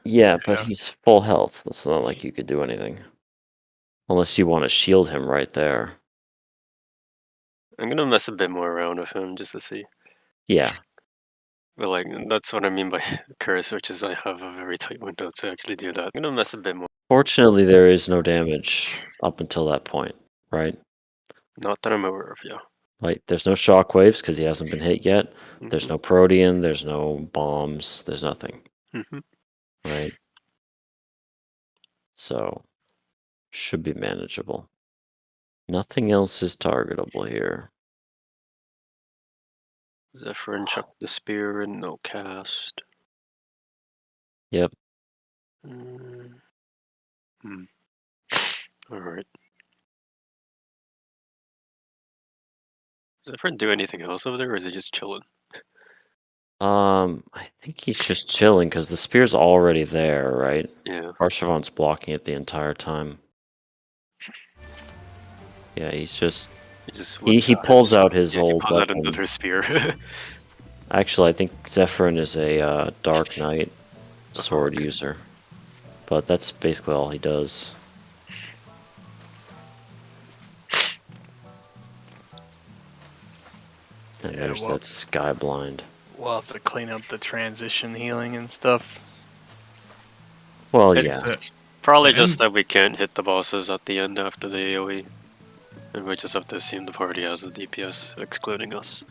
Yeah, but Yeah. he's full health. It's not like you could do anything. Unless you want to shield him right there. I'm gonna mess a bit more around with him just to see. Yeah. But like that's what I mean by curse, which is I have a very tight window to actually do that. I'm gonna mess a bit more. Fortunately, there is no damage up until that point, right? Not that I'm aware of, yeah. Like, there's no shockwaves because he hasn't been hit yet. There's Mm-hmm. no Protean, there's no bombs, there's nothing, Mm-hmm. right? So, should be manageable. Nothing else is targetable here. Zephyr chuck the spear and no cast. Yep. Mm. Hmm. All right. Does Zephyr do anything else over there, or is he just chilling? I think he's just chilling because the spear's already there, right? Yeah. Harshavon's blocking it the entire time. Yeah, he's just he pulls out his old He pulls out weapon. another spear. Actually, I think Zephyrin is a Dark Knight sword okay. user, but that's basically all he does. And Yeah, there's that Sky Blind. We'll have to clean up the transition healing and stuff. Well, It's yeah. probably just that we can't hit the bosses at the end after the AoE. And we just have to assume the party has the DPS, excluding us.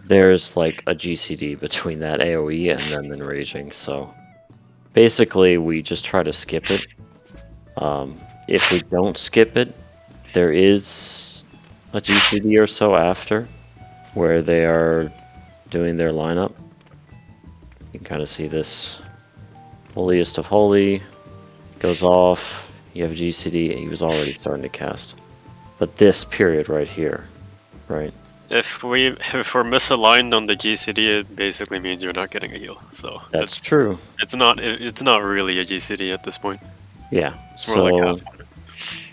There's like a GCD between that AoE and then Enraging, so basically we just try to skip it. If we don't skip it, there is a GCD or so after where they are doing their lineup. You can kind of see this. Holiest of Holy goes off. You have GCD. He was already starting to cast. But this period right here, right? If we're misaligned on the GCD, it basically means you're not getting a heal. So That's true. It's not really a GCD at this point. Yeah. It's more like half.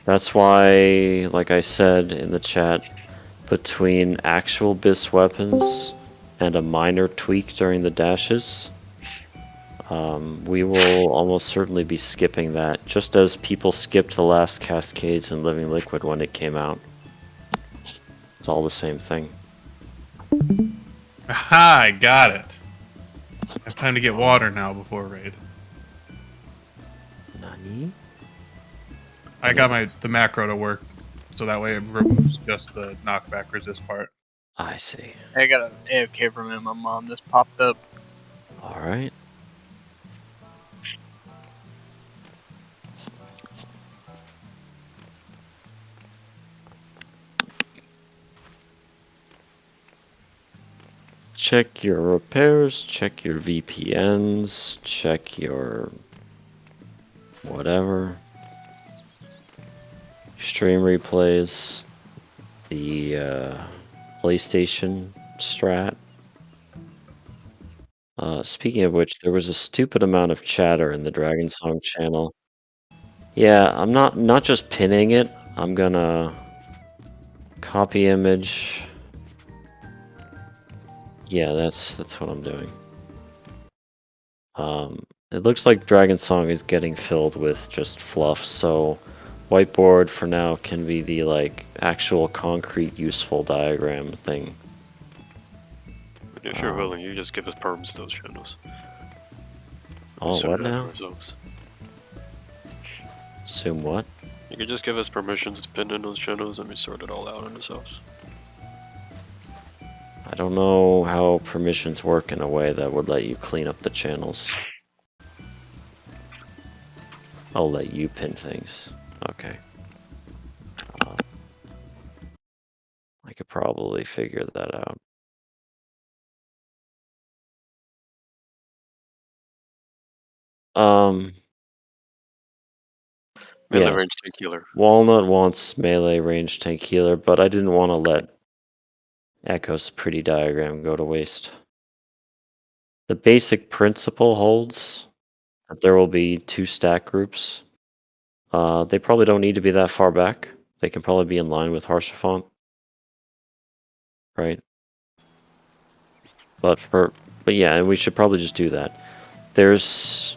That's why, like I said in the chat, between actual BIS weapons and a minor tweak during the dashes, we will almost certainly be skipping that, just as people skipped the last Cascades in Living Liquid when it came out. It's all the same thing. Aha, I got it. I have time to get water now before raid. Nani? I got the macro to work, so that way it removes just the knockback resist part. I see. I got an AFK from him. My mom just popped up. Alright. Check your repairs, check your VPNs, check your whatever. Stream replays, the PlayStation strat. Speaking of which, there was a stupid amount of chatter in the Dragon Song channel. Yeah, I'm not just pinning it. I'm gonna copy image. Yeah, that's what I'm doing. It looks like Dragon Song is getting filled with just fluff, so whiteboard for now can be the like actual concrete useful diagram thing. If you're willing, you just give us perms to those channels. Oh, what now? Assume what? You could just give us permissions to pin in those channels and we sort it all out on ourselves. I don't know how permissions work in a way that would let you clean up the channels. I'll let you pin things. Okay. I could probably figure that out. Melee yes. range tank healer. Walnut wants melee range tank healer, but I didn't want to let Echo's pretty diagram go to waste. The basic principle holds that there will be 2 stack groups. They probably don't need to be that far back. They can probably be in line with Harshavon. Right? But yeah, and we should probably just do that. There's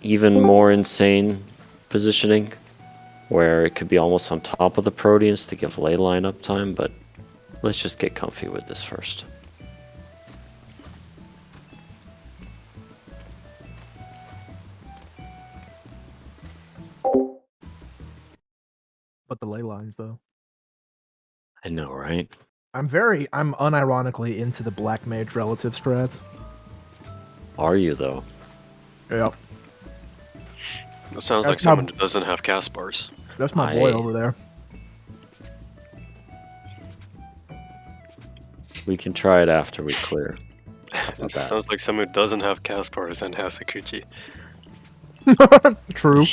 even more insane positioning, where it could be almost on top of the Proteans to give ley line uptime, but let's just get comfy with this first. But the ley lines, though. I know, right? I'm unironically into the black mage relative strats. Are you, though? Yep. It sounds That's like someone who doesn't have cast bars. That's my boy over there. We can try it after we clear. It sounds like someone who doesn't have cast bars and has Sakuchi. True.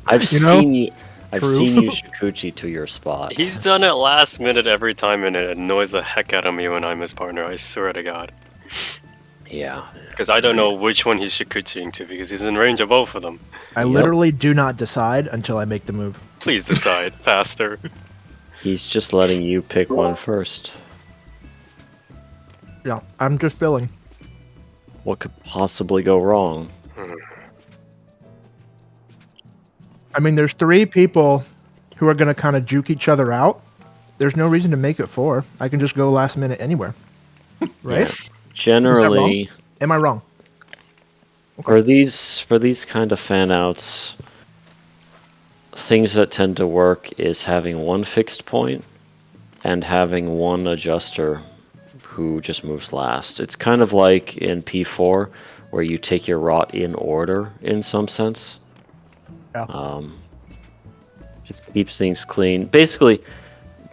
I've seen you True. Shikuchi to your spot. He's done it last minute every time, and it annoys the heck out of me when I'm his partner. I swear to God. Yeah. Because I don't know which one he's Shikuchiing to, because he's in range of both of them. I literally do not decide until I make the move. Please decide faster. He's just letting you pick one first. Yeah, I'm just feeling. What could possibly go wrong? I mean, there's 3 people who are going to kind of juke each other out. There's no reason to make it 4. I can just go last minute anywhere. Right? Yeah. Generally, Am I wrong? for these kind of fan outs, things that tend to work is having one fixed point and having one adjuster who just moves last. It's kind of like in P4 where you take your rot in order in some sense. Yeah. Just keeps things clean. Basically,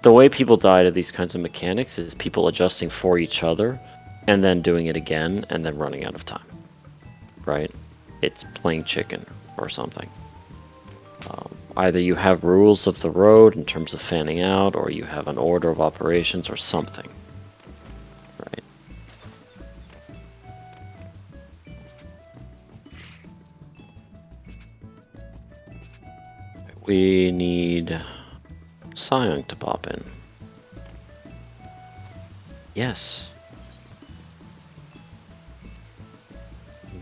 the way people die to these kinds of mechanics is people adjusting for each other and then doing it again and then running out of time. Right? It's playing chicken or something. Either you have rules of the road in terms of fanning out, or you have an order of operations or something. Right? We need Scion to pop in. Yes.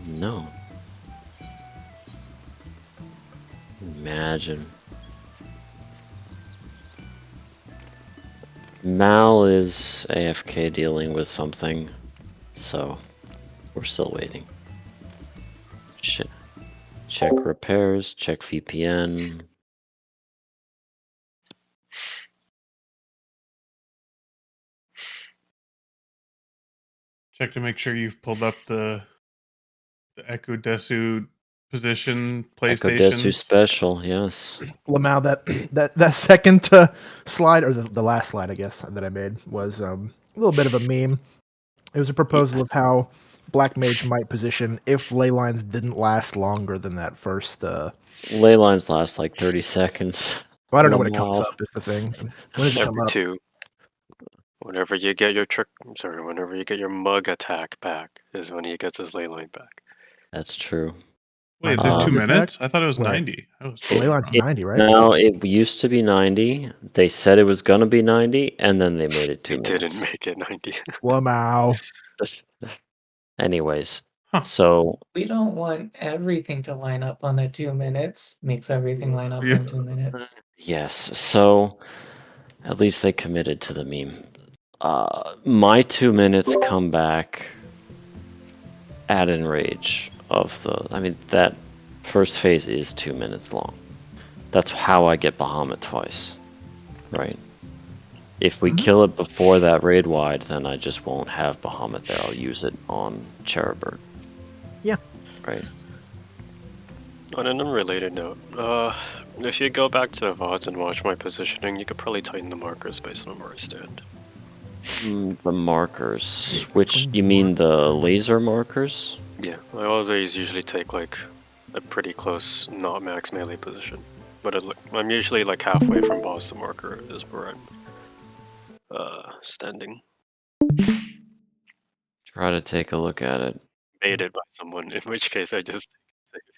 No. Imagine. Mal is AFK dealing with something, so we're still waiting. Check repairs, check VPN. Check to make sure you've pulled up the Echo Desu position Echo Desu PlayStation. special, yes. Lamau, that second slide, or the last slide, I guess, that I made was a little bit of a meme. It was a proposal of how Black Mage might position if ley lines didn't last longer than that first. Ley lines last like 30 seconds. Well, I don't know when it comes up. Is the thing. When does it come Every up? 2. Whenever you get whenever you get your mug attack back is when he gets his ley line back. That's true. Wait, they're 2 Attack? minutes? I thought it was Wait. 90. I was Ley line's totally wrong. 90, right? Now, it used to be 90. They said it was going to be 90, and then they made it 2 He minutes. didn't make it 90. Lamau. Anyways, Huh. so We don't want everything to line up on the 2 minutes. Makes everything line up Yeah. in 2 minutes. yes, so at least they committed to the meme. My 2 minutes come back at enrage of the. I mean, that first phase is 2 minutes long. That's how I get Bahamut twice, right? If we kill it before that raid wide, then I just won't have Bahamut there. I'll use it on Cherubird. Yeah. Right. On an unrelated note, if you go back to the VODs and watch my positioning, you could probably tighten the markers based on where I stand. The markers. Which, you mean the laser markers? Yeah, I always usually take like a pretty close, not max melee position. But I'm usually like halfway from boss to marker is where I'm standing. Try to take a look at it. Baited by someone, in which case I just take it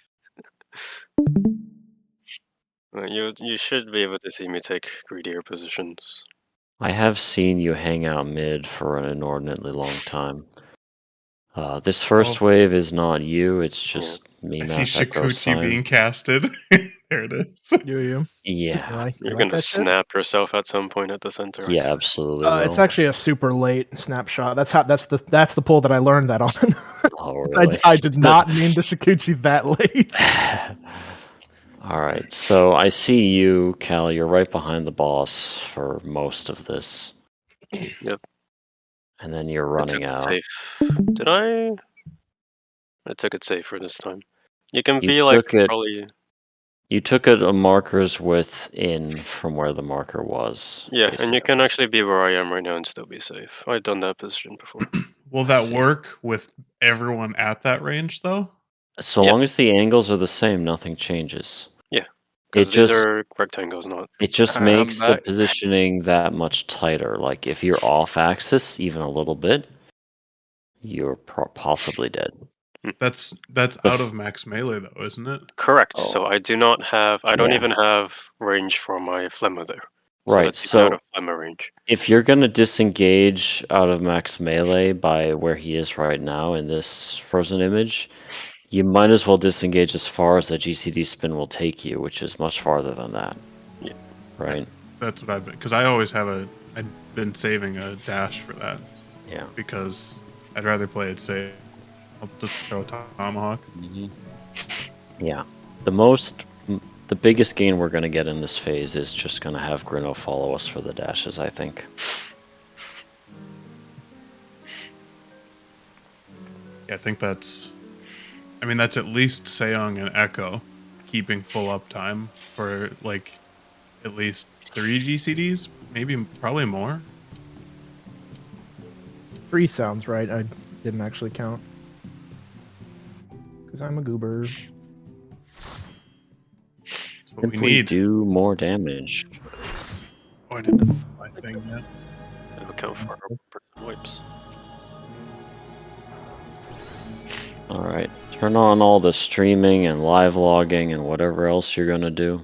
safe. You should be able to see me take greedier positions. I have seen you hang out mid for an inordinately long time. This first wave is not you, it's just me, I see Math Echo Shikuchi being Sign. casted. There it is. Do you? Yeah, You like You're gonna that shit? snap yourself at some point at the center. I yeah, see. absolutely will. It's actually a super late snapshot. That's the pull that I learned that on. Oh, really? I did not mean to Shikuchi that late. Alright, so I see you, Cal. You're right behind the boss for most of this. Yep. And then you're I took running it out. safe. Did I? I took it safer this time. You can You be like took it. probably. You took it a marker's width in from where the marker was. Yeah, and you basically. can actually be where I am right now and still be safe. I've done that position before. Will that see. work with everyone at that range, though? So Yeah. long as the angles are the same, nothing changes. Yeah, It because these just are rectangles, not. it just Alright, I'm makes the back. positioning that much tighter. Like if you're off axis even a little bit, you're possibly dead. That's The out of max melee, though, isn't it? Correct. Oh. So I do not have. I don't Yeah. even have range for my Flemma there. So Right. that's even out So of Flemma range. if you're gonna disengage out of max melee by where he is right now in this frozen image, you might as well disengage as far as the GCD spin will take you, which is much farther than that. Yeah. Right? That's what I've been, because I always have I've been saving a dash for that Yeah. because I'd rather play it safe. I'll just throw a tomahawk. Yeah. The biggest gain we're gonna get in this phase is just gonna have Grinno follow us for the dashes, I think. Yeah, I think that's. I mean, that's at least Seong and Echo keeping full uptime for like at least 3 GCDs, probably more. 3 sounds right. I didn't actually count. Because I'm a goober. That's what we Simply need. do more damage. Oh, I didn't do my thing yet. I'll count for person wipes. Alright. Turn on all the streaming and live logging and whatever else you're gonna do.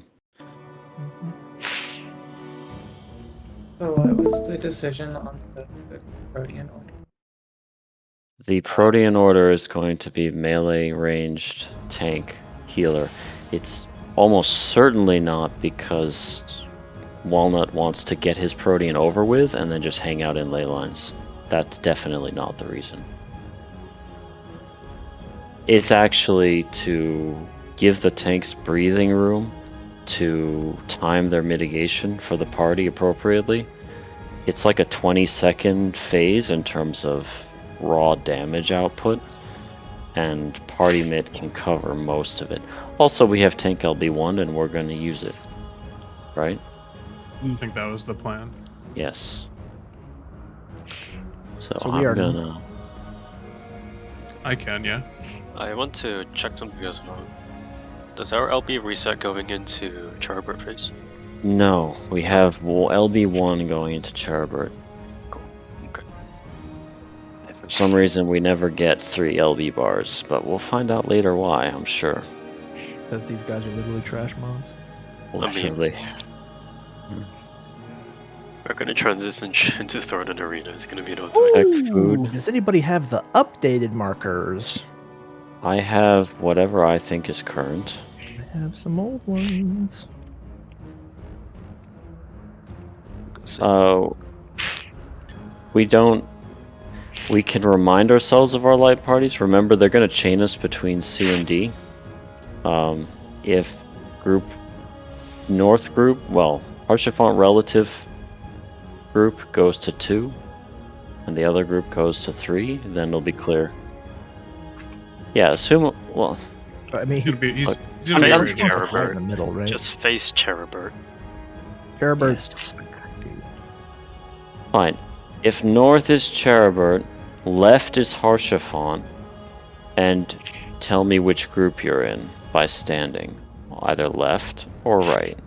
So what was the decision on the Protean order? The Protean order is going to be melee ranged tank healer. It's almost certainly not because Walnut wants to get his Protean over with and then just hang out in ley lines. That's definitely not the reason. It's actually to give the tanks breathing room to time their mitigation for the party appropriately. It's like a 20-second phase in terms of raw damage output, and party mid can cover most of it. Also, we have tank LB1 and we're going to use it, right? I think that was the plan. Yes. So So we I'm are- gonna. I can, yeah. I want to check something as well. Does our LB reset going into Charbert phase? No, we have LB1 going into Charbert. Okay. For some reason, we never get 3 LB bars, but we'll find out later why, I'm sure. Because these guys are literally trash mobs. Literally. We're gonna transition into Thornton Arena. It's gonna be no time. Protect food. Does anybody have the updated markers? I have whatever I think is current. I have some old ones. We don't. We can remind ourselves of our light parties. Remember, they're going to chain us between C and D. If North group, well, Archifont relative group goes to 2, and the other group goes to 3, then it'll be clear. Yeah, assume. Well, I mean, He's gonna be. He's I gonna mean, be Face ready. Archifont's Charbert. right in the middle, right? Just face Charbert. Charabert's fine. If north is Charibert, left is Harshafon, and tell me which group you're in by standing. Either left or right.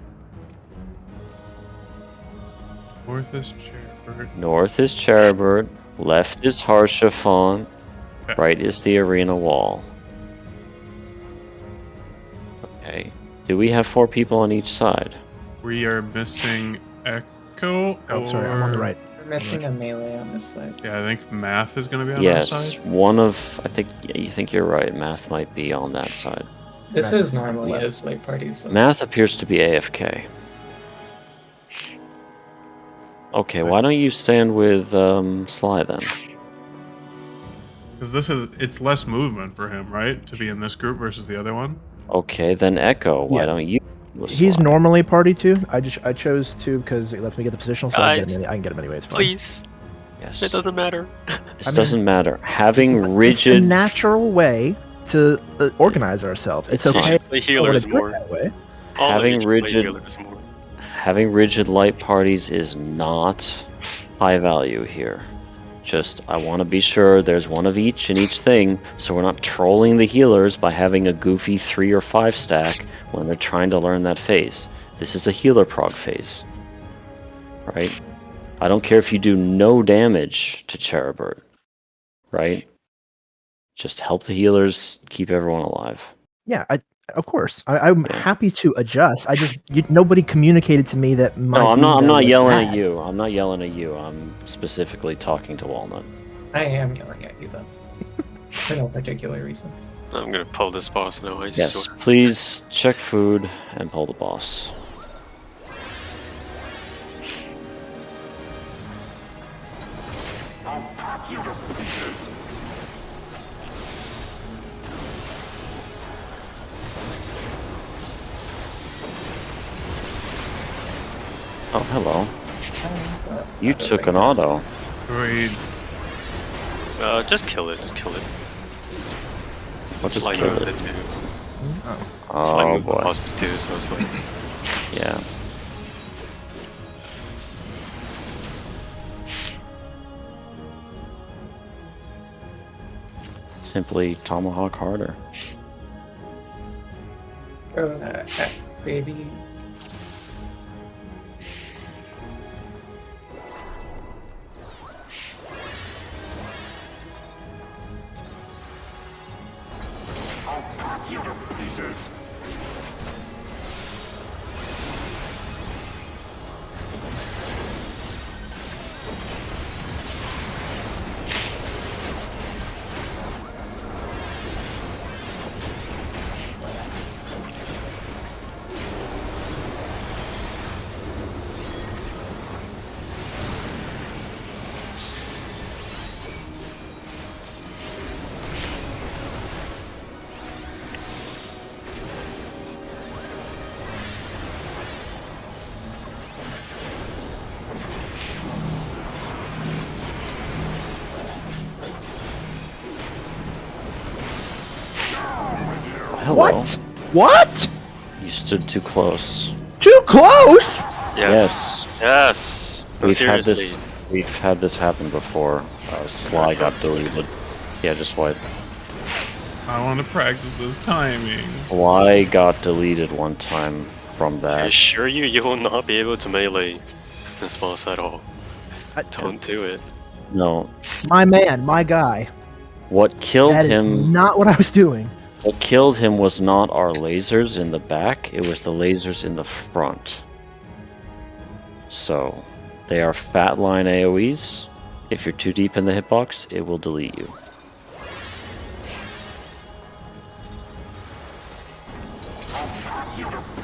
North is Charbert. North is Charibert, left is Harshafon, Okay. right is the arena wall. Okay. Do we have 4 people on each side? We are missing Echo. Oh, sorry, I'm on the or- right. We're missing a melee on this side. Yeah, I think math is going to be on our Yes, side. I think you think you're right. Math might be on that side. This Math is normally left. a slate party, so Math appears to be AFK. Okay, why don't you stand with Sly then? Because it's less movement for him, right? To be in this group versus the other one. Okay, then Echo. Why Yeah. don't you? with He's Sly? normally party too. I chose to because it lets me get the positional. So I Guys, can get him anyway. It's fine. Please, Yes. it doesn't matter. This I mean, doesn't matter. It's Having the rigid. natural way to organize ourselves. It's It's okay. fine. Play if you don't wanna healers do it more. that way. All of Having you should rigid- play healers more. Having rigid light parties is not high value here. Just, I want to be sure there's one of each in each thing, so we're not trolling the healers by having a goofy 3 or 5 stack when they're trying to learn that phase. This is a healer prog phase. Right? I don't care if you do no damage to Cherubert. Right? Just help the healers keep everyone alive. Yeah, of course. I'm Yeah. happy to adjust. I just nobody communicated to me that my. No, I'm being there not was yelling bad. at you. I'm not yelling at you. I'm specifically talking to Walnut. I am yelling at you though. For no particular reason. I'm gonna pull this boss now. I Yes, swear. please check food and pull the boss. Oh, hello. You took an auto. Agreed. Just kill it. Just kill it. Let's just like kill move it. it too. Just like Oh move the boy. bosses too. So it's like Yeah. Simply tomahawk harder. Baby. Hello. What? What? You stood too close. Too close? yes, yes. No, We've had seriously. this. We've had this happen before. Sly got deleted. Yeah, just wipe. I want to practice this timing. Sly got deleted one time from I that. assure you, you will not be able to melee this boss at all. Don't do it. No. My man, my guy. What killed That is him? not what I was doing. What killed him was not our lasers in the back. It was the lasers in the front. So, they are fat line AoEs. If you're too deep in the hitbox, it will delete you.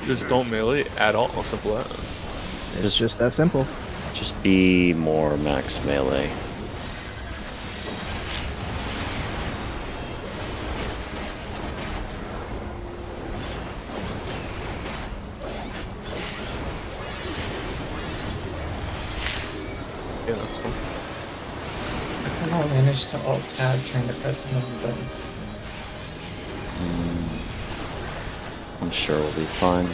Just don't melee at all. Simple as. It's just that simple. Just be more max melee. Yeah, that's fine. I somehow managed to alt tab trying to press one of the buttons. I'm sure we'll be fine.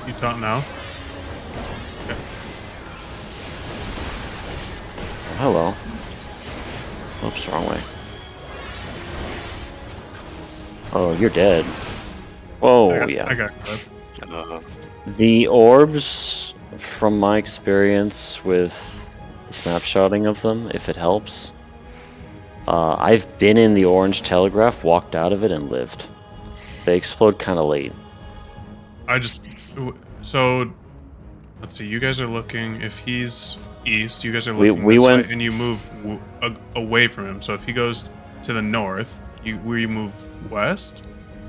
You taunt now? Hello. Oops, wrong way. Oh, you're dead. Whoa, I yeah. got clipped. The orbs, from my experience with snapshotting of them, if it helps, I've been in the orange telegraph, walked out of it, and lived. They explode kind of late. So let's see. You guys are looking. If he's east, you guys are We- looking we this went- way, and you move away from him. So if he goes to the north, we move west,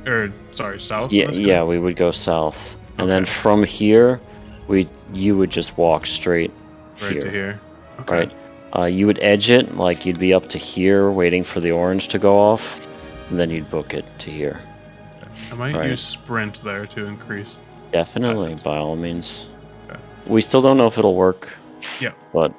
or sorry, south. in Yeah, this case? yeah, we would go south, and then Okay. from here, you would just walk straight Right to here. Okay. right? You would edge it, like you'd be up to here, waiting for the orange to go off, and then you'd book it to here. I might Right. use sprint there to increase. Definitely, That- by all means. Okay. We still don't know if it'll work. Yeah. But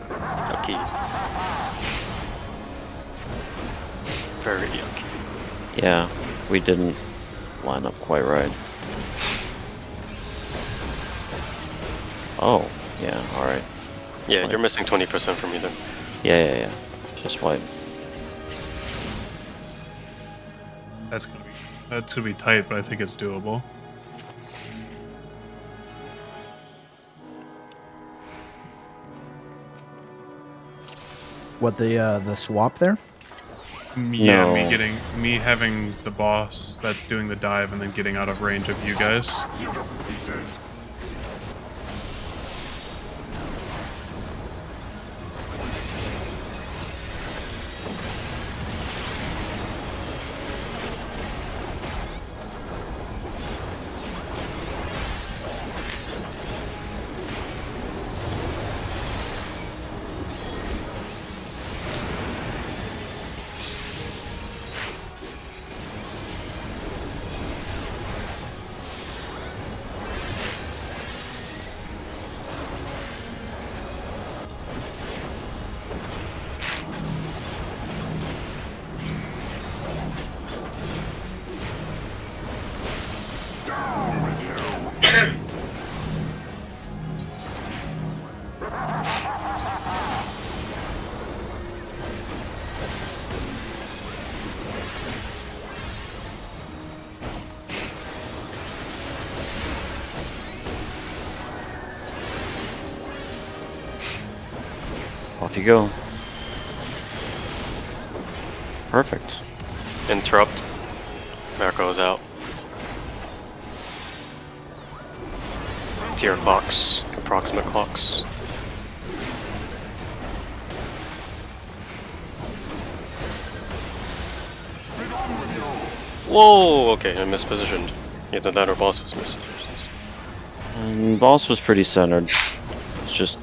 Yucky. Very yucky. yeah, we didn't line up quite right. Oh, yeah, alright. Yeah, Right. you're missing 20% from me then. Yeah. Just white. That's gonna be tight, but I think it's doable. What the swap there? Yeah, No. me having the boss that's doing the dive and then getting out of range of you guys. Off you go. Perfect. Interrupt. Marco's out. Tier clocks. Approximate clocks. Whoa! Okay, I mispositioned. Either that or boss was mispositioned. And boss was pretty centered. It's just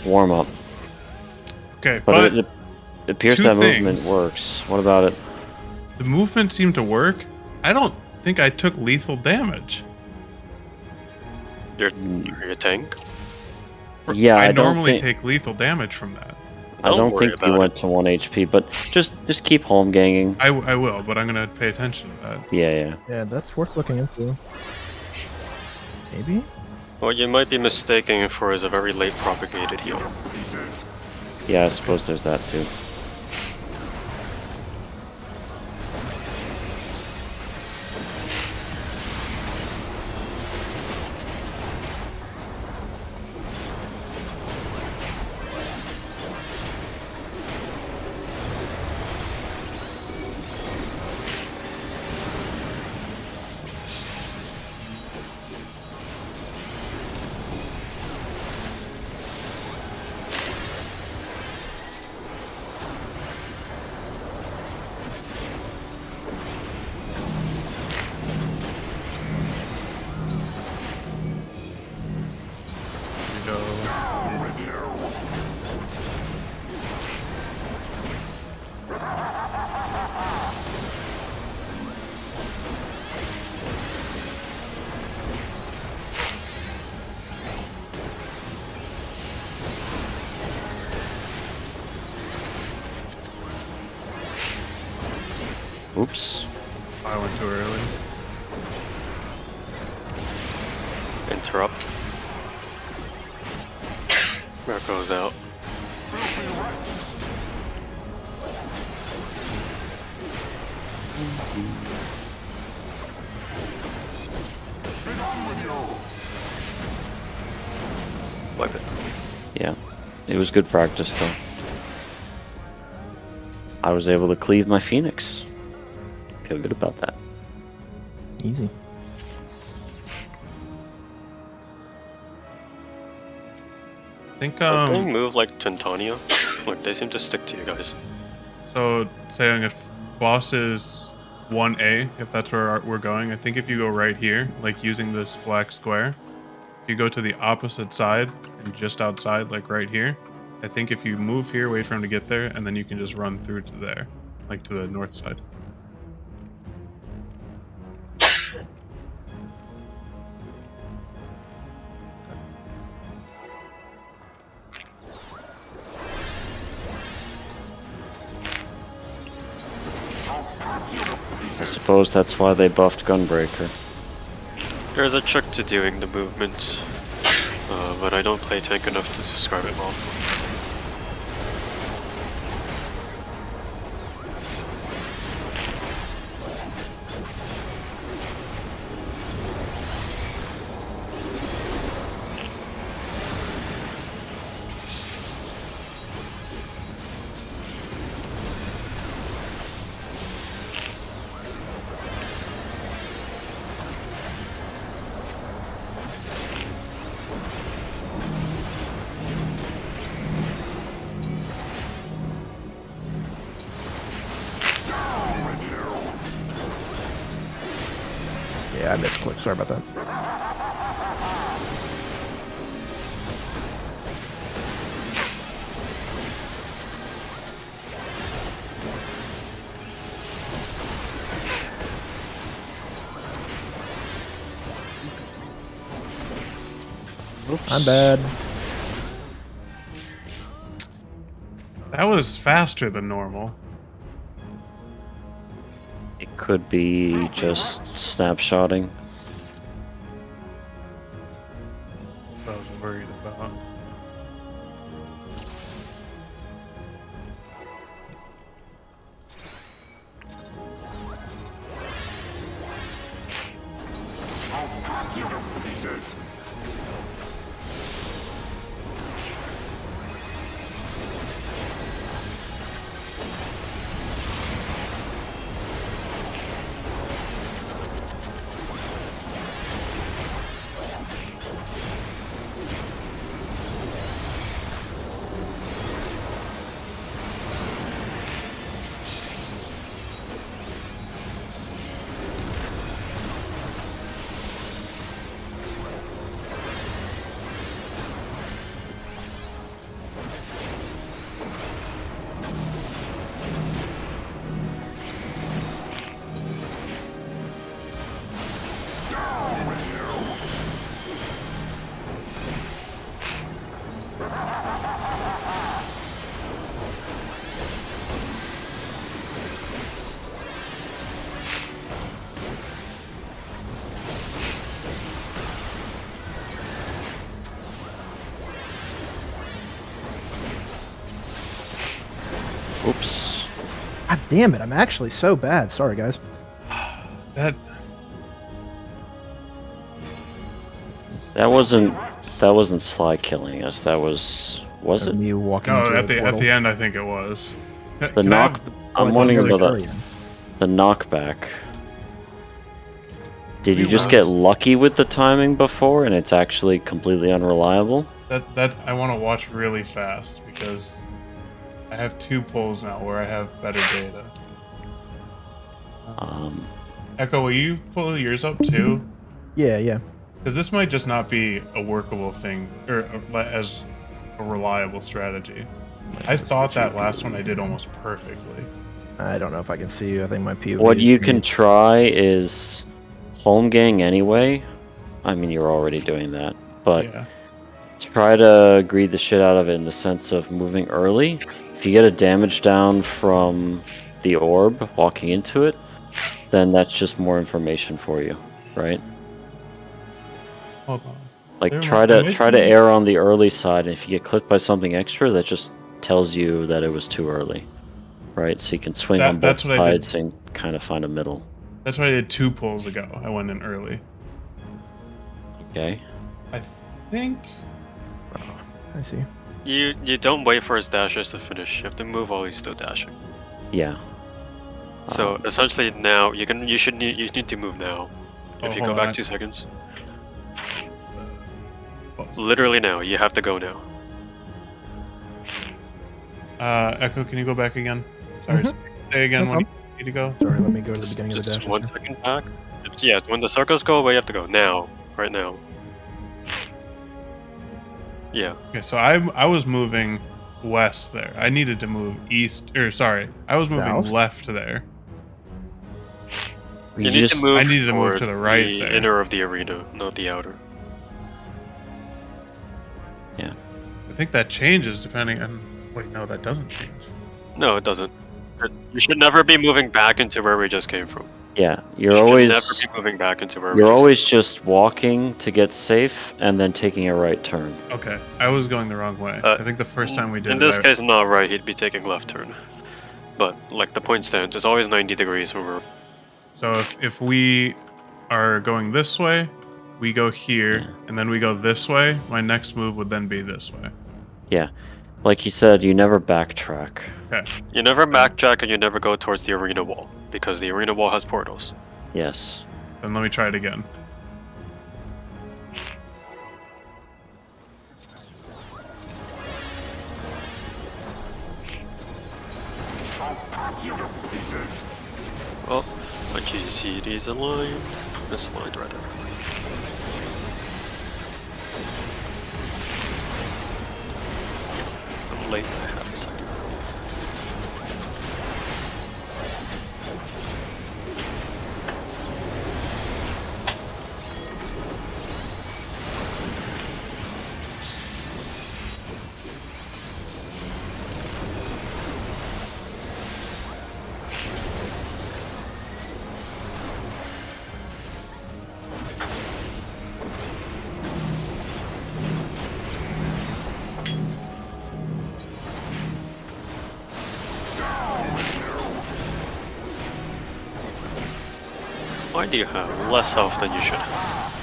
warm up. Okay, But but it appears two that movement things. works. What about it? the movement seemed to work. I don't think I took lethal damage. You're a tank? Yeah, I I don't normally think- take lethal damage from that. I Don't don't worry think you about went to 1 HP, but just keep home ganging. I will, but I'm gonna pay attention to that. Yeah. Yeah, that's worth looking into. Maybe? What you might be mistaking for is a very late propagated heal. Yeah, I suppose there's that too. Oops. I went too early. Interrupt. That goes out. Wipe it. Yeah. It was good practice, though. I was able to cleave my Phoenix. Feel good about that. Easy. I think Don't they move like Tantanio? Like they seem to stick to you guys. so saying if boss is 1A, if that's where we're going, I think if you go right here, like using this black square, if you go to the opposite side and just outside, like right here, I think if you move here, wait for him to get there, and then you can just run through to there, like to the north side. I suppose that's why they buffed Gunbreaker. There's a trick to doing the movement, but I don't play tank enough to describe it well. Yeah, I misclicked. Sorry about that. Oops. I'm bad. That was faster than normal. It could be just snapshotting. I was worried about. Oops. God damn it! I'm actually so bad. Sorry, guys. That That wasn't Sly killing us. That was it? Me walking no, into at a the portal. end I think it was. The Can I knock. have- Oh, I I'm thought wondering it was about Arcurian. the knockback. Did you It just get was. lucky with the timing before, and it's actually completely unreliable? That I want to watch really fast because I have 2 polls now where I have better data. Echo, will you pull yours up too? Yeah, yeah. Because this might just not be a workable thing, or as a reliable strategy. I thought that last one I did almost perfectly. I don't know if I can see you. I think my POV. What is you muted. can try is home gang anyway. I mean, you're already doing that, but Yeah. try to greed the shit out of it in the sense of moving early. If you get a damage down from the orb walking into it, then that's just more information for you, right? Hold on. Like There try might- there to might try to be- err on the early side, and if you get clipped by something extra, that just tells you that it was too early, right? So you can swing on both that's what I did. sides and kind of find a middle. That's what I did 2 pulls ago. I went in early. Okay. I think. I see. You don't wait for his dashes to finish. You have to move while he's still dashing. Yeah. So essentially now you need to move now. Oh, If you hold go on, back 2 seconds. Pause. Literally now. You have to go now. Echo, can you go back again? Sorry, say again No when you need to go. Sorry, let me go to the beginning of the Just dash. 1 second back. Yeah, when the circles go away, you have to go now. Right now. Yeah. Okay, so I was moving west there. I needed to move east, or sorry, I was moving South? left there. You need to move. I needed to move to toward the right the there. inner of the arena, not the outer. I think that changes depending on. Wait, no, that doesn't change. No, it doesn't. You should never be moving back into where we just came from. Yeah, You you're should always never be moving back into where we you're just always just walking to get safe and then taking a right turn. Okay, I was going the wrong way. I think the first time we did In it, this case, not right. He'd be taking left turn. But like the point stands, it's always 90 degrees when we're. So if we are going this way, we go here, Yeah. and then we go this way. My next move would then be this way. Yeah. Like he said, you never backtrack. Okay. You never backtrack and you never go towards the arena wall because the arena wall has portals. Yes. Then let me try it again. Oh, my GCD is aligned. Misaligned rather. I'm late by half a second. Why do you have less health than you should have?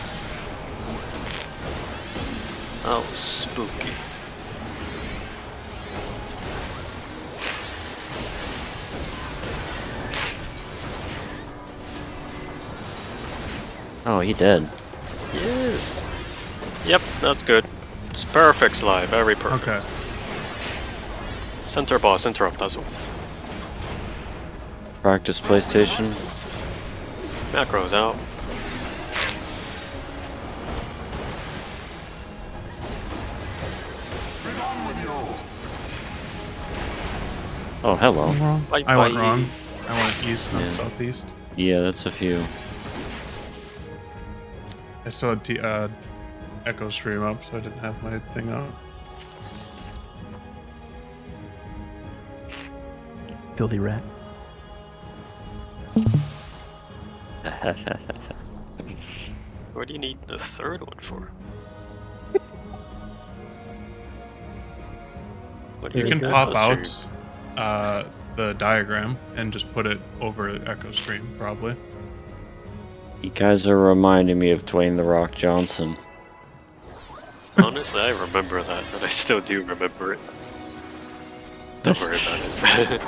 Oh, spooky. Oh, he did. Yes. Yep, that's good. It's perfect slide, very perfect. Okay. Center boss interrupt as well. Practice PlayStation. Macros out. Oh, hello. I'm wrong. Bye I went bye. wrong. I went east, not Yeah. southeast. Yeah, that's a few. I still had Echo stream up, so I didn't have my thing up. Filthy rat. What do you need the third one for? What do You need can that pop for stream? out the diagram and just put it over Echo stream, probably. You guys are reminding me of Dwayne The Rock Johnson. Honestly, I remember that, and I still do remember it. Don't worry about it.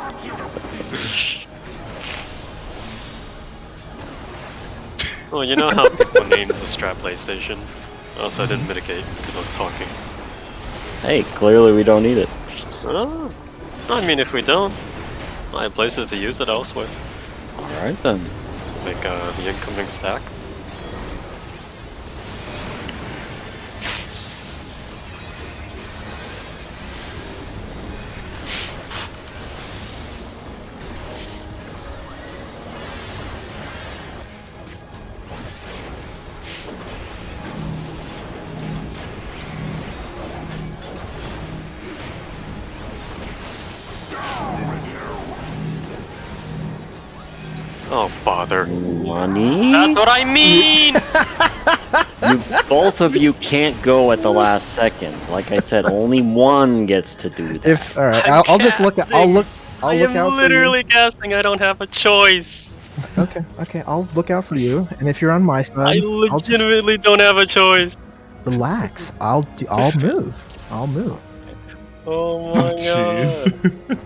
Well, you know how people named the Strat PlayStation? Also, I didn't mitigate because I was talking. Hey, clearly we don't need it. Oh, I mean, if we don't, I have places to use it elsewhere. Alright then. Like the incoming stack. Oh, bother. Money? That's what I mean! Both of you can't go at the last second. Like I said, only one gets to do that. If all right, I'm I'll just look. I'll look. I'll I look am out literally casting. I don't have a choice. for you. Okay. I'll look out for you. And if you're on my I side, I'll just legitimately don't have a choice. relax. I'll move. I'll move. Oh my Jeez. god.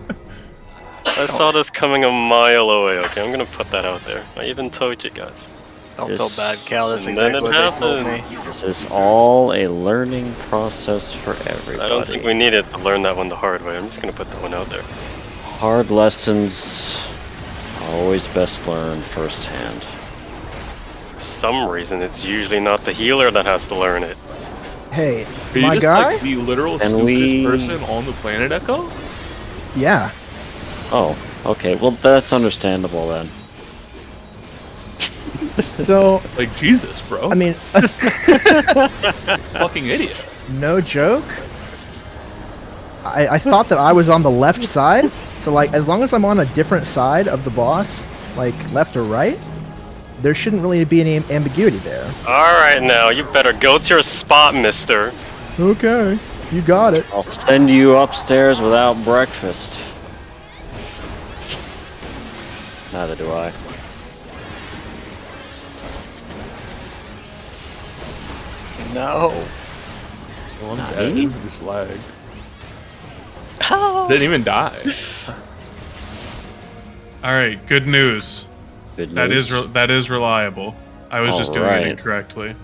I saw this coming a mile away. Okay, I'm gonna put that out there. I even told you guys. Don't Yes. feel bad, Cal. That's And then exactly it what they told me. happens. This is all a learning process for everybody. I don't think we needed to learn that one the hard way. I'm just gonna put that one out there. Hard lessons are always best learned firsthand. For some reason, it's usually not the healer that has to learn it. Hey, Are you my just guy. like the literal And stupidest we- person on the planet, Echo? Yeah. Oh, okay. Well, that's understandable then. So Like, Jesus, bro. I mean, Fucking idiot. no joke. I thought that I was on the left side. So like, as long as I'm on a different side of the boss, like left or right, there shouldn't really be any ambiguity there. Alright now, you better go to your spot, mister. Okay, you got it. I'll send you upstairs without breakfast. Neither do I. No. Well, I'm Not dead. me? Just lagged. Didn't even die. All right, good news. Good That is news. that is reliable. I was just doing Alright. it incorrectly,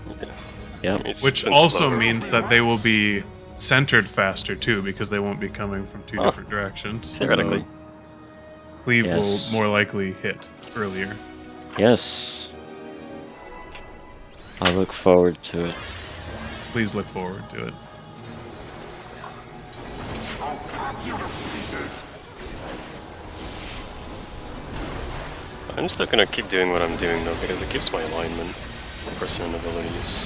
Yep. It's which been also slower. means that they will be centered faster too, because they won't be coming from two Oh. different directions. Theoretically. So Cleave Yes. will more likely hit earlier. Yes. I look forward to it. Please look forward to it. I'm still gonna keep doing what I'm doing though, because it keeps my alignment for certain abilities.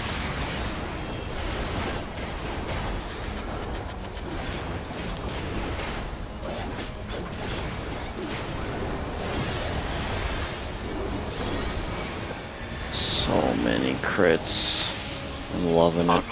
So many crits. I'm loving it.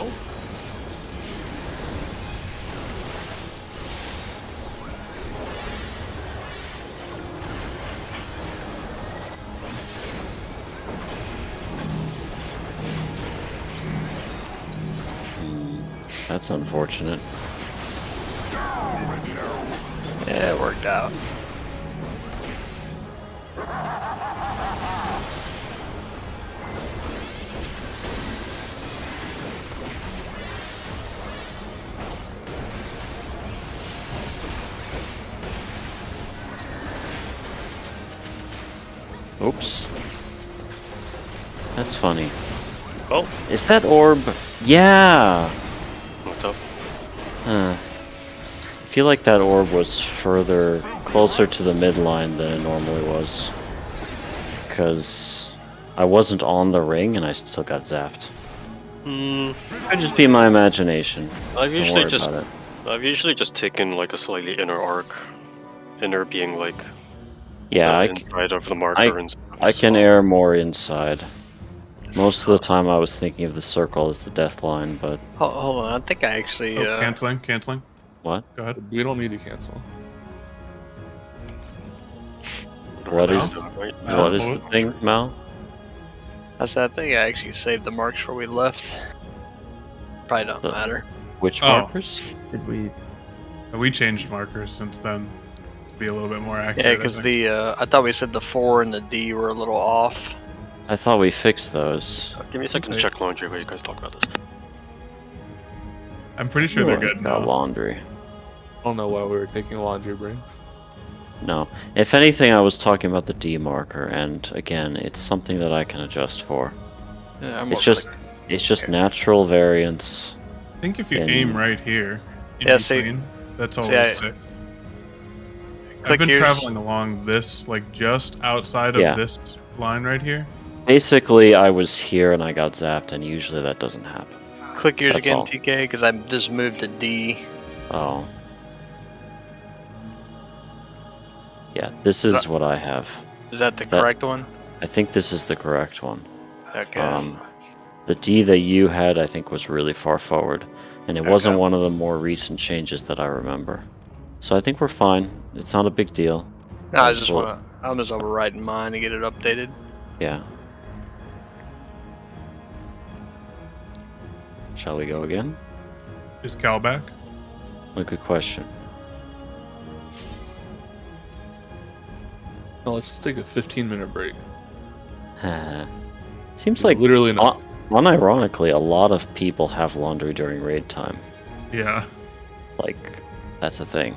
That's unfortunate. Yeah, it worked out. Oops. That's funny. Oh, Is that orb? Yeah! what's up? Huh. I feel like that orb was closer to the midline than it normally was. Because I wasn't on the ring and I still got zapped. Hmm. Could just be my imagination. I've Don't usually worry just about it. I've usually just taken like a slightly inner arc. Inner being like Yeah, the inside of the marker and stuff. I can so- err more inside. Most of the time I was thinking of the circle as the death line, but Hold on, I think I actually. Oh, canceling. what? Go ahead. We don't need to cancel. What is Right? what is the thing, Mal? I said I think I actually saved the marks where we left. Probably don't The- matter. Which Oh. markers? Did we? We changed markers since then to be a little bit more accurate. Yeah, I because think. I thought we said the 4 and the D were a little off. I thought we fixed those. Give me a second to Okay. check laundry while you guys talk about this. I'm pretty sure they're Ooh, I good got now. laundry. I don't know why we were taking laundry breaks. No. If anything, I was talking about the D marker, and again, it's something that I can adjust for. Yeah, I'm It's just natural variance. I think if you And- aim right here, in Yeah, see- between, that's always I- safe. Click I've been yours. traveling along this, like just outside of Yeah. this line right here. Basically, I was here and I got zapped, and usually that doesn't happen. Click yours That's again, all. TK, because I just moved to D. Oh. Yeah, this is what I have. Is that the That- correct one? I think this is the correct one. Okay. The D that you had, I think, was really far forward, and it wasn't Okay. one of the more recent changes that I remember. So I think we're fine. It's not a big deal. No, I just just will- want to. I'm just overwriting mine to get it updated. Yeah. Shall we go again? Is Cal back? A good question. No, let's just take a 15-minute break. Seems like Literally nothing. unironically, a lot of people have laundry during raid time. Yeah. Like, that's a thing.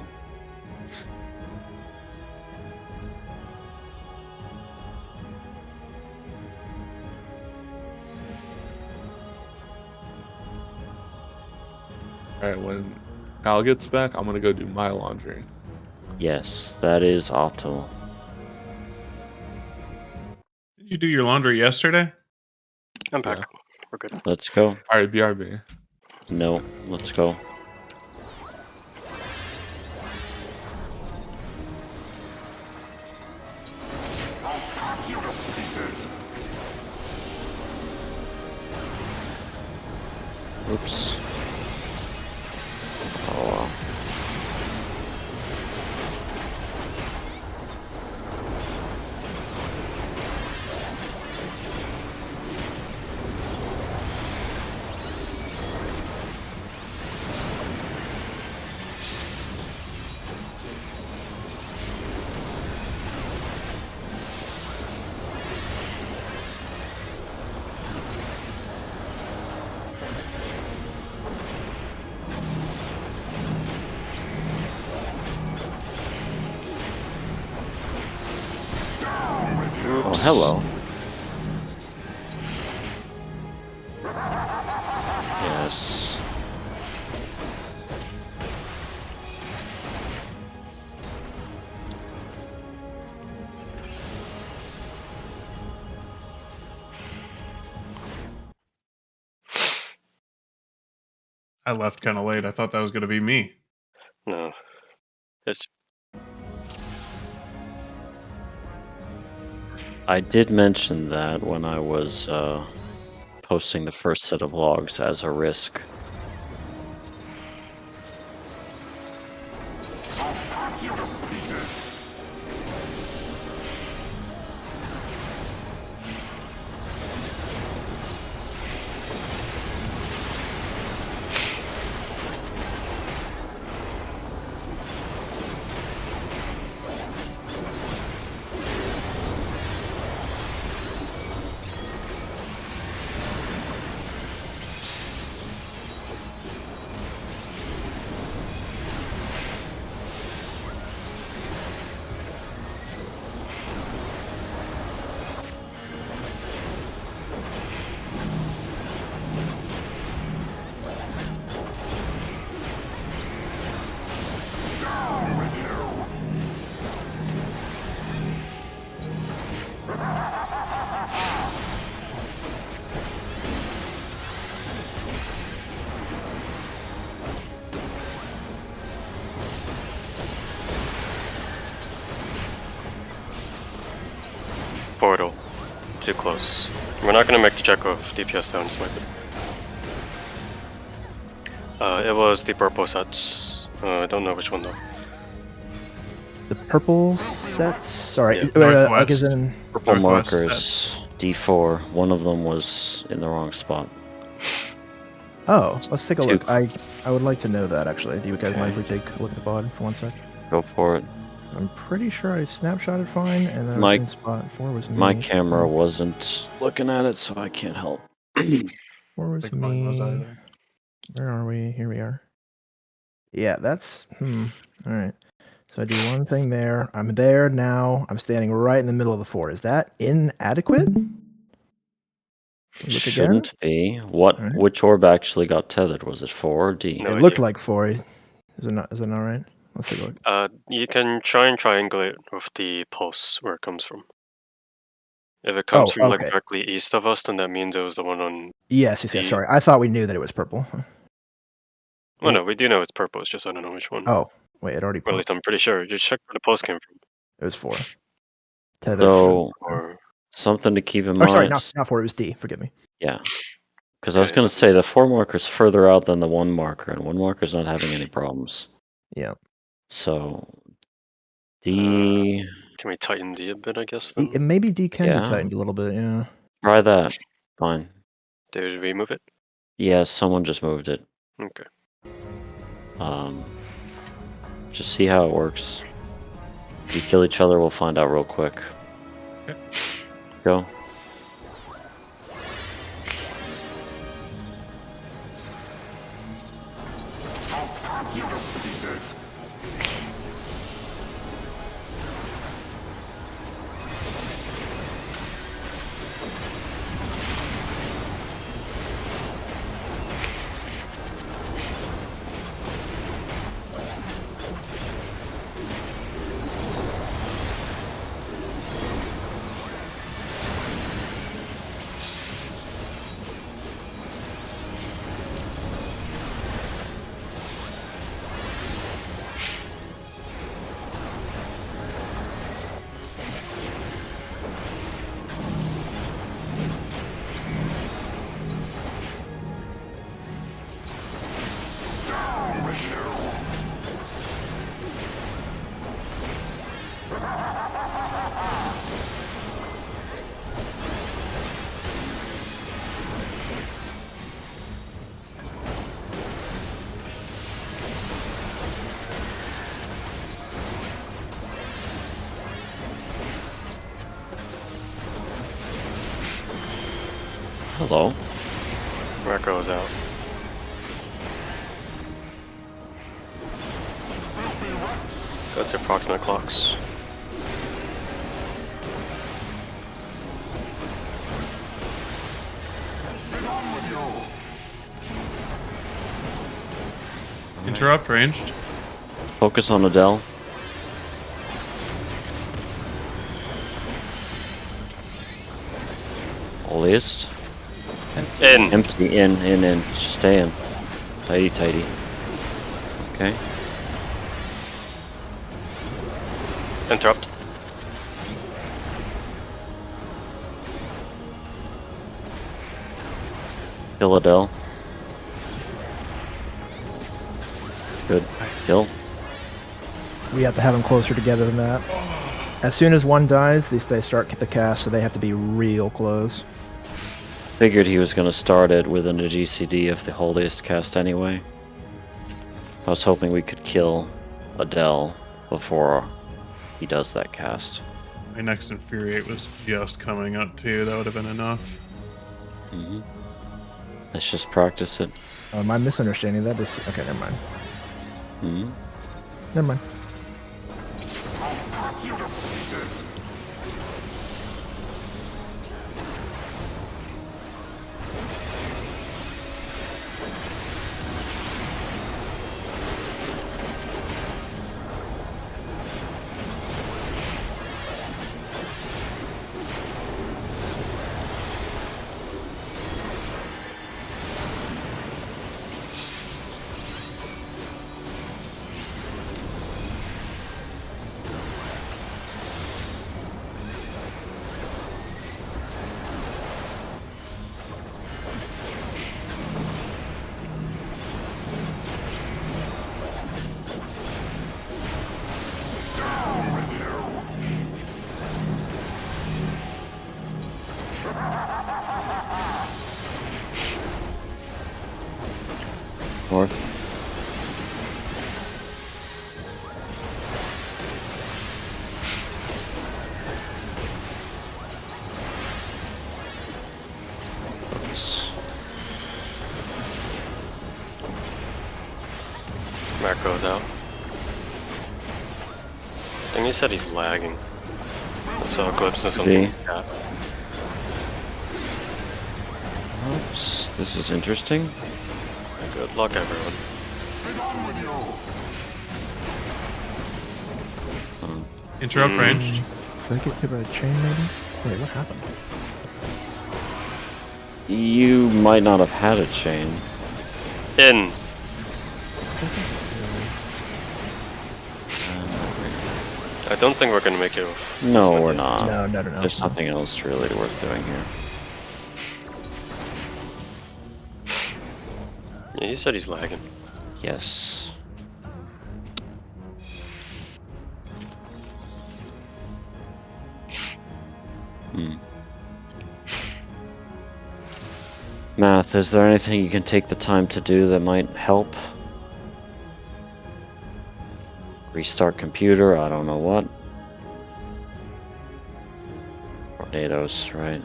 Alright, when Al gets back, I'm gonna go do my laundry. Yes, that is optimal. Did you do your laundry yesterday? I'm back. Yeah. We're good. Let's go. Alright, BRB. No, let's go. Oops. Oh well. Oh, hello. Yes. I left kind of late. I thought that was going to be me. No. It's I did mention that when I was posting the first set of logs as a risk. portal. Too close. We're not gonna make the check of DPS down, swipe it. It was the purple sets. I don't know which one though. The purple sets. Sorry, Yeah. like as Northwest. in. Purple Northwest markers, D4. One of them was in the wrong spot. Oh, let's take a Two. look. I would like to know that actually. Do you guys mind if we Okay. take a look at the bod for 1 sec? Go for it. I'm pretty sure I snapshotted fine, and then I My- was in spot 4 was me. My camera wasn't looking at it, so I can't help. 4 was think mine was me. either. Where are we? Here we are. Yeah, that's all right. So I do one thing there. I'm there now. I'm standing right in the middle of the 4. Is that inadequate? Look again. Shouldn't be. What? Alright. Which orb actually got tethered? Was it 4 or D? No It looked idea. like 4. Is it not? Is it not right? Let's take a look. You can try and triangulate with the pulse where it comes from. If it comes Oh, from like okay. directly east of us, then that means it was the one on. Yes. the- Sorry, I thought we knew that it was purple. Well, no, we do know it's purple. It's just I don't know which one. Oh, wait, it already. Or at least I'm pretty sure. Just check where the pulse came from. It was 4. Tether. So Or something to keep in Or sorry, mind. not 4. It was D. Forgive me. Yeah. Because I was going to say the 4 marker's further out than the 1 marker, and 1 marker's not having any problems. Yeah. So D. can we tighten D a bit? I guess D, then. maybe D can Yeah. be tightened a little bit. Yeah. Try that. Fine. Did we move it? Yeah, someone just moved it. Okay. Just see how it works. If you kill each other, we'll find out real quick. Okay. Go. Hello. Marco is out. Go to approximate clocks. Interrupt ranged. Focus on Adele. List. In. Empty. In. Just stay in. Tidy. Okay. Interrupt. Kill Adele. Good. Kill. We have to have them closer together than that. As soon as one dies, they start the cast, so they have to be real close. Figured he was going to start it within a GCD if the holiest cast anyway. I was hoping we could kill Adele before he does that cast. My next Infuriate was just coming up too. That would have been enough. Hmm. Let's just practice it. Am I misunderstanding that? Okay, never mind. Hmm. Never mind. North. Focus. Marco's out. And he said he's lagging. I saw a glimpse of something. See? Yeah. Oops. This is interesting. Good luck, everyone. Interrupt ranged. Did I get hit by a chain, maybe? Wait, what happened? You might not have had a chain. I don't think we're gonna make it off. this No, one we're yet. not. No. There's something else really worth doing here. Yeah, he said he's lagging. Yes. Math, is there anything you can take the time to do that might help? Restart computer, I don't know what. Tornadoes, right?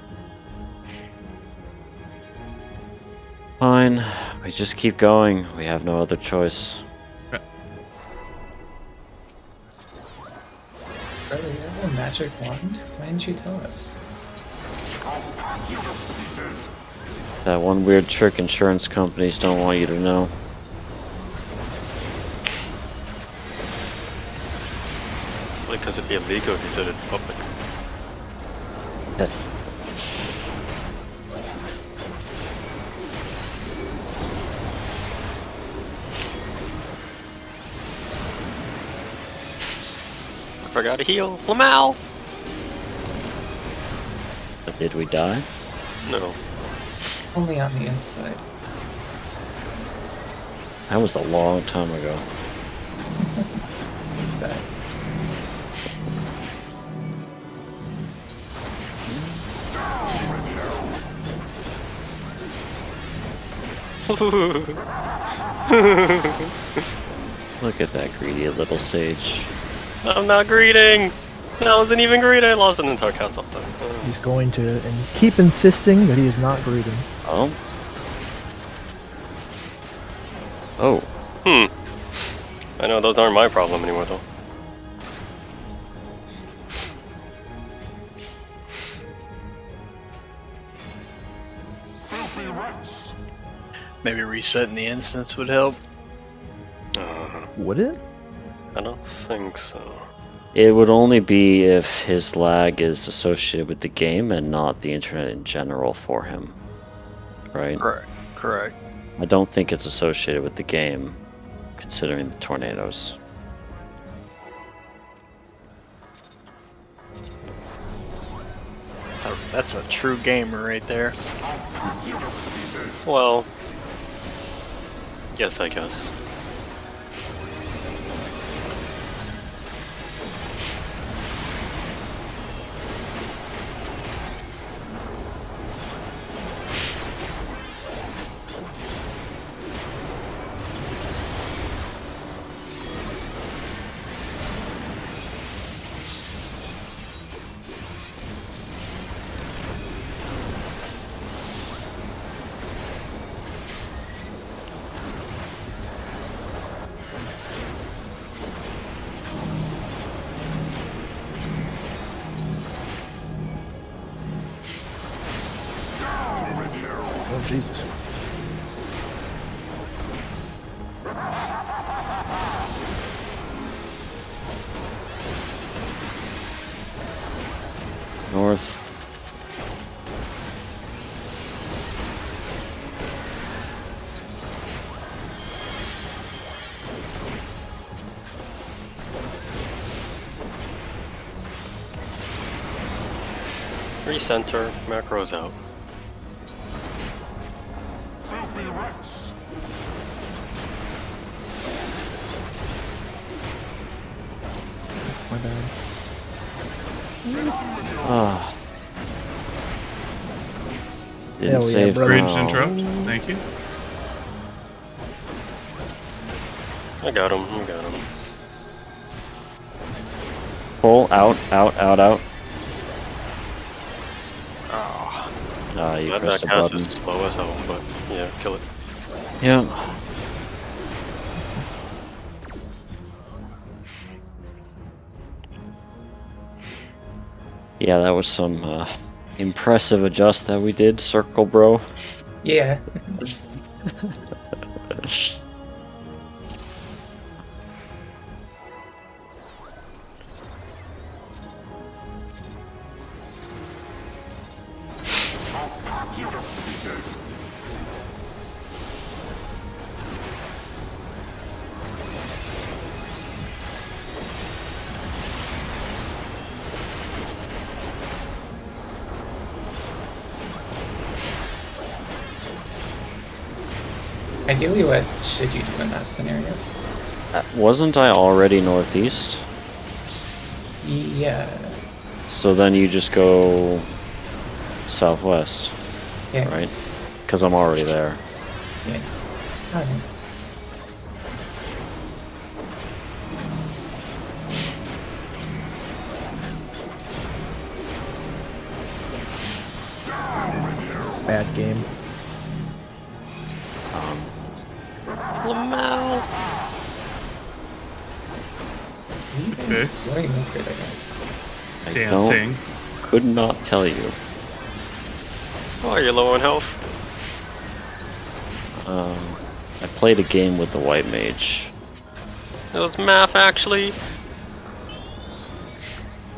Fine, we just keep going. We have no other choice. Brother, you have a magic wand? Why didn't you tell us? That one weird trick insurance companies don't want you to know. Because it'd be illegal if you did it in public. I forgot to heal. Lamau! But did we die? No. Only on the inside. That was a long time ago. But Look at that greedy little sage. I'm not greeting! That wasn't even greeting. I lost an entire castle. He's going to and keep insisting that he is not greeting. Oh? Oh. I know those aren't my problem anymore though. Maybe resetting the instance would help. Would it? I don't think so. It would only be if his lag is associated with the game and not the internet in general for him. Right? Correct. I don't think it's associated with the game, considering the tornadoes. That's a true gamer right there. Well, yes, I guess. Oh, Jesus. North. Recenter, macros out. My bad. Ah. Didn't Hell yeah, save brother. Ranged now. interrupt. Thank you. I got him. Pull out. Oh, You That pressed a cast button. is slow as hell, but yeah, kill it. Yeah. Yeah, that was some impressive adjust that we did, Circle Bro. yeah. Ideally, what should you do in that scenario? Wasn't I already northeast? Yeah. So then you just go southwest, Yeah. right? Because I'm already there. Yeah. Alright. Bad game. Lamau. What are you guys doing over there? I Dancing. could not tell you. Oh, you're low on health. I played a game with the white mage. It was math, actually.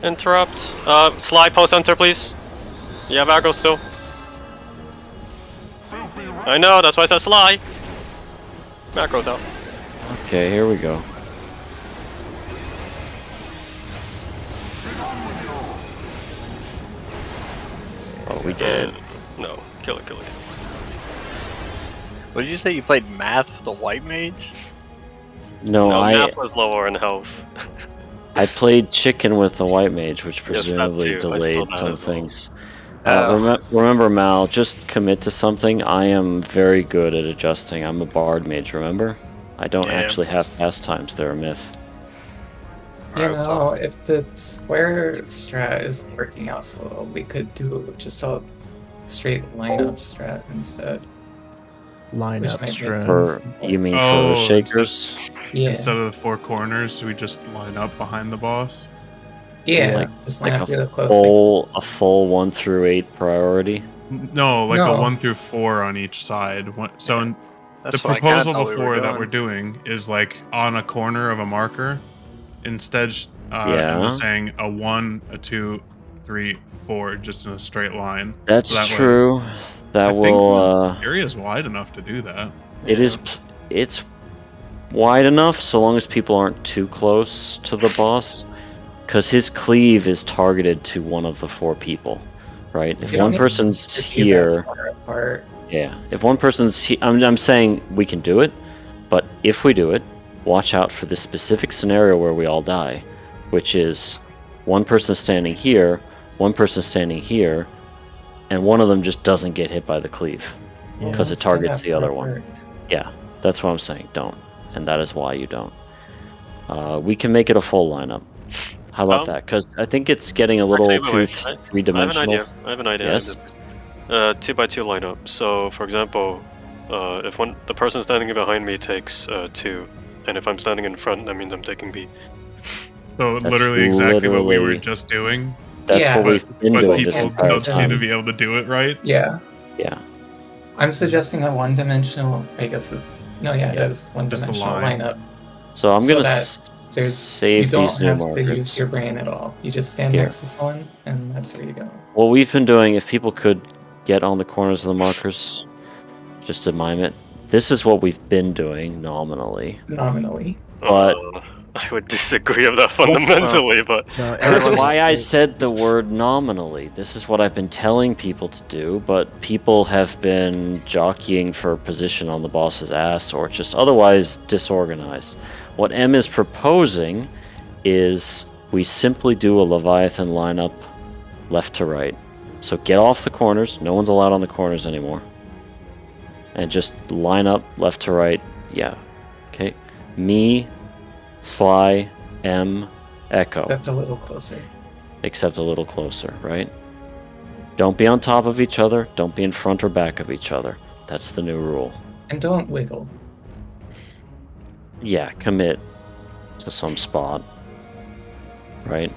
Interrupt. Slide post hunter, please. You have aggro still. I know, that's why I said Sly. Macro's out. Okay, here we go. Oh, we did. No, kill it. What did you say? You played math with the white mage? No, No, I math was lower in health. I played chicken with the white mage, which Yes, that presumably too. I saw delayed that some as well. things. Oh. Remember, Mal, just commit to something. I am very good at adjusting. I'm a bard mage, remember? I don't Yeah. actually have pastimes, they're a myth. You Alright, know, if the square strat isn't working out so well, we could do just a straight lineup strat instead. Line Which up might make strand. For you mean for Oh, the shakers? Yeah. Instead of the four corners, we just line up behind the boss. Yeah, just line Like up a really closely. a full 1 through 8 priority. No, like No. a 1 through 4 on each side. So in That's the what I kinda proposal thought we before were that doing. we're doing is like on a corner of a marker. Instead, Yeah. Emma's saying a 1, a 2, 3, 4, just in a straight line. That's So that way- true. That I think will the area's wide enough to do that. it's wide enough so long as people aren't too close to the boss, because his cleave is targeted to one of the 4 people, right? If You don't one need person's to be that here, far apart. yeah. If one person's I'm saying we can do it, but if we do it, watch out for this specific scenario where we all die, which is one person standing here, one person standing here, and one of them just doesn't get hit by the cleave. Yeah. Because it Stand targets that the far other one. apart. Yeah, that's what I'm saying. Don't, and that is why you don't. We can make it a full lineup. How about that? Because I think it's getting a little Actually, wait, too wait. three-dimensional. I have an idea. Yes. 2x2 lineup. So, for example, if the person standing behind me takes 2, and if I'm standing in front, that means I'm taking B. So That's literally exactly what we were literally- just doing. That's Yeah. what we've been But doing people this entire don't seem to time. be able to do it right. Yeah. Yeah, I'm suggesting a one-dimensional. I guess. No, yeah, Yeah. that is one-dimensional line. lineup. so I'm So gonna that You save don't these new have to markers. use your brain at all. You just stand Here. next to someone, and that's where you go. What we've been doing, if people could get on the corners of the markers, just to mime it. This is what we've been doing nominally. Nominally. But- I would disagree with that fundamentally, but No, That's everyone- why I said the word nominally. This is what I've been telling people to do, but people have been jockeying for position on the boss's ass or just otherwise disorganized. What M is proposing is we simply do a Leviathan lineup left to right. So get off the corners. No one's allowed on the corners anymore. And just line up left to right. Yeah. Okay. Me, Sly, M, Echo. That's a little closer. Except a little closer, right? Don't be on top of each other. Don't be in front or back of each other. That's the new rule. And don't wiggle. Yeah, commit to some spot. Right?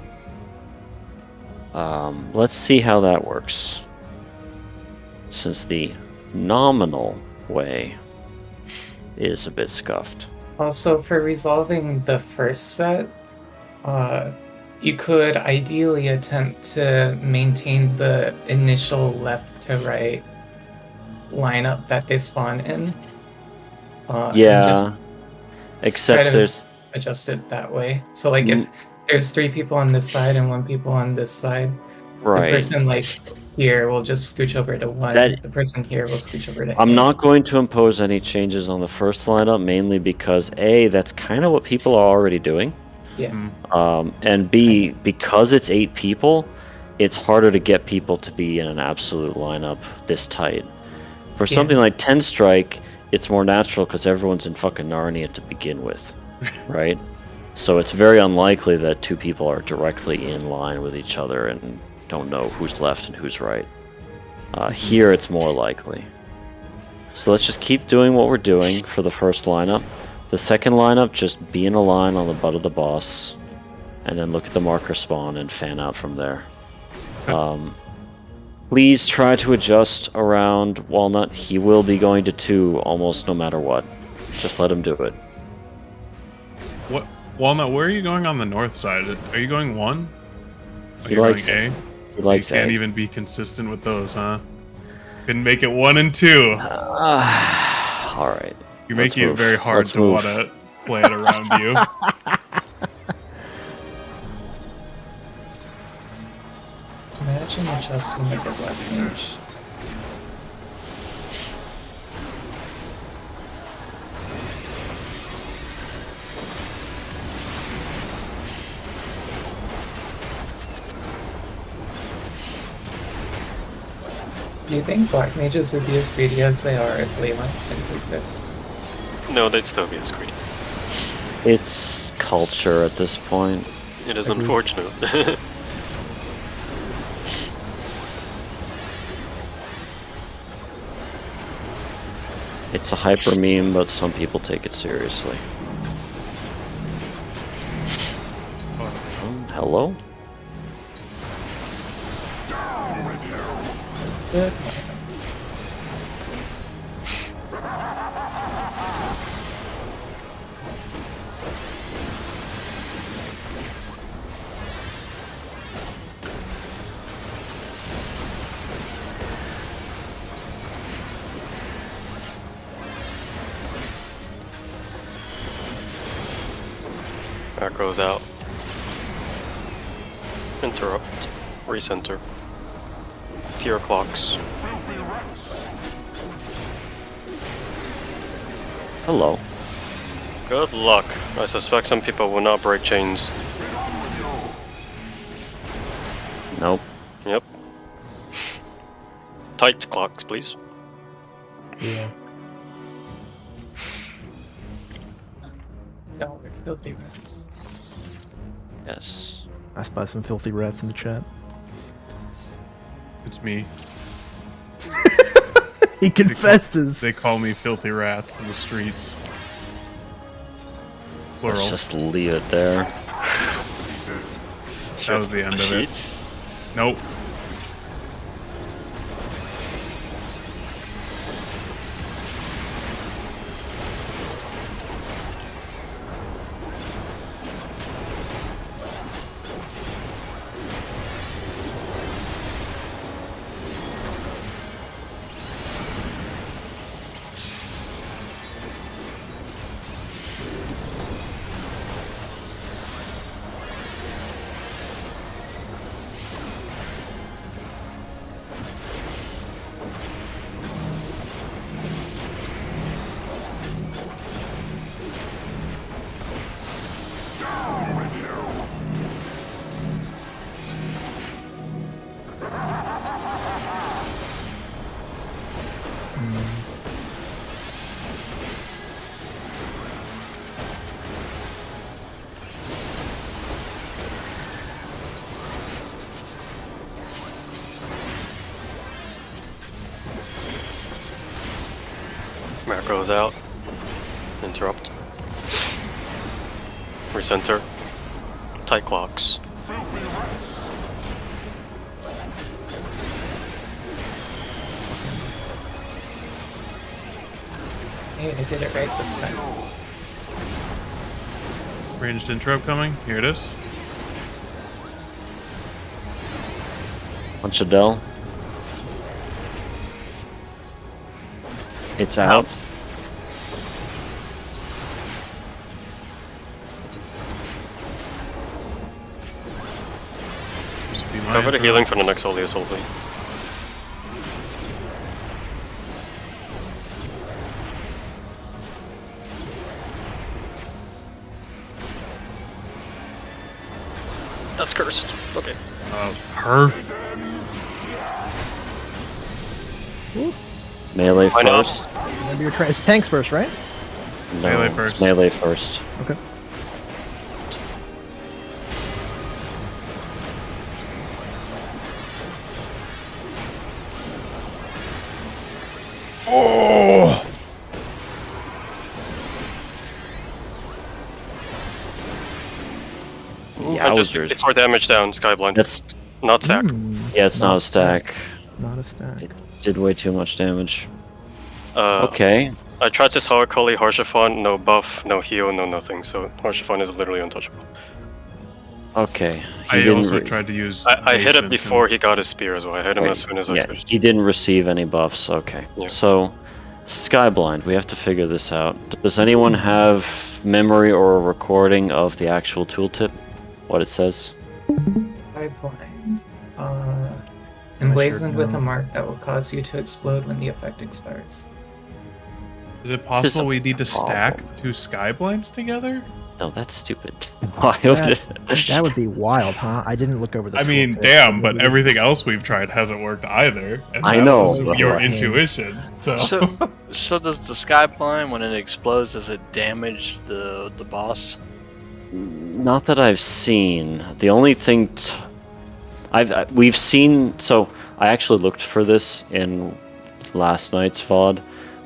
Let's see how that works. Since the nominal way is a bit scuffed. Also, for resolving the first set, you could ideally attempt to maintain the initial left to right lineup that they spawn in. And Yeah. just Except try to- there's adjust it that way. So, like, if there's 3 people on this side and 1 people on this side, the right. person like here will just scooch over to 1. That- The person here will scooch over to I'm 8. not going to impose any changes on the first lineup, mainly because A, that's kind of what people are already doing. Yeah. And B, because it's 8 people, it's harder to get people to be in an absolute lineup this tight. For Yeah. something like 10 Strike, it's more natural because everyone's in fucking Narnia to begin with, right? So it's very unlikely that 2 people are directly in line with each other and don't know who's left and who's right. Here, it's more likely. So let's just keep doing what we're doing for the first lineup. The second lineup, just be in a line on the butt of the boss, and then look at the marker spawn and fan out from there. Please try to adjust around Walnut. He will be going to 2 almost no matter what. Just let him do it. What Walnut? Where are you going on the north side? Are you going 1? Are He you likes going it. A? He likes You can't A. even be consistent with those, huh? Couldn't make it 1 and 2. All right. You're let's making it move. very hard Let's to move. want to play it around you. Imagine adjusting as a black mage. Do you think black mages would be as greedy as they are if ley lines didn't exist? No, they'd still be as greedy. It's culture at this point. It is Agreed. unfortunate. It's a hyper meme, but some people take it seriously. Hello? Good. Macros out. Interrupt. Recenter. Tier clocks. Hello. Good luck. I suspect some people will not break chains. Nope. Yep. Tight clocks, please. Yeah. No, we're filthy rats. Yes. I spy some filthy rats in the chat. It's me. He confesses. They call me filthy rats in the streets. Plural. Let's just leave it there. That was the end of it. Sheets. Nope. Macros out. Interrupt. Recenter. Tight clocks. Hey, I did it right this time. Ranged interrupt coming. Here it is. Punch Adele. It's out. Just be Cover the mindful. healing for the next Holiest Holy. That's cursed. Okay. Perfect. Melee Why not? first. Maybe you're trying. It's tanks first, right? No, Melee it's first. melee first. Okay. Oh! And just Yowzers. 54 damage down, Skyblind. That's Not stack. yeah, it's not Not a stack. Not a stack. Did way too much damage. Uh, Okay. I tried to Tower Collie Harshaphon, no buff, no heal, no nothing, so Harshaphon is literally untouchable. Okay. I didn't also re- tried to use. I hit it Nascent before he got his spear as well. I hit him Right, as soon as I yeah, could. he didn't receive any buffs. Okay. Yeah. So, Skyblind, we have to figure this out. Does anyone have memory or a recording of the actual tooltip? What it says? Pipeline. Emblazoned with a know. mark that will cause you to explode when the effect expires. Is it This is possible a we need to stack problem. 2 skyblinds together? No, that's stupid. Why would That- it? That would be wild, huh? I didn't look over the. I mean, tooltip. damn, but Maybe- everything else we've tried hasn't worked either. And I that know, was but your like- intuition. So, So does the Skyblind, when it explodes, does it damage the boss? Not that I've seen. The only thing we've seen. So I actually looked for this in last night's VOD.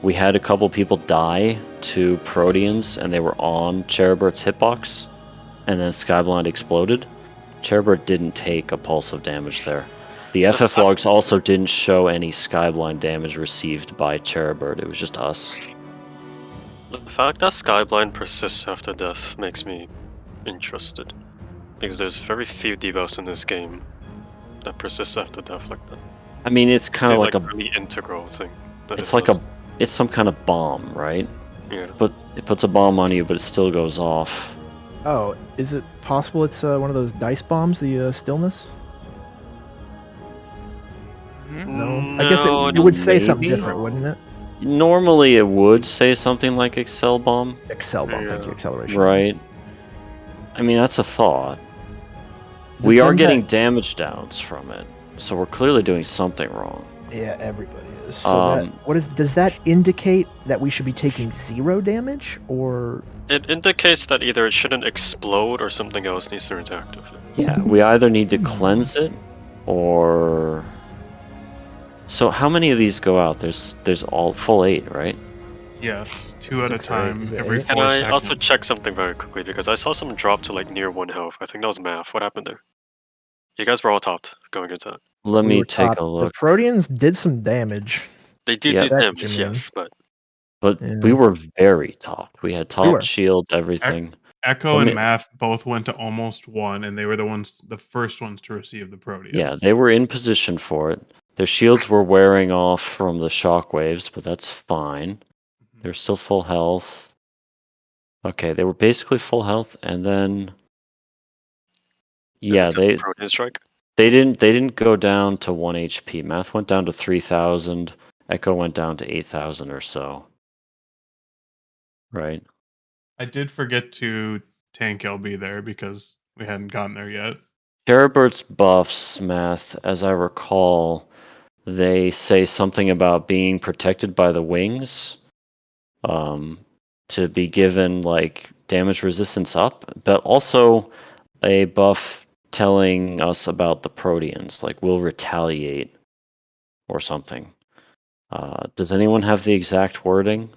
We had a couple people die to Proteans, and they were on Cheribert's hitbox, and then Skyblind exploded. Cheribert didn't take a pulse of damage there. The FF logs also didn't show any Skyblind damage received by Cheribert. It was just us. The fact that Skyblind persists after death makes me interested. Because there's very few debuffs in this game that persist after death like that. I mean, it's kind of It's like a. really integral thing. that It's it like does. it's some kind of bomb, right? Yeah. But it puts a bomb on you, but it still goes off. Oh, is it possible it's one of those dice bombs? The stillness? No. I guess it would say something maybe? different, wouldn't it? Normally, it would say something like Excel bomb, Excel bomb. Thank you. Yeah. Acceleration. right? I mean, that's a thought. Is it We are then getting that- damage downs from it, so we're clearly doing something wrong. Yeah, everybody is. So that, Um, does that indicate that we should be taking 0 damage, or It indicates that either it shouldn't explode or something else needs to interact with it. Yeah, we either need to cleanse it, or. So how many of these go out? There's all full 8, right? yeah, 2 at a 6 or 8, time is it every 8? 4 Can I seconds. also check something very quickly because I saw some drop to like near 1 health. I think that was math. What happened there? You guys were all topped going into that. Let we me were take top? a look. The Proteans did some damage. They did Yeah, do that's what you damage, mean. yes, but But Yeah. we were very topped. We had were. top shield, everything. Echo Let and me- Math both went to almost 1, and they were the first ones to receive the Proteus. Yeah, they were in position for it. Their shields were wearing off from the shockwaves, but that's fine. They're still full health. Okay, they were basically full health, and then yeah, Protein strike. they didn't go down to 1 HP. Math went down to 3,000. Echo went down to 8,000 or so. Right. I did forget to tank LB there because we hadn't gotten there yet. Cheribert's buffs, Math, as I recall, they say something about being protected by the wings, to be given like damage resistance up, but also a buff telling us about the Proteans, like we'll retaliate or something. Does anyone have the exact wording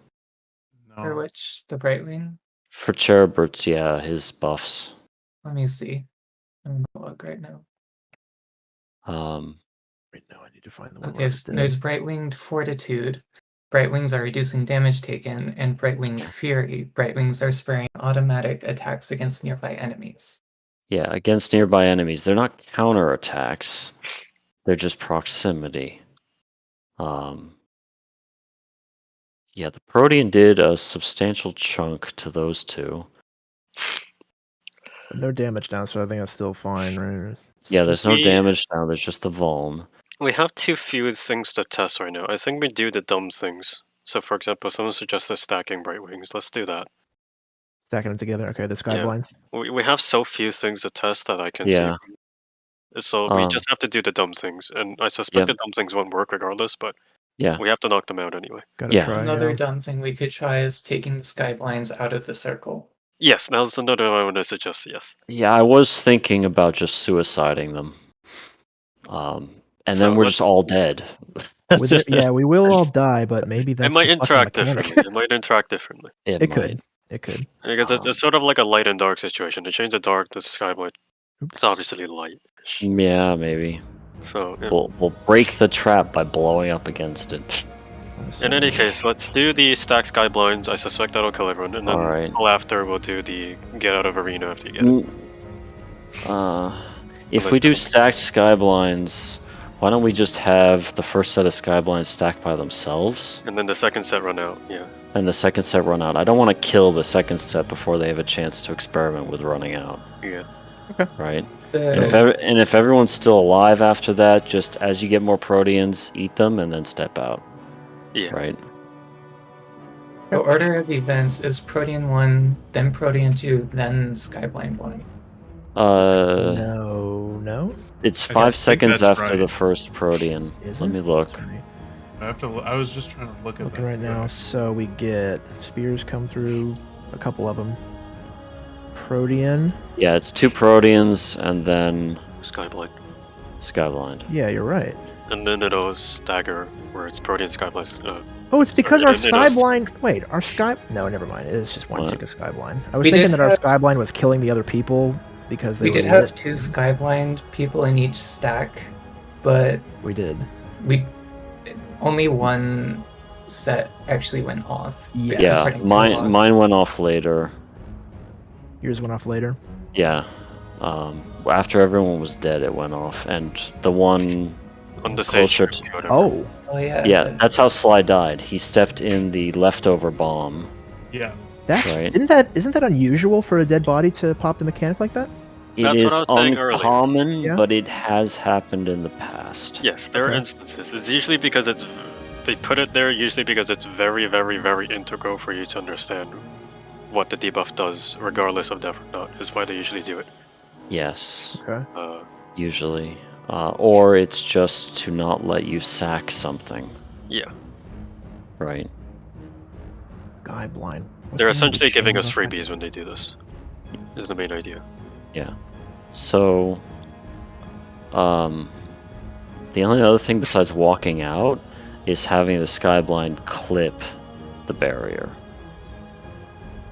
For No. which? The Brightwing? for Cheribert's? Yeah, his buffs. Let me see. I'm gonna look right now. Wait, no, I need to find the one. Okay, there's Brightwinged Fortitude. Brightwings are reducing damage taken, and Brightwinged Fury. Brightwings are sparing automatic attacks against nearby enemies. Yeah, against nearby enemies. They're not counterattacks. They're just proximity. Yeah, the Protean did a substantial chunk to those two. No damage now, so I think that's still fine, right? Yeah, there's no We- damage now. There's just the vuln. We have too few things to test right now. I think we do the dumb things. So, for example, someone suggested stacking Bright Wings. Let's do that. Stacking them together. Okay, the sky Yeah. blinds. We have so few things to test that I can Yeah. see. So we just have to do the dumb things, and I suspect Yep. the dumb things won't work regardless, but Yeah. we have to knock them out anyway. Gotta Yeah. try. Another yeah. dumb thing we could try is taking the sky blinds out of the circle. Yes, that's another one I want to suggest, yes. Yeah, I was thinking about just suiciding them. And So then we're just let's- all dead. Yeah, we will all die, but maybe that's It might the fucking interact mechanic. differently. It might interact differently. It It might. could. It could. Because it's sort of like a light and dark situation. To change the dark, the sky blind. It's obviously light. Yeah, maybe. So yeah. We'll break the trap by blowing up against it. In any case, let's do the stack sky blinds. I suspect that'll kill everyone, and then Alright. after we'll do the get out of arena after you get it. If Unless we do there's- stacked sky blinds, why don't we just have the first set of sky blinds stacked by themselves, And then the second set run out. Yeah. and the second set run out? I don't want to kill the second set before they have a chance to experiment with running out, Yeah. right? The- And if everyone's still alive after that, just as you get more Proteans, eat them and then step out, Yeah. right? The order of events is Protean 1, then Protean 2, then Skyblind 1. No. It's I 5 think seconds that's after right. the first Protean. Is Let it? me look. Sorry. I was just trying to look at Looking that. right now. So we get spears come through, a couple of them. Protean. Yeah, it's 2 Proteans and then Skyblind. Skyblind. Yeah, you're right. And then it'll stagger where it's Protean Skyblind. Oh, it's because Sorry, our it sky is- blind. Wait, our sky. No, never mind. It's just one What? tick of sky blind. I was We thinking did that our have- sky blind was killing the other people because they We were did lit. have 2 Skyblind people in each stack, but We did. we only one set actually went off. Yeah. Yeah, Pretty mine cool. mine went off later. Yours went off later. Yeah. After everyone was dead, it went off, and the one. On the stage. Closer to- whatever. Oh, Oh yeah. Yeah, that's how Sly died. He stepped in the leftover bomb. Yeah. that's Right. isn't that unusual for a dead body to pop the mechanic like that? It That's is what I was saying earlier. uncommon, Yeah. but it has happened in the past. Yes, there are Okay. instances. It's usually because they put it there usually because it's very, very, very integral for you to understand what the debuff does, regardless of death or not. Is why they usually do it. Yes, Okay. usually. Or it's just to not let you sack something, Yeah, right? Sky blind. What's they're the name of the essentially giving chain us of that? freebies when they do this. Is the main idea. Yeah. So, the only other thing besides walking out is having the skyblind clip the barrier,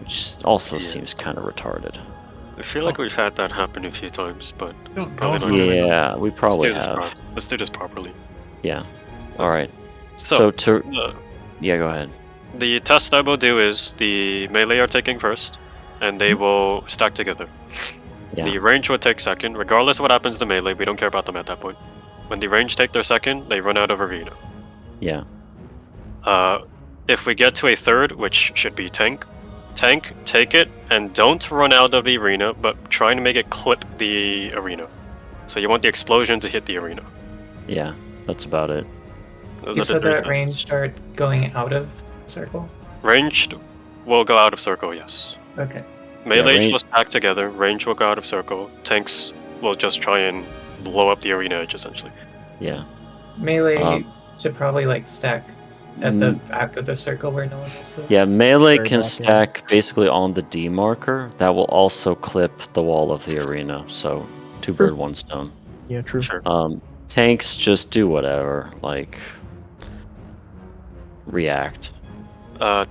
which also Yeah. seems kind of retarded. I feel like we've had that happen a few times, but Don't Probably know not. how many- Yeah, we let's probably do this. have. Let's do this properly. Yeah. All right. So, So to uh, yeah, go ahead. the test I will do is the melee are taking first, and they will stack together. Yeah. The range will take second, regardless of what happens to melee. We don't care about them at that point. When the range take their second, they run out of arena. Yeah. If we get to a third, which should be tank, take it, and don't run out of the arena, but try to make it clip the arena. So you want the explosion to hit the arena. Yeah. That's about it. Those You are the said three that things. range start going out of circle? Ranged will go out of circle, yes. Okay. Melee range- will stack together, range will go out of circle, tanks will just try and blow up the arena edge, essentially. Yeah. Melee should probably like stack at the Mm. back of the circle where no one else is. Yeah, melee Very can back, yeah. stack basically on the D marker. That will also clip the wall of the arena. So 2 bird, 1 stone. Yeah, true. Sure. Tanks just do whatever, like react.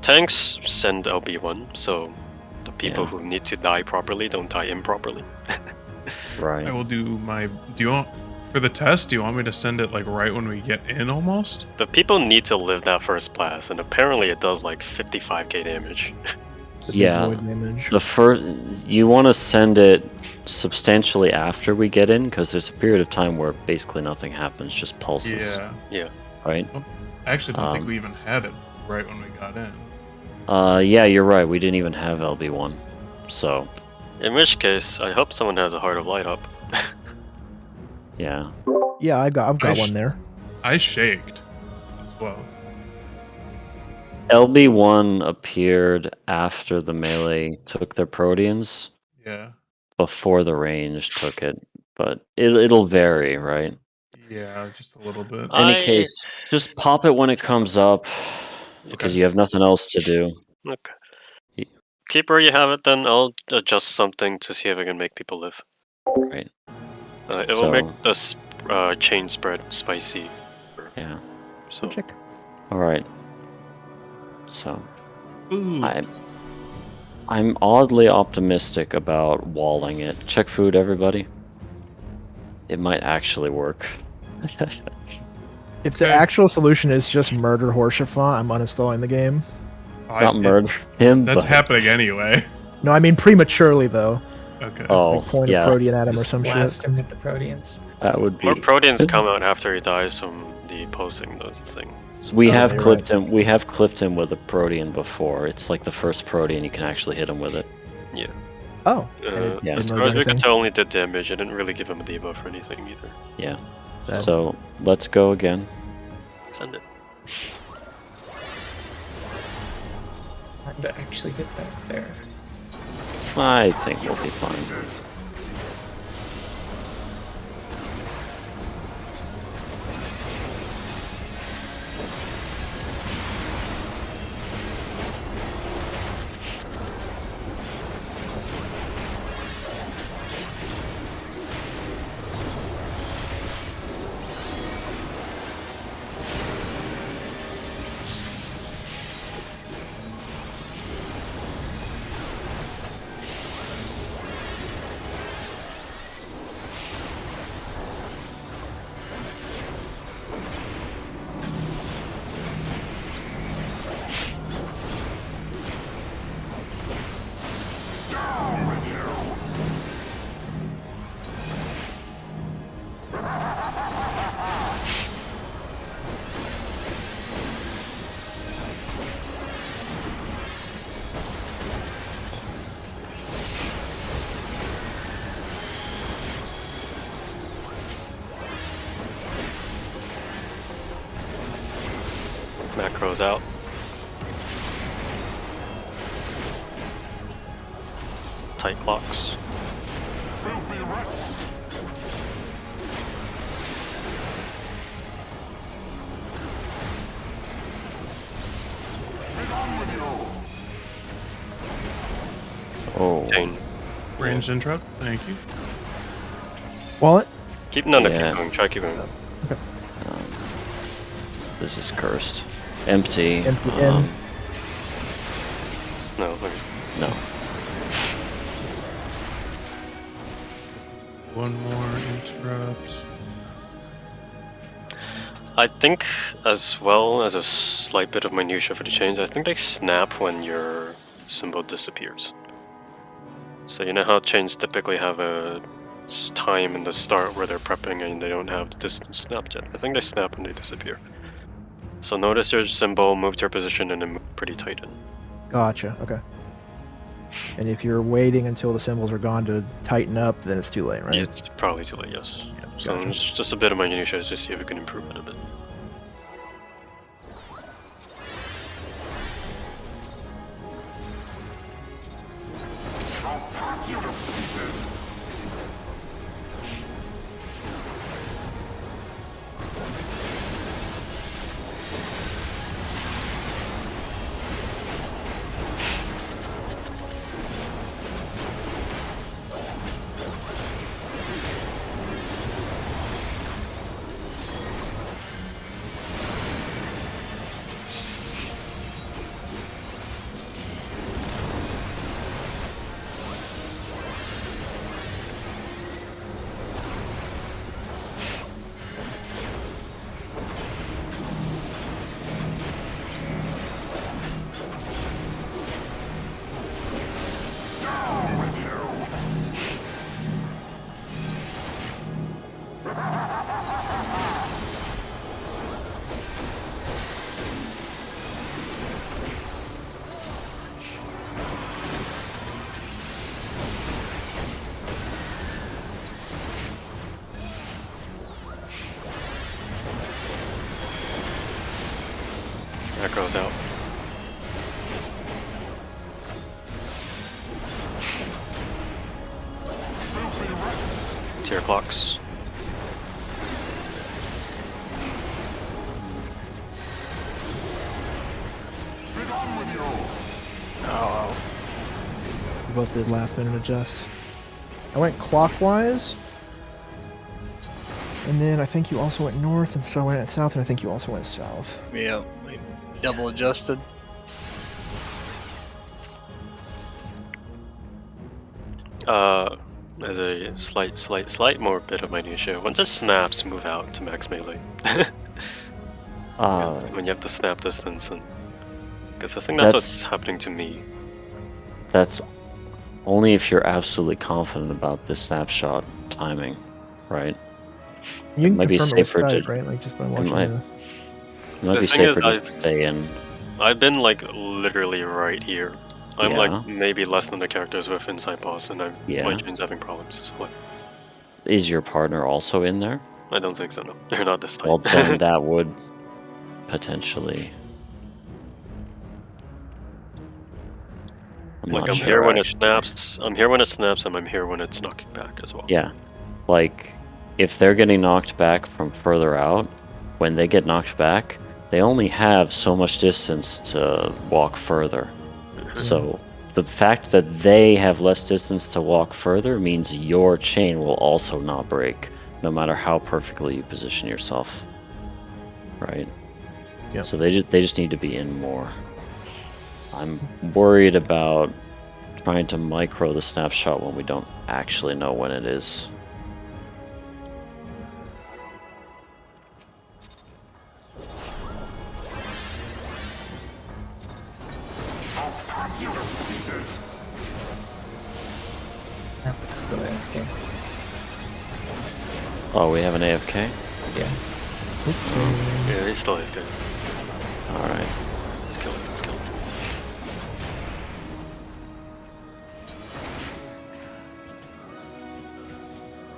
Tanks send LB1, so the people Yeah. who need to die properly don't die improperly. Right. I will do my. Do you want for the test? Do you want me to send it like right when we get in almost? The people need to live that first blast, and apparently it does like 55k damage. The big Yeah. void damage. The first, you want to send it substantially after we get in, because there's a period of time where basically nothing happens, just pulses. Yeah. Right. I actually don't think Um, we even had it right when we got in. Yeah, you're right. We didn't even have LB1, so In which case, I hope someone has a Heart of Light up. yeah. Yeah, I've got I one there. I shaked as well. LB1 appeared after the melee took their Proteans, Yeah. before the range took it, but it'll vary, right? Yeah, just a little bit. In any case, just pop it when it comes up, because Okay. you have nothing else to do. Okay. Ye- Keep where you have it, then I'll adjust something to see if I can make people live. Right. It will make So- the chain spread spicy. Yeah. So Check. All right. So Ooh. I'm oddly optimistic about walling it. Check food, everybody. It might actually work. If the Okay. actual solution is just murder Horshafa, I'm uninstalling the game. Not murder him, That's but happening anyway. No, I mean prematurely though. Okay. oh Like point yeah, a protean at him or Just some shit. blast him with the Proteans. that would be. more proteins come out after he dies from the posing. That's the thing. We Oh, have you're clipped him. We have clipped him with a protean before. It's like the first protean you can actually hit him with it. Oh, Yeah. As Didn't far as really we do could tell, only did damage. I didn't really give him a debuff or anything either. Yeah. sad. So let's go again. Send it. Time to actually get back there. I think we'll be fine. Macro's out. Tight clocks. Oh. Chain. Ranged interrupt. Thank you. Wallet? Keep Yeah. keep going. Try keep going. This is cursed. Empty. Empty in. No, okay. No. One more interrupt. I think, as well as a slight bit of minutia for the chains, I think they snap when your symbol disappears. So you know how chains typically have a time in the start where they're prepping and they don't have the distance snapped yet. I think they snap when they disappear. So notice your symbol, move to your position, and then move pretty tight in. Gotcha. Okay. And if you're waiting until the symbols are gone to tighten up, then it's too late, right? It's probably too late, yes. So Gotcha. it's just a bit of minutia to see if we can improve it a bit. That goes out. to your clocks. Oh, We both did last minute adjusts. I went clockwise. And then I think you also went north, and so I went south, and I think you also went south. yeah, we double adjusted. There's a slight more bit of minutia. Once it snaps, move out to max melee. When you have to snap distance, and because I think that's what's happening to me. That's only if you're absolutely confident about the snapshot timing, right? You can might be confirm it with safer to- Skype, right? Like just by watching might- the... It might The be thing is, safer just to stay in. I've been like literally right here. I'm Yeah. like maybe less than the characters with inside boss, and my Yeah. chain's having problems. So like, Is your partner also in there? I don't think so. No, they're not this time. Well, then that would potentially. I'm Like not I'm sure, here when it actually. snaps. I'm here when it snaps, and I'm here when it's knocking back as well. Yeah, like if they're getting knocked back from further out, when they get knocked back, they only have so much distance to walk further. So the fact that they have less distance to walk further means your chain will also not break, no matter how perfectly you position yourself. Right? Yep. So they just need to be in more. I'm worried about trying to micro the snapshot when we don't actually know when it is. Let's go AFK. Oh, we have an AFK? Oops, Yeah, he's still AFK. Alright. Let's kill him. Let's kill him.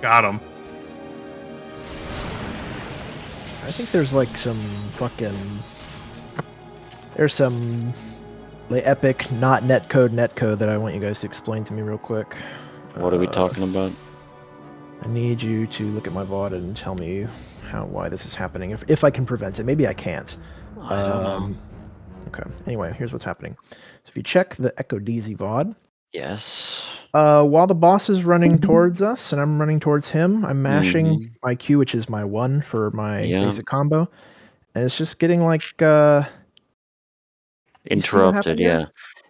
Got him. I think there's like some fucking... There's some like epic not netcode that I want you guys to explain to me real quick. What are we talking about? I need you to look at my VOD and tell me why this is happening. If I can prevent it. Maybe I can't. I don't know. Okay. Anyway, here's what's happening. So if you check the Echo DZ VOD, Yes. while the boss is running towards us and I'm running towards him, I'm mashing Mhm. my Q, which is my 1 for my Yeah. basic combo. And it's just getting like You see what Interrupted, happened here?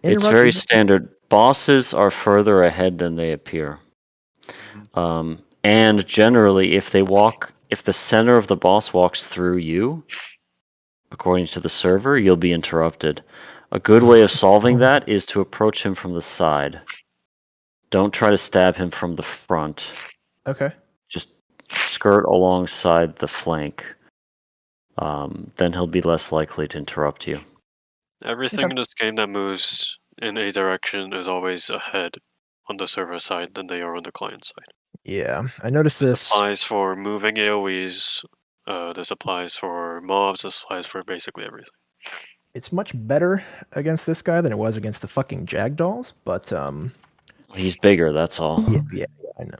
yeah. It's very interrupted. standard. Bosses are further ahead than they appear. And generally, if the center of the boss walks through you, according to the server, you'll be interrupted. A good way of solving that is to approach him from the side. Don't try to stab him from the front. Okay. Just skirt alongside the flank. Then he'll be less likely to interrupt you. Everything Okay. in this game that moves in a direction is always ahead on the server side than they are on the client side. Yeah, I noticed This this. applies for moving AoEs. This applies for mobs. This applies for basically everything. It's much better against this guy than it was against the fucking Jagdolls, but He's bigger, that's all. yeah, I know.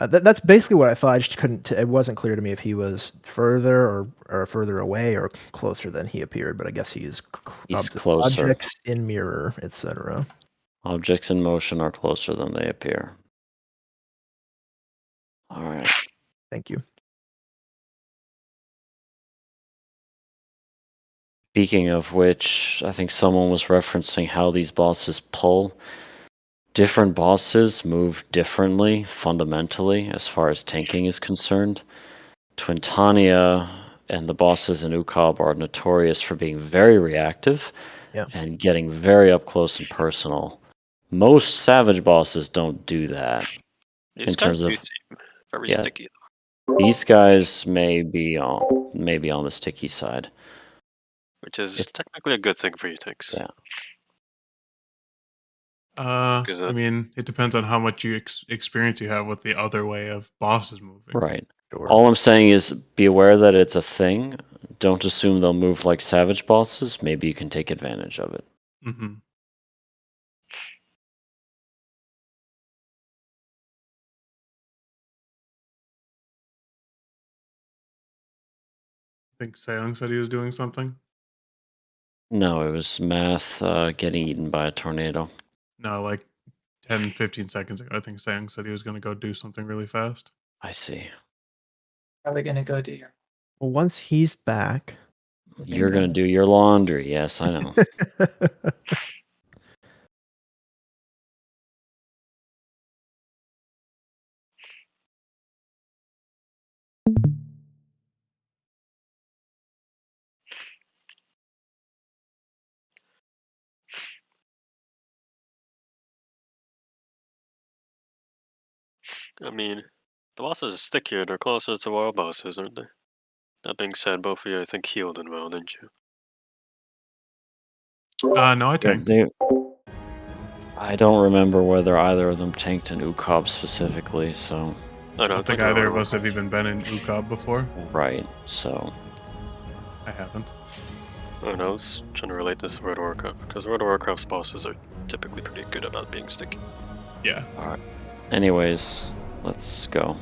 That's basically what I thought. I just couldn't. It wasn't clear to me if he was further or further away or closer than he appeared. But I guess he's He's closer. Objects in mirror, etc. Objects in motion are closer than they appear. Alright. Thank you. Speaking of which, I think someone was referencing how these bosses pull. Different bosses move differently, fundamentally, as far as tanking is concerned. Twintania and the bosses in Ukab are notorious for being very reactive and getting very up close and personal. Most Savage bosses don't do that. These In terms guys do of- seem very yeah. sticky. These guys may be on the sticky side. Which is It's- technically a good thing for you tanks. Yeah. I mean, it depends on how much experience you have with the other way of bosses moving. Right. Sure. All I'm saying is be aware that it's a thing. Don't assume they'll move like Savage bosses. Maybe you can take advantage of it. Mm-hmm. think Seong said he was doing something. No, it was Math getting eaten by a tornado. No, like 10, 15 seconds ago. I think Seong said he was going to go do something really fast. I see. Probably gonna go do your. Well, once he's back, You're gonna do your laundry. Yes, I know. I mean, the bosses are stickier. They're closer to our bosses, aren't they? That being said, both of you, I think, healed and well, didn't you? No, I Yeah, tanked. I don't remember whether either of them tanked an Ukob specifically, so... I I don't think either of us have even been in Ukob before. Right, so... I haven't. I don't know, I was trying to relate this to World of Warcraft, because World of Warcraft's bosses are typically pretty good about being sticky. Yeah. Alright. Anyways, let's go.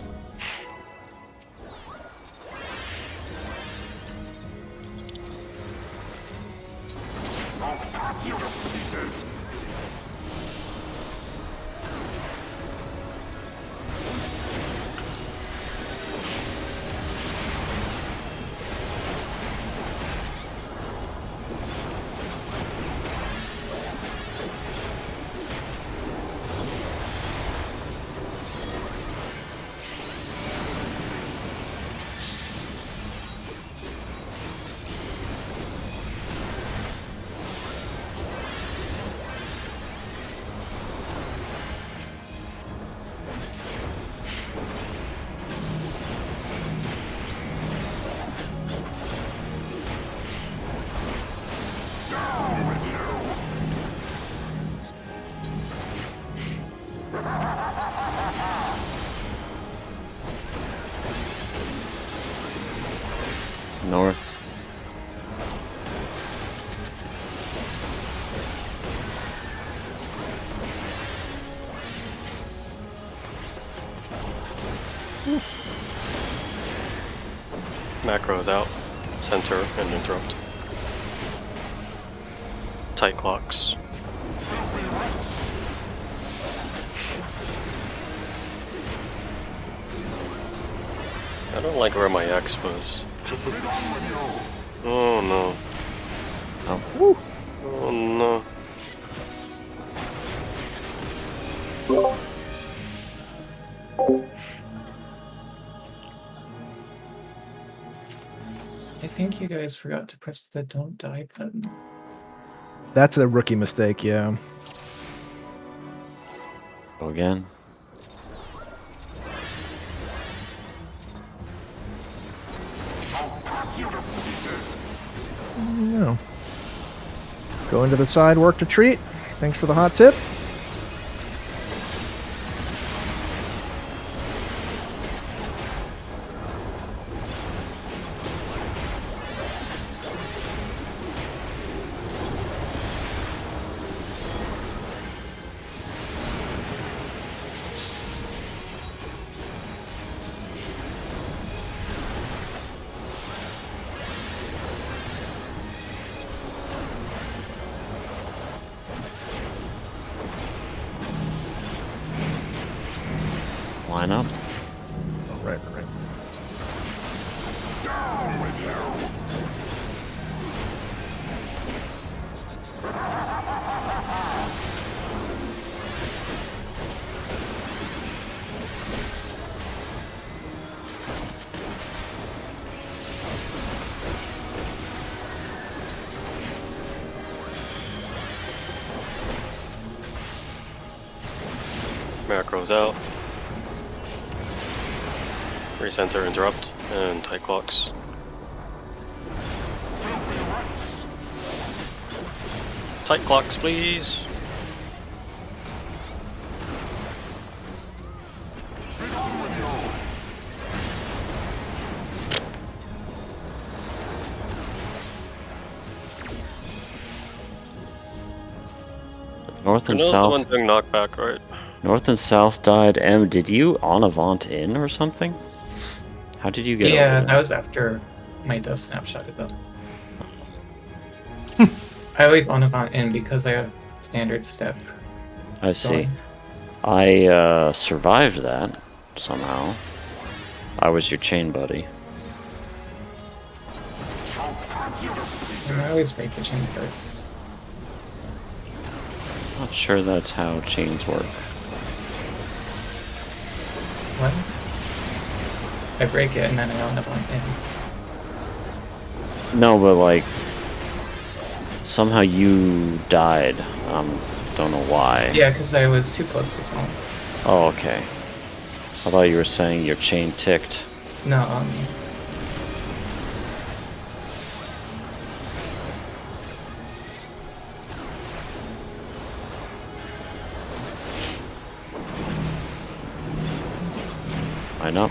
North. Macros out, center, and interrupt. Tight clocks. I don't like where my X was. Oh no. Oh. Oh no. I think you guys forgot to press the don't die button. That's a rookie mistake, yeah. Go again. No. Go into the side, work to treat. Thanks for the hot tip. Line up. Right. Macros out. Recenter, interrupt, and tight clocks. Tight clocks, please. North and Renault's the one south. doing knockback, right? North and south died. Did you on Avant in or something? How did you get Yeah, over that was after my dust snapshot it though. I always on and on in because I have standard step. I see. going. I survived that somehow. I was your chain buddy. And I always break the chain first. Not sure that's how chains work. What? I break it and then I on up on in. No, but like somehow you died. Don't know why. Yeah, because I was too close to someone. Oh, okay. I thought you were saying your chain ticked. No, I know.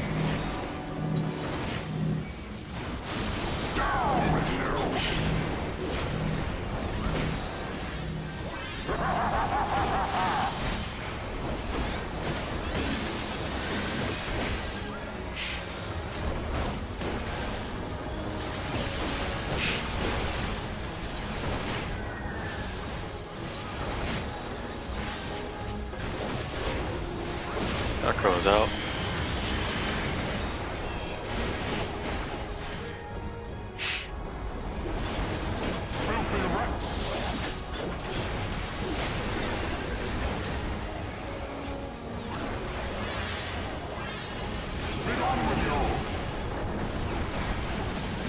That crow's out.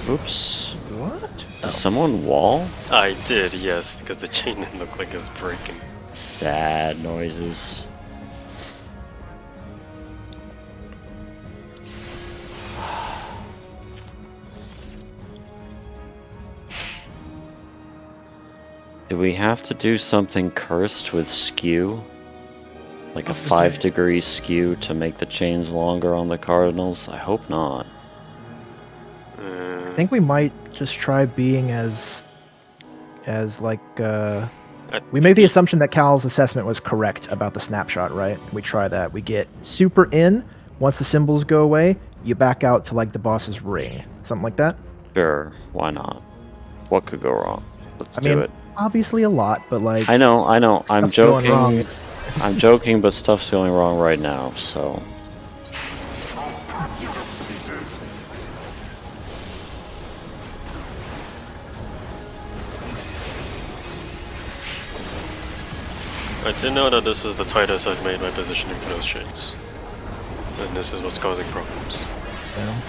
Oops. What? Did someone wall? I did, yes, because the chain didn't look like it's breaking. Sad noises. Do we have to do something cursed with skew? Like a I was gonna say- 5-degree skew to make the chains longer on the cardinals? I hope not. I think we might just try being as like we make the assumption that Cal's assessment was correct about the snapshot, right? We try that. We get super in. Once the symbols go away, you back out to like the boss's ring, something like that. Sure, why not? What could go wrong? Let's I do mean, it. obviously a lot, but like I know. I'm stuff's going joking. wrong. I'm joking, but stuff's going wrong right now, so. I did know that this is the tightest I've made my positioning for those chains. And this is what's causing problems. Yeah.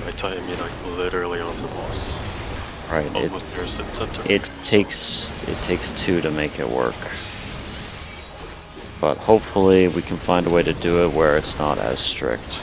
By tight, I mean like literally on the boss. Right, Almost near center. it takes 2 to make it work. But hopefully we can find a way to do it where it's not as strict.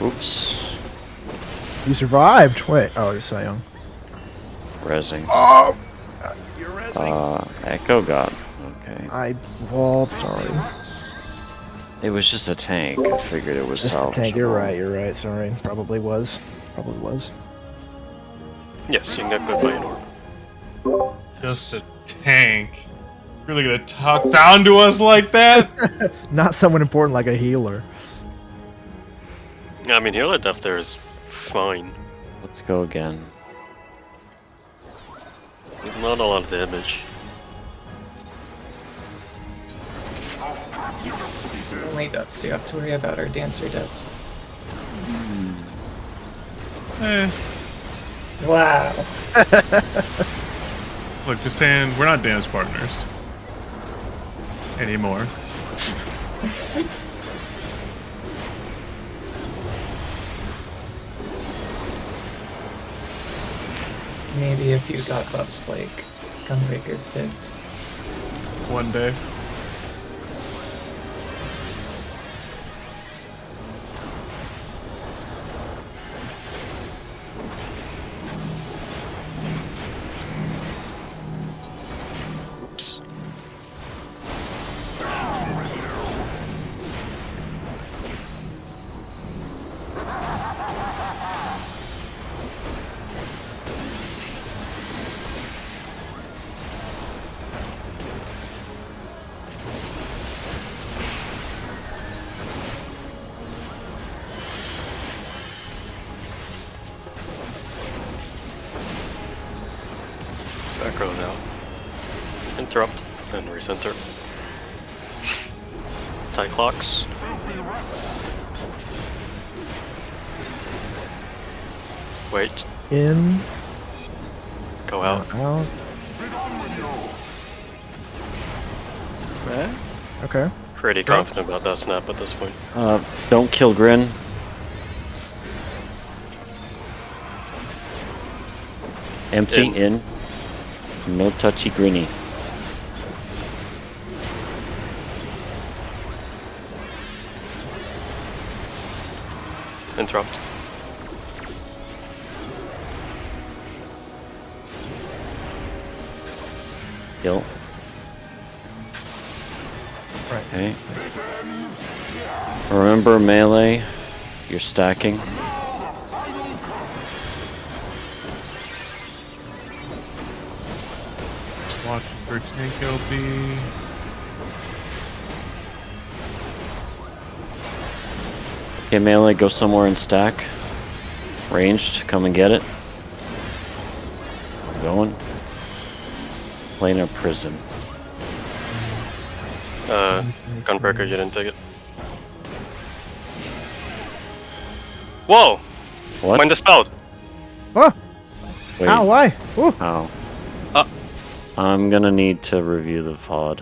Oops. You survived. Wait. Oh, you're so young. Rezzing. Oh, you're resing. Echo got. Okay. I walled. Sorry. It was just a tank. I figured it was Just the tank. You're salvageable. right. You're right. Sorry. Probably was. Probably was. Yes, you can get good by an orb. Just a tank. Really gonna talk down to us like that? Not someone important like a healer. I mean, healer depth there is fine. Let's go again. There's not a lot of damage. only deaths you have to worry about are dancer deaths. Eh. Wow. Look, just saying, we're not dance partners. Anymore. Maybe if you got buffs like Gunbreakers did. One day. goes out. Interrupt and recenter. Tie clocks. Wait. In. Go out. Out. Okay. Pretty confident about that snap at this point. Don't kill Grin. Empty in. No touchy grinny. Interrupt. Kill. Right. Okay. Remember melee. You're stacking. Watch for tank LB. Okay, melee, go somewhere and stack. Ranged, come and get it. Going. Planar prison. Gunbreaker, you didn't take it. Whoa! What? Mine dispelled. Oh! Wait, Ow, why? Ooh, how? Uh. I'm gonna need to review the VOD.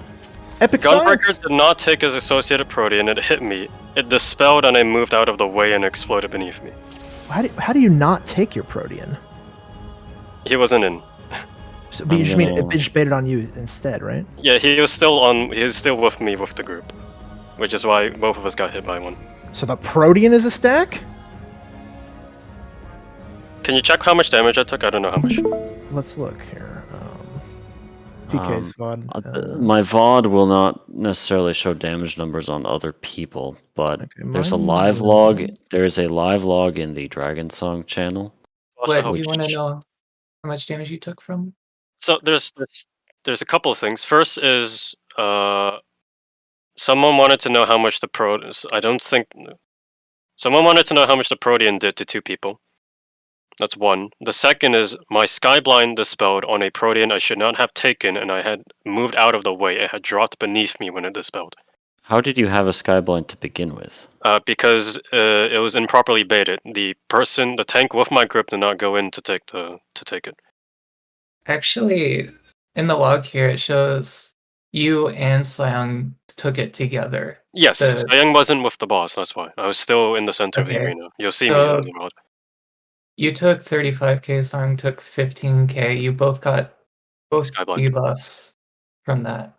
epic Gunbreaker science! did not take his associated protean, it hit me. It dispelled and I moved out of the way and exploded beneath me. How do you not take your protean? He wasn't in. So, but you just mean gonna- it just baited on you instead, right? Yeah, he was still with me with the group. Which is why both of us got hit by one. So the protean is a stack? Can you check how much damage I took? I don't know how much. Let's look here. PK's VOD. My VOD will not necessarily show damage numbers on other people, but Okay, there's a mine live will. log. There's a live log in the Dragon Song channel. Also, What do you want to know? How much damage you took from? So there's a couple of things. First is someone wanted to know how much the someone wanted to know how much the protean did to two people. That's one. The second is my Skyblind dispelled on a protean I should not have taken, and I had moved out of the way. It had dropped beneath me when it dispelled. How did you have a Skyblind to begin with? Because it was improperly baited. The tank with my grip did not go in to take it. Actually, in the log here, it shows you and Slang took it together. Yes, The- Sayang wasn't with the boss. That's why I was still in the center of the Okay. arena. You'll see me So- on the road. You took 35k, Slang took 15k. You both got both Skyblind. debuffs from that.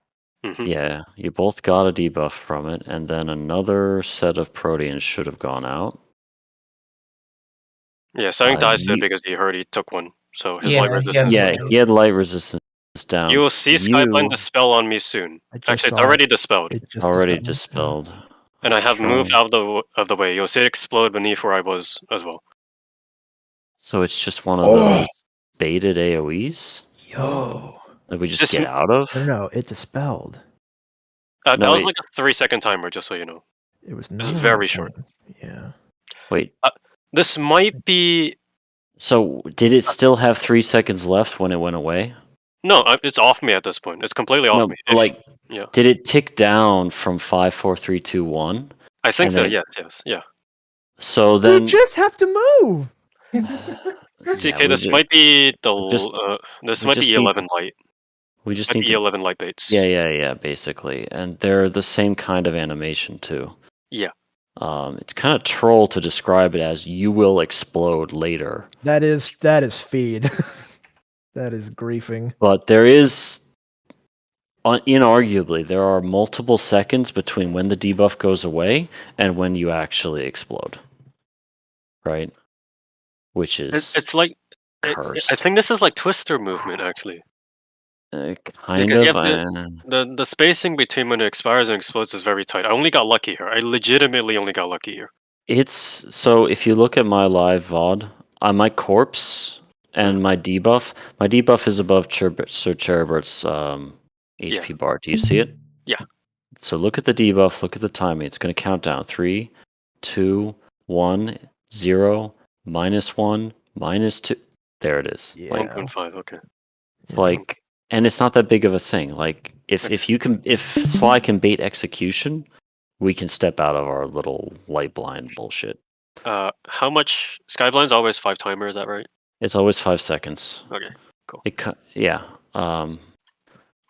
Mhm. Yeah, you both got a debuff from it, and then another set of proteans should have gone out. Yeah, Sayang dies there you- because he heard he took one, so his Yeah, light he resistance. has- Yeah, so- he had light resistance down. You will see Skyblind dispel on me soon. I just Actually, it's saw it. already dispelled, It just already dispelled. dispelled. and I have moved Strong. out of the way. You'll see it explode beneath where I was as well. So it's just one of Oh. those baited AoEs Yo. that we just Just- get out of. No, it dispelled. That No, was wait. like a 3-second timer, just so you know. It was It's not very short. Yeah. Wait, This might be so did it still have 3 seconds left when it went away? no, it's off me at this point. It's completely off No, me. like, yeah. did it tick down from 5, 4, 3, 2, 1? I think and so. then- Yes, yeah. So You then, just have to move. TK, we this ju- might be just- this we might just be need- E11 light. we This just might need be to. E11 light baits. Yeah, basically, and they're the same kind of animation too. Yeah. It's kind of troll to describe it as you will explode later, That is feed. That is griefing. but there is, inarguably, there are multiple seconds between when the debuff goes away and when you actually explode. Right? Which is It's like cursed. I think this is like Twister movement actually. Kind because you of. have The spacing between when it expires and explodes is very tight. I only got lucky here. I legitimately only got lucky here. It's so if you look at my live VOD, on my corpse and my debuff is above Sir Cheribert's HP bar. Do you see it? Yeah. So look at the debuff, look at the timing. It's going to count down 3, 2, 1, 0, -1, -2. There it is. Yeah. Like, 1.5. Okay. it's like and it's not that big of a thing. Like if Sly can bait execution, we can step out of our little light blind bullshit. How much Skyblind's always 5 timer? Is that right? It's always 5 seconds. Okay, cool. Yeah.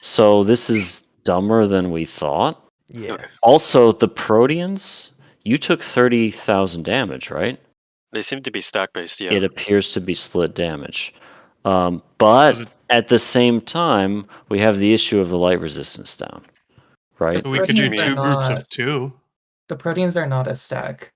So this is dumber than we thought. Yeah. Okay. Also, the Proteans, you took 30,000 damage, right? They seem to be stack based. Yeah. It appears to be split damage. Was But it- at the same time, we have the issue of the light resistance down, right? So we could do Proteans are 2 groups not- of 2. The Proteans are not a stack.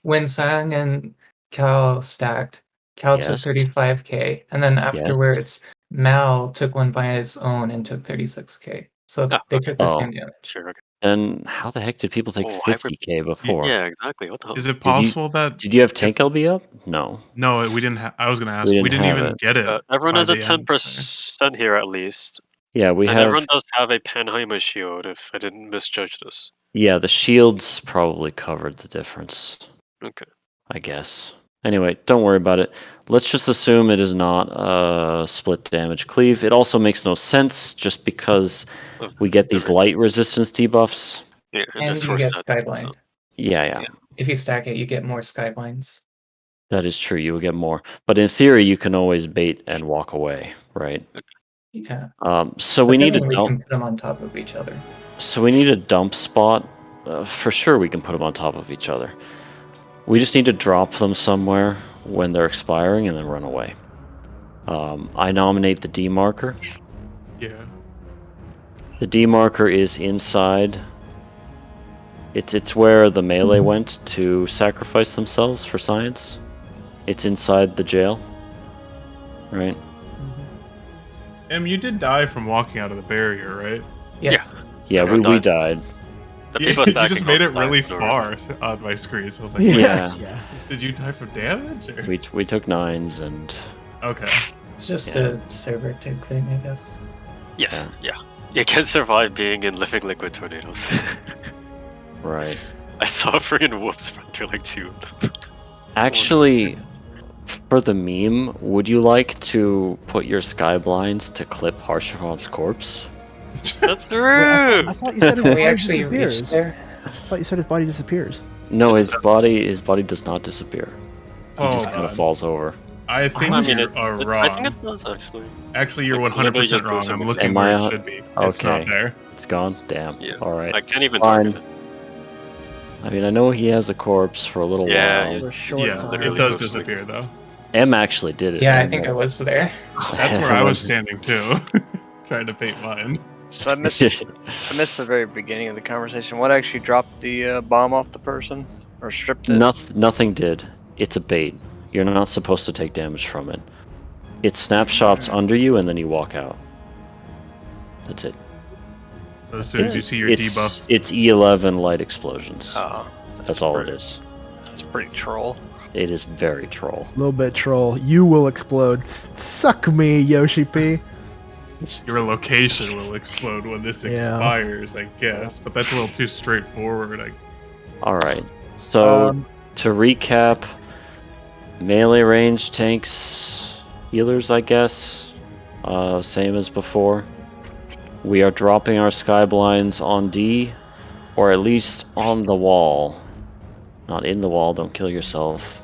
When Sang and Cal stacked, Cal took Yes. 35k, and then afterwards, Mal took one by his own and took 36k. So Ah, they took the Oh. same damage. Sure. Okay. And how the heck did people take Oh, 50k before? Yeah, exactly. What the hell? Is it possible that Did you have tank LB up? No. No, we didn't I was going to ask. We We didn't didn't have even it. get it. Everyone by has a the end, 10% here at least. Yeah, we And have. everyone does have a Panheimer shield, if I didn't misjudge this. Yeah, the shields probably covered the difference, Okay. I guess. Anyway, don't worry about it. Let's just assume it is not a split damage cleave. It also makes no sense just because we get these light resistance debuffs. Yeah, And that's you for get sets, Skyblind. so- Yeah. If you stack it, you get more Skyblinds. That is true. You will get more. But in theory, you can always bait and walk away, right? Yeah. So we need a Assuming we dump. can put them on top of each other. So we need a dump spot. For sure, we can put them on top of each other. We just need to drop them somewhere when they're expiring and then run away. I nominate the D marker. Yeah. The D marker is inside. It's where the melee went to sacrifice themselves for science. It's inside the jail. Right? You did die from walking out of the barrier, right? Yes. Yeah, Everyone we died. died. The Yeah, people you stacking just made it also died really for no far reason. on my screen, so I was like, Yeah. did you die from damage? Or? We took 9s and Okay. It's just Yeah. a server tick thing, I guess. Yes, yeah. You can survive being in living liquid tornadoes. right. I saw friggin' whoops run through like 2 of them. Actually, for the meme, would you like to put your sky blinds to clip Harshavon's corpse? That's Wait, true! I thought you said his We body actually reached disappears. there. I thought you said his body disappears. No, his body does not disappear. He just Oh, kind of God. falls over. I think I mean, you are I wrong. think it does actually. Actually, you're Like, literally 100% just wrong. goes I'm up looking Am where I it on- should be. It's not Okay. there. It's gone? Damn. Yeah. Alright. I can't even Fine. target it. I mean, I know he has a corpse for a little Yeah, while. For a short Yeah, time. literally it does goes like disappear, this. though. M actually did it. Yeah, I M- think I was there. That's where I was standing, too. Trying to paint mine. So I missed the very beginning of the conversation. What actually dropped the bomb off the person or stripped it? Nothing did. It's a bait. You're not supposed to take damage from it. It snapshots under you and then you walk out. That's it. So as soon as you see your it's, debuff, It's E11 light explosions. Oh, That's all it is. that's pretty troll. It is very troll. A little bit troll. You will explode. Suck me, Yoshi P. your location will explode when this Yeah. expires, I guess. But that's a little too straightforward. Alright. So, Um, to recap, melee range tanks, healers, I guess. Same as before. We are dropping our sky blinds on D, or at least on the wall. Not in the wall, don't kill yourself.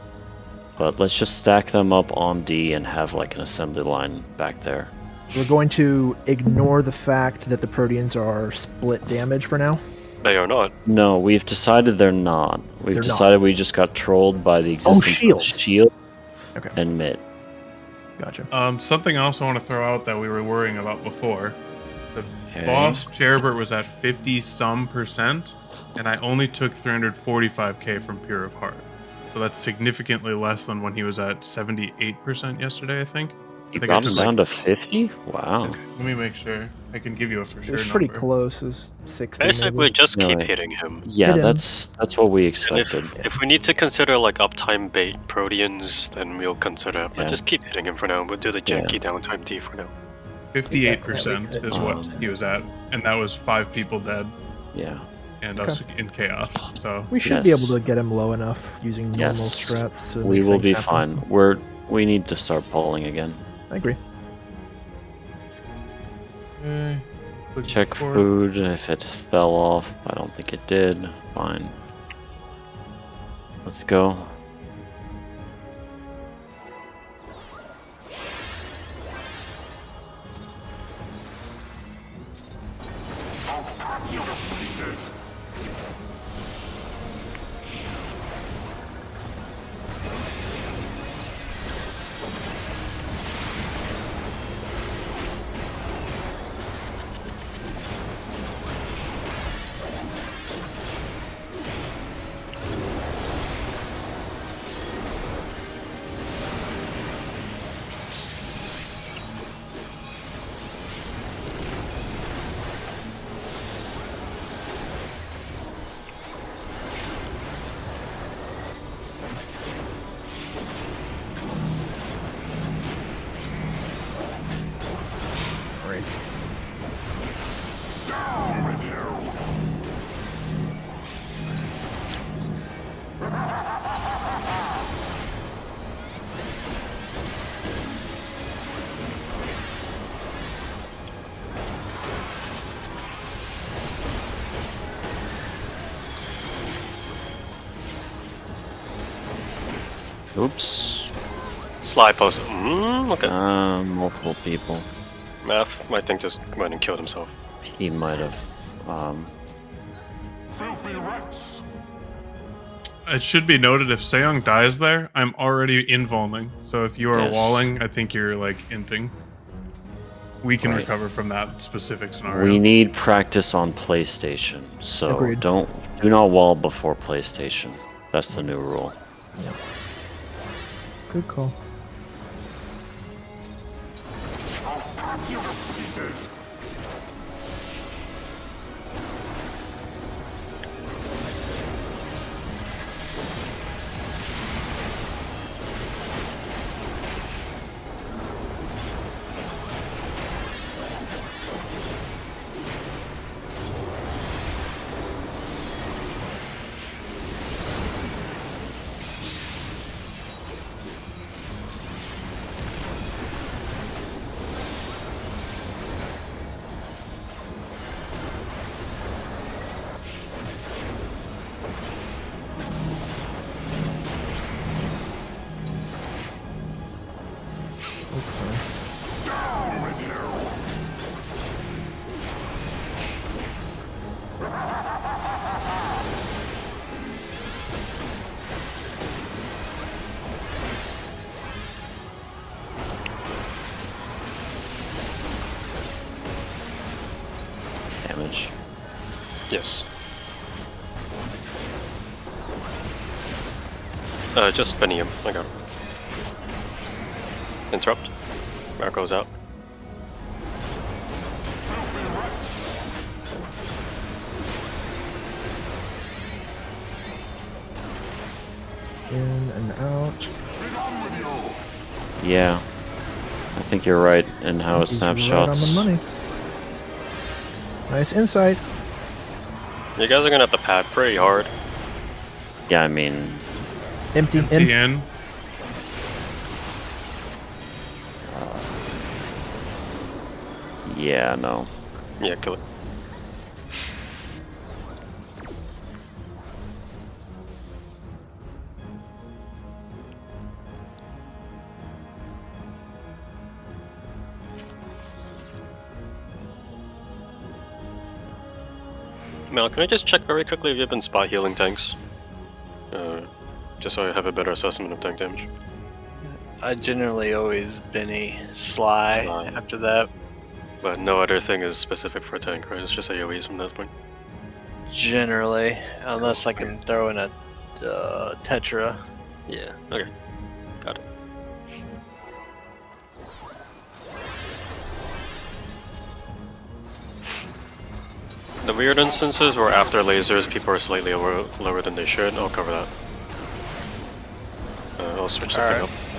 But let's just stack them up on D and have like an assembly line back there. We're going to ignore the fact that the Proteans are split damage for now. They are not. No, we've decided they're not. We've They're not. decided we just got trolled by the existence shield. of shield Okay. and mid. Gotcha. Something else I want to throw out that we were worrying about before. The Okay. boss Cherbert was at 50% and I only took 345k from Pure of Heart. So that's significantly less than when he was at 78% yesterday, I think. You I think I got him just, down like- to 50? Wow. Let me make sure. I can give you a for It sure was pretty number. close. It was 60. Basically, maybe. just keep Right. hitting him. Yeah, Hit him. that's what we And expected. if we need to consider like uptime bait Proteans, then we'll consider. But Yeah. just keep hitting him for now. We'll do the Yeah. janky downtime D for now. 58% Yeah, is what he was at. And that was 5 people dead Yeah. and us in chaos. So We should be Yes. able to get him low enough using normal Yes. strats. To We make will things be happen. fine. We need to start polling again. I agree. Okay. Click Check forward. food if it fell off. I don't think it did. Fine. Let's go. Great. Oops. Slide post. Okay. Multiple people. Math, I think, just went and killed himself. He might have. It should be noted if Seong dies there, I'm already invulning. So if you are Yes. walling, I think you're like inting. We can Right. recover from that specific scenario. We need practice on PlayStation, so Agreed. do not wall before PlayStation. That's the new rule. Good call. Damage. Yes. Just spinning him. I got him. Interrupt. Marco's out. In and out. Yeah. I think you're right in how it He's snapshots. Right on the money. Nice insight. You guys are gonna have to pad pretty hard. Yeah, I mean, Empty in. Empty in. yeah, no. Yeah, kill it. Mel, can I just check very quickly if you've been spot healing tanks? Just so I have a better assessment of tank damage. I generally always been a Sly Sly. after that. But no other thing is specific for a tank, right? It's just AoEs from that point. Generally, unless I can throw in a Tetra. Yeah, okay. Got it. The weird instances where after lasers people are slightly lower than they should, I'll cover that. I'll switch something Alright. up.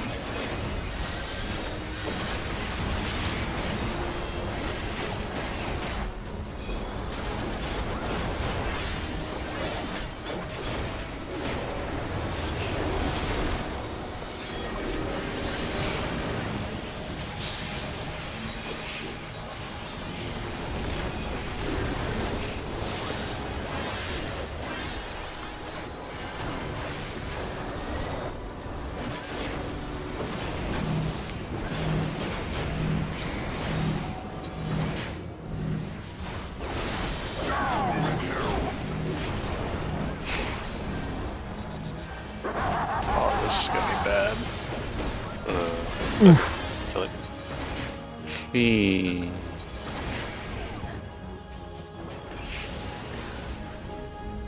this is gonna be bad. Kill it. Be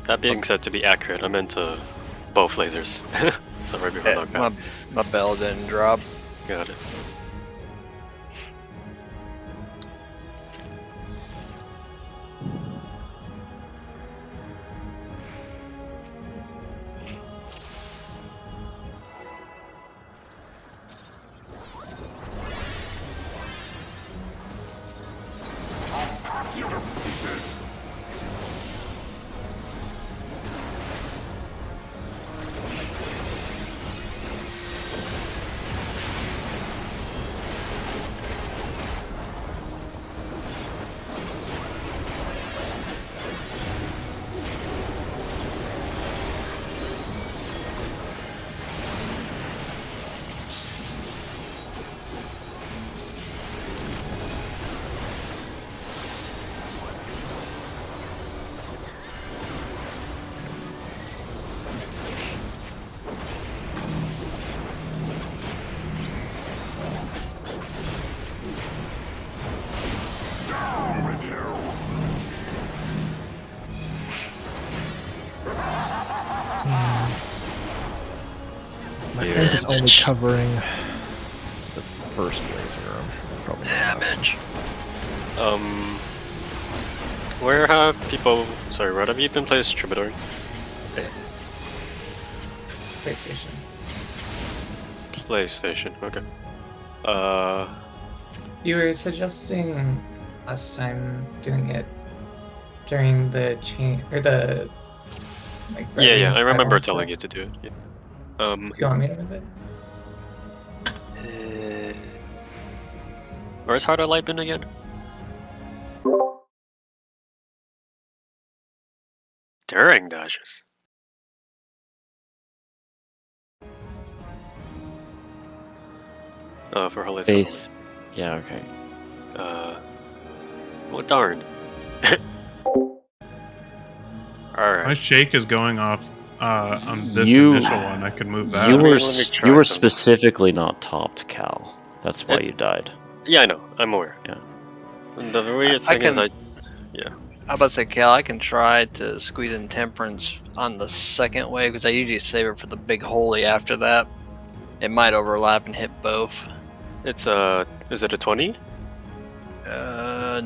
That being said, to be accurate, I meant both lasers. So right before Yeah, knockback. my bell didn't drop. Got it. My Yeah. tank is only Damage. covering the first laser room. Probably not. Damage. Where have people? Sorry, where have you been placed, Troubadour? PlayStation. PlayStation. Okay. You were suggesting last time doing it during the chain or the like. Yeah, I remember silence telling stuff. you to do it. Yeah. Do you want me to move it? Where's Harder Light been again? During dashes. Oh, for Holy Faith. Yeah, okay. Well, darn. My Alright. shake is going off on this You- initial one. I could move that. You were let me try you were something. specifically not topped, Cal. That's why you died. Yeah, I know. I'm aware. Yeah. And the weird I thing is, can- I'm about to say, Cal, I can try to squeeze in Temperance on the second wave because I usually save it for the big holy after that. It might overlap and hit both. it's is it a 20? No,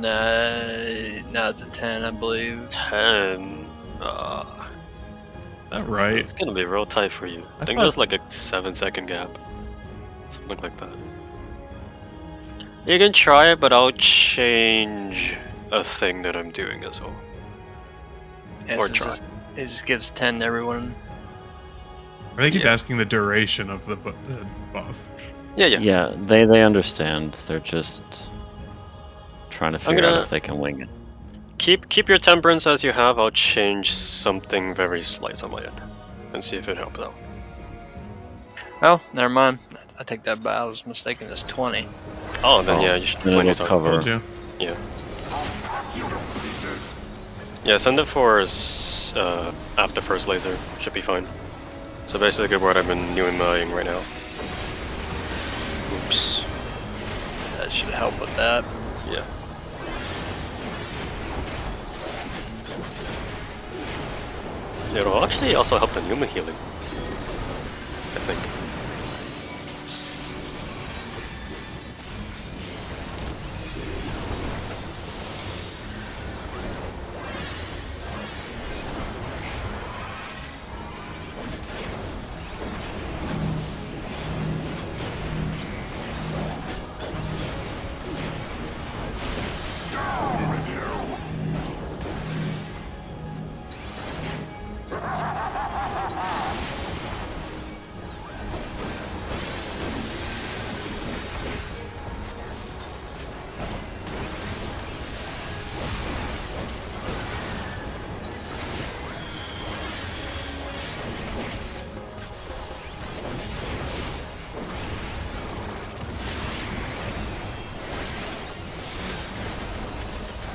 it's a 10, I believe. 10. Is that right? It's gonna be real tight for you. I think thought- there's like a 7-second gap. Something like that. You can try it, but I'll change a thing that I'm doing as well. Yeah, Or it's try. just- it just gives 10 to everyone. I think he's Yeah. asking the duration of the buff. Yeah. Yeah, they understand. They're just trying to figure out gonna- if they can wing it. Keep your temperance as you have. I'll change something very slight on my end and see if it helps out. Oh, never mind. I take that back. I was mistaken. It's 20. Oh, then Oh, yeah, you should then plan it'll your time. cover. Told you. Yeah, send it for after first laser. Should be fine. So basically, good word I've been doing mine right now. Oops. That should help with that. Yeah. It'll actually also help the Numa healing, I think.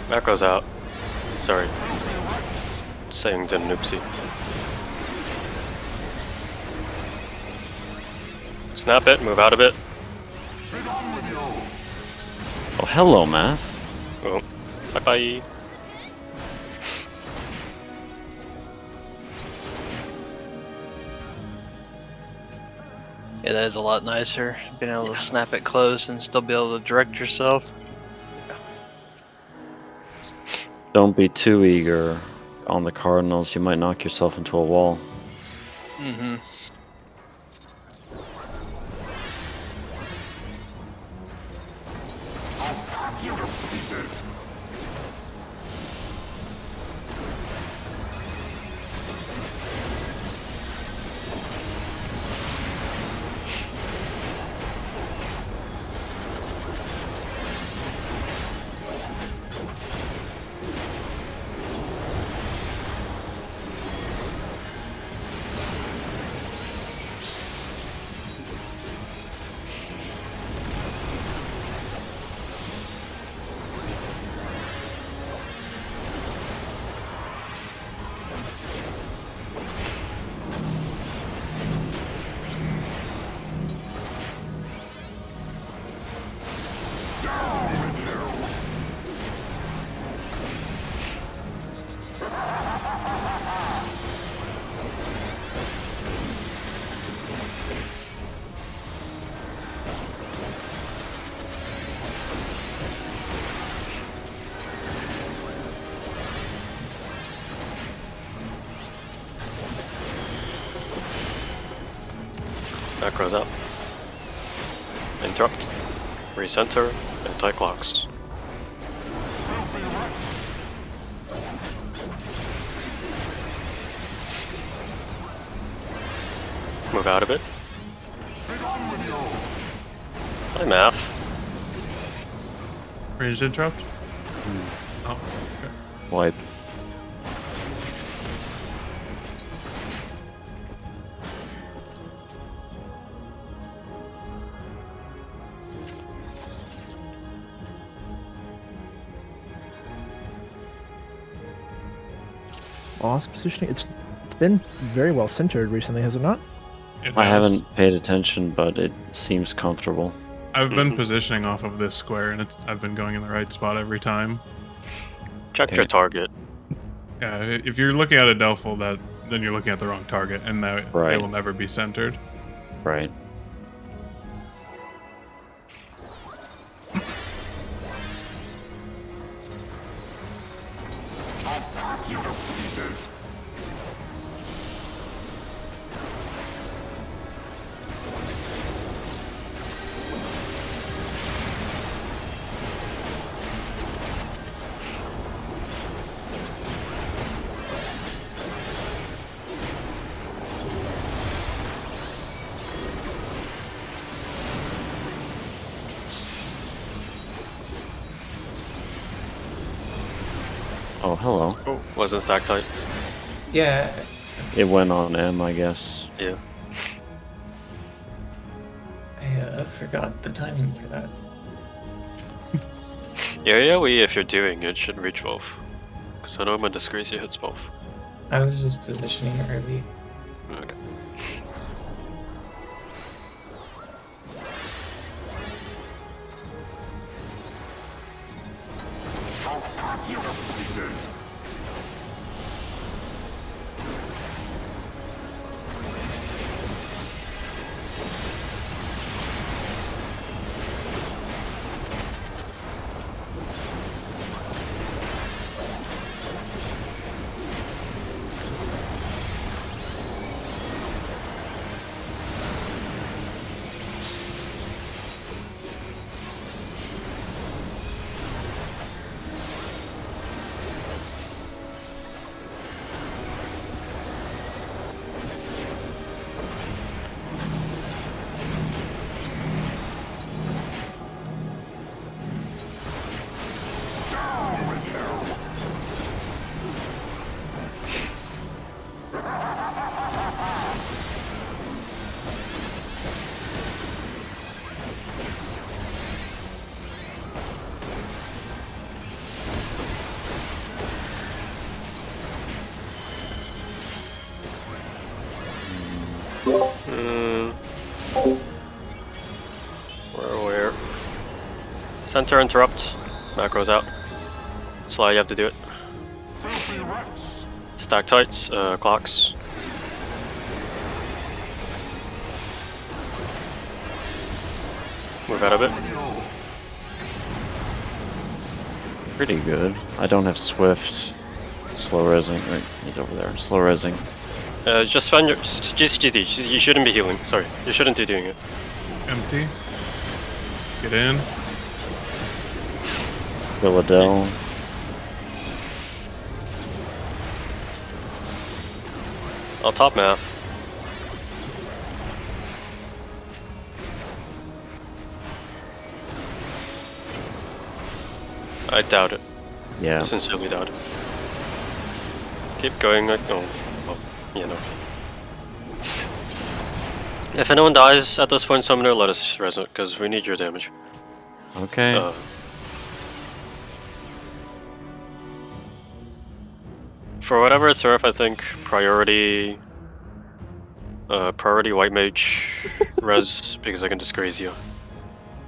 That goes out. Sorry. Saying didn't oopsie. Snap it, move out of it. Oh, hello, Math. Oh, bye-bye. Yeah, that is a lot nicer. Being able to snap it close and still be able to direct yourself. Don't be too eager on the Cardinals. You might knock yourself into a wall. Mm-hmm. Macros up. Interrupt. Recenter. Anti-clocks. Move out of it. Hi, Math. Ranged interrupt? Oh, okay. Wipe. Boss positioning. It's been very well centered recently, has it not? It I has. haven't paid attention, but it seems comfortable. I've been Mhm. positioning off of this square, and I've been going in the right spot every time. Check Okay. your target. Yeah, if you're looking at a Delphal, then you're looking at the wrong target, and they Right. will never be centered. Right. Oh, hello. Wasn't stack tight. Yeah, It went on M, I guess. Yeah. I forgot the timing for that. Yeah, if you're doing it, should reach both. Because I know my Disgracia hits both. I was just positioning early. Okay. Center interrupt. Macro's out. Sly, you have to do it. Stack tights, clocks. Move out of it. Pretty good. I don't have Swift. Slow resing. Right, he's over there. Slow resing. Just spend your GCD. You shouldn't be healing. Sorry, you shouldn't be doing it. Empty. Get in. Philadelphia. I'll top map. I doubt it. Yeah. I sincerely doubt it. Keep going. Oh, you know. If anyone dies at this point, Summoner, let us resonate, because we need your damage. Okay. For whatever it's worth, I think priority white mage res, because I can disgrace you.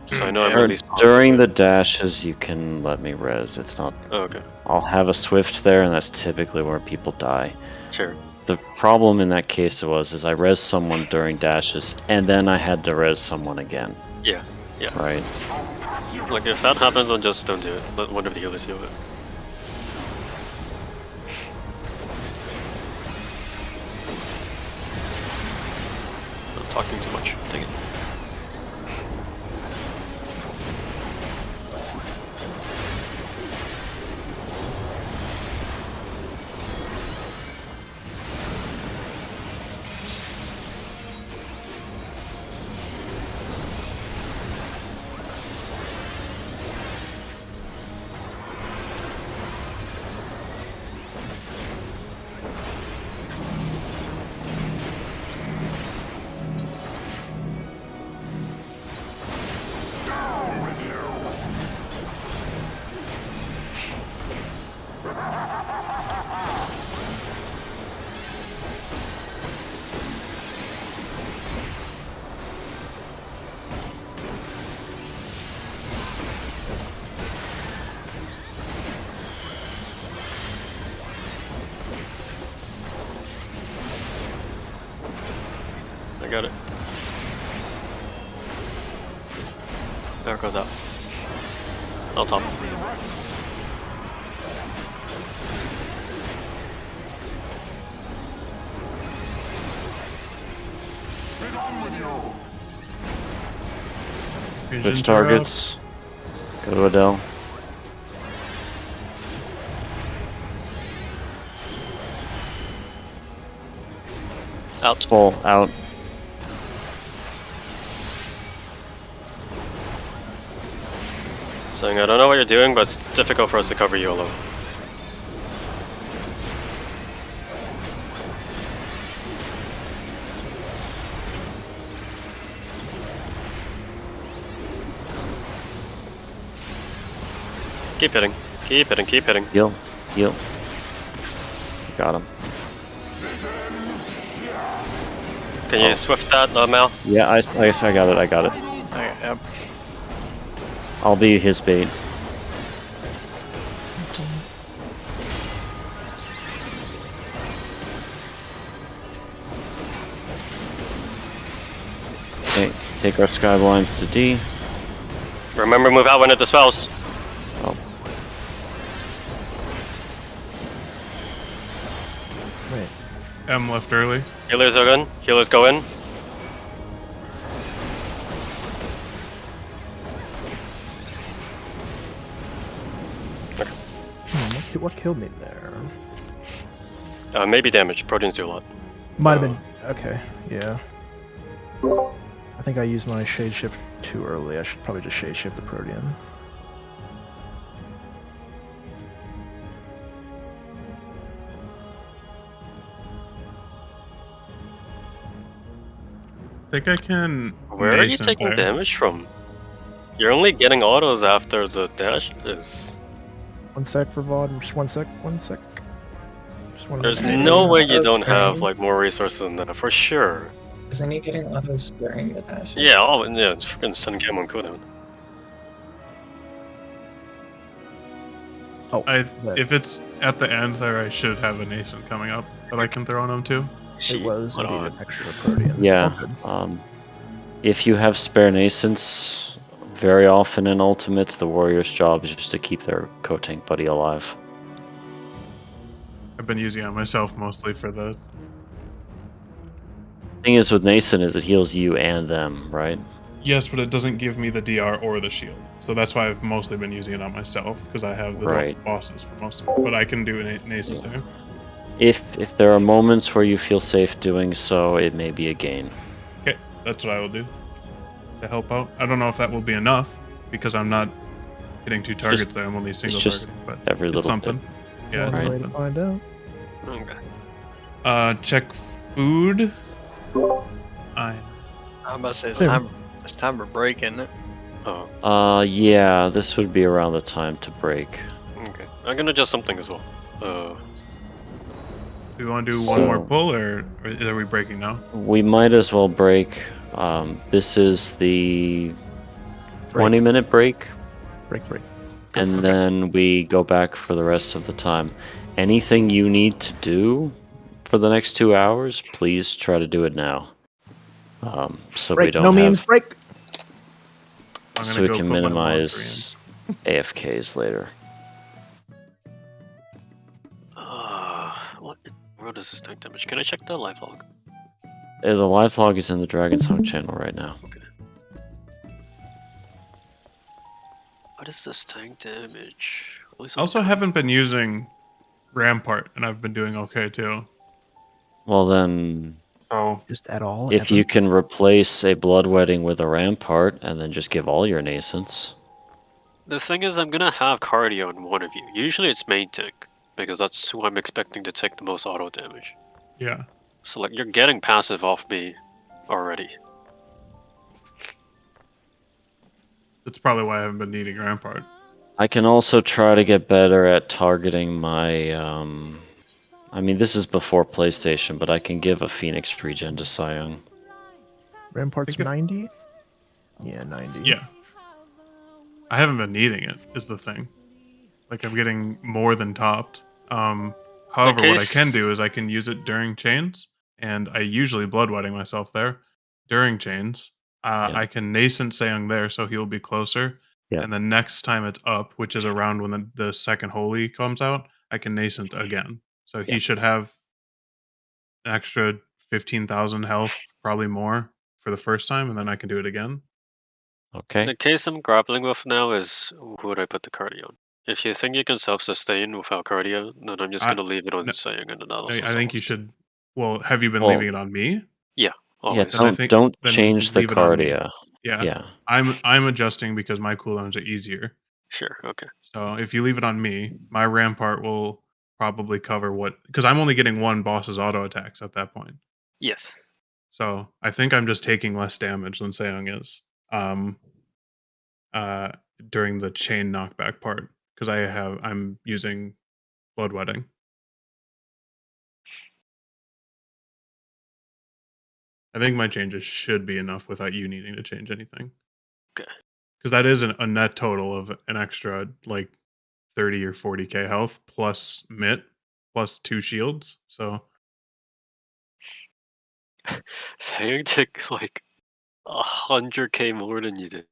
So I know I'm really During the dashes, you can let me res. It's not. Oh, okay. I'll have a Swift there, and that's typically where people die. Sure. The problem in that case is I res someone during dashes, and then I had to res someone again. Yeah. Right. Like if that happens, then just don't do it. Let one of the healers do it. I'm talking too much. Dang it. I got it. There it goes out. On top. Switch targets. Go to Adele. Out. Full. Out. Saying I don't know what you're doing, but it's difficult for us to cover you alone. Keep hitting. Keep hitting. Keep hitting. Heal. Heal. Got him. Can you swift that, Mal? Yeah, I got it. I got it. Yep. I'll be his bait. Okay, take our skyblinds to D. Remember, move out when it dispels. Oh, Wait. M left early. Healers are in. Healers go in. What killed me there? Maybe damage. Proteins do a lot. Might have been. Okay, yeah. I think I used my shade shift too early. I should probably just shade shift the Protean. I think I can. Where are you Mason taking there. damage from? You're only getting autos after the dash is. 1 sec for VOD. Just 1 sec. 1 sec. Just one There's sec. no way you Autos don't have during- like more resources than that for sure. Isn't he getting autos during the dash? Yeah, it's freaking Sun Cam on cooldown. Oh, that- if it's at the end there, I should have a nascent coming up that I can throw on him too. it was Hold indeed on. an extra protean. Yeah. All good. If you have spare nascents, very often in ultimates, the warrior's job is just to keep their co-tank buddy alive. I've been using it on myself mostly for the. Thing is with nascent is it heals you and them, right? Yes, but it doesn't give me the DR or the shield, so that's why I've mostly been using it on myself because I have the Right. bosses for most of it. But I can do a nascent Yeah. there. If there are moments where you feel safe doing so, it may be a gain. Okay, that's what I will do to help out. I don't know if that will be enough because I'm not hitting two targets there. I'm only single just targeting, but every it's little something. bit. Yeah, One it's way to something. find out. Okay. Check food. I'm about to say Same. it's time for break, isn't it? Oh, Yeah, this would be around the time to break. okay. I'm gonna adjust something as well. Do we want to do one more So- pull, or are we breaking now? We might as well break. This is the 20-minute break, Break. and then we go back for the rest of the time. Anything you need to do for the next 2 hours, please try to do it now. So we Break. don't No have, means break. I'm so gonna we go can put my minimize AFKs later. What in the world is this tank damage? Can I check the live log? The live log is in the Dragon's Home channel right now. What is this tank damage? I also haven't been using Rampart, and I've been doing okay too. Well then, So Just at all. if ever. you can replace a Bloodwedding with a Rampart, and then just give all your nascents. The thing is, I'm gonna have cardio on one of you. Usually it's main tank, because that's who I'm expecting to take the most auto damage. yeah, So like, you're getting passive off me already. that's probably why I haven't been needing Rampart. I can also try to get better at targeting my, I mean, this is before PlayStation, but I can give a Phoenix regen to Sayang. Rampart's Think if- 90. Yeah, 90. Yeah, I haven't been needing it. Is the thing. Like I'm getting more than topped. However, what I can do is I can use it during chains, and I usually bloodwedding myself there during chains. Yeah. I can nascent Seong there, so he'll be closer. Yeah. And the next time it's up, which is around when the second holy comes out, I can nascent again. So he Yeah. should have an extra 15,000 health, probably more, for the first time, and then I can do it again. Okay. The case I'm grappling with now is, who would I put the cardio on? If you think you can self-sustain without cardio, then I'm just I- gonna leave it on no, Sayang, and then I'll I also think you self-sustain. should. Well, have you been Well- leaving it on me? Always. Then I Yeah, think- don't then change the leave it on me. cardio. Yeah. Yeah. I'm adjusting because my cooldowns are easier. Sure, okay. So if you leave it on me, my rampart will probably cover what because I'm only getting one boss's auto attacks at that point. Yes. So I think I'm just taking less damage than Seong is. Uh during the chain knockback part. Because I'm using bloodwedding. I think my changes should be enough without you needing to change anything. Okay. Because that is a net total of an extra like 30 or 40k health plus mitt plus 2 shields. So Sayang took like 100k more than you did.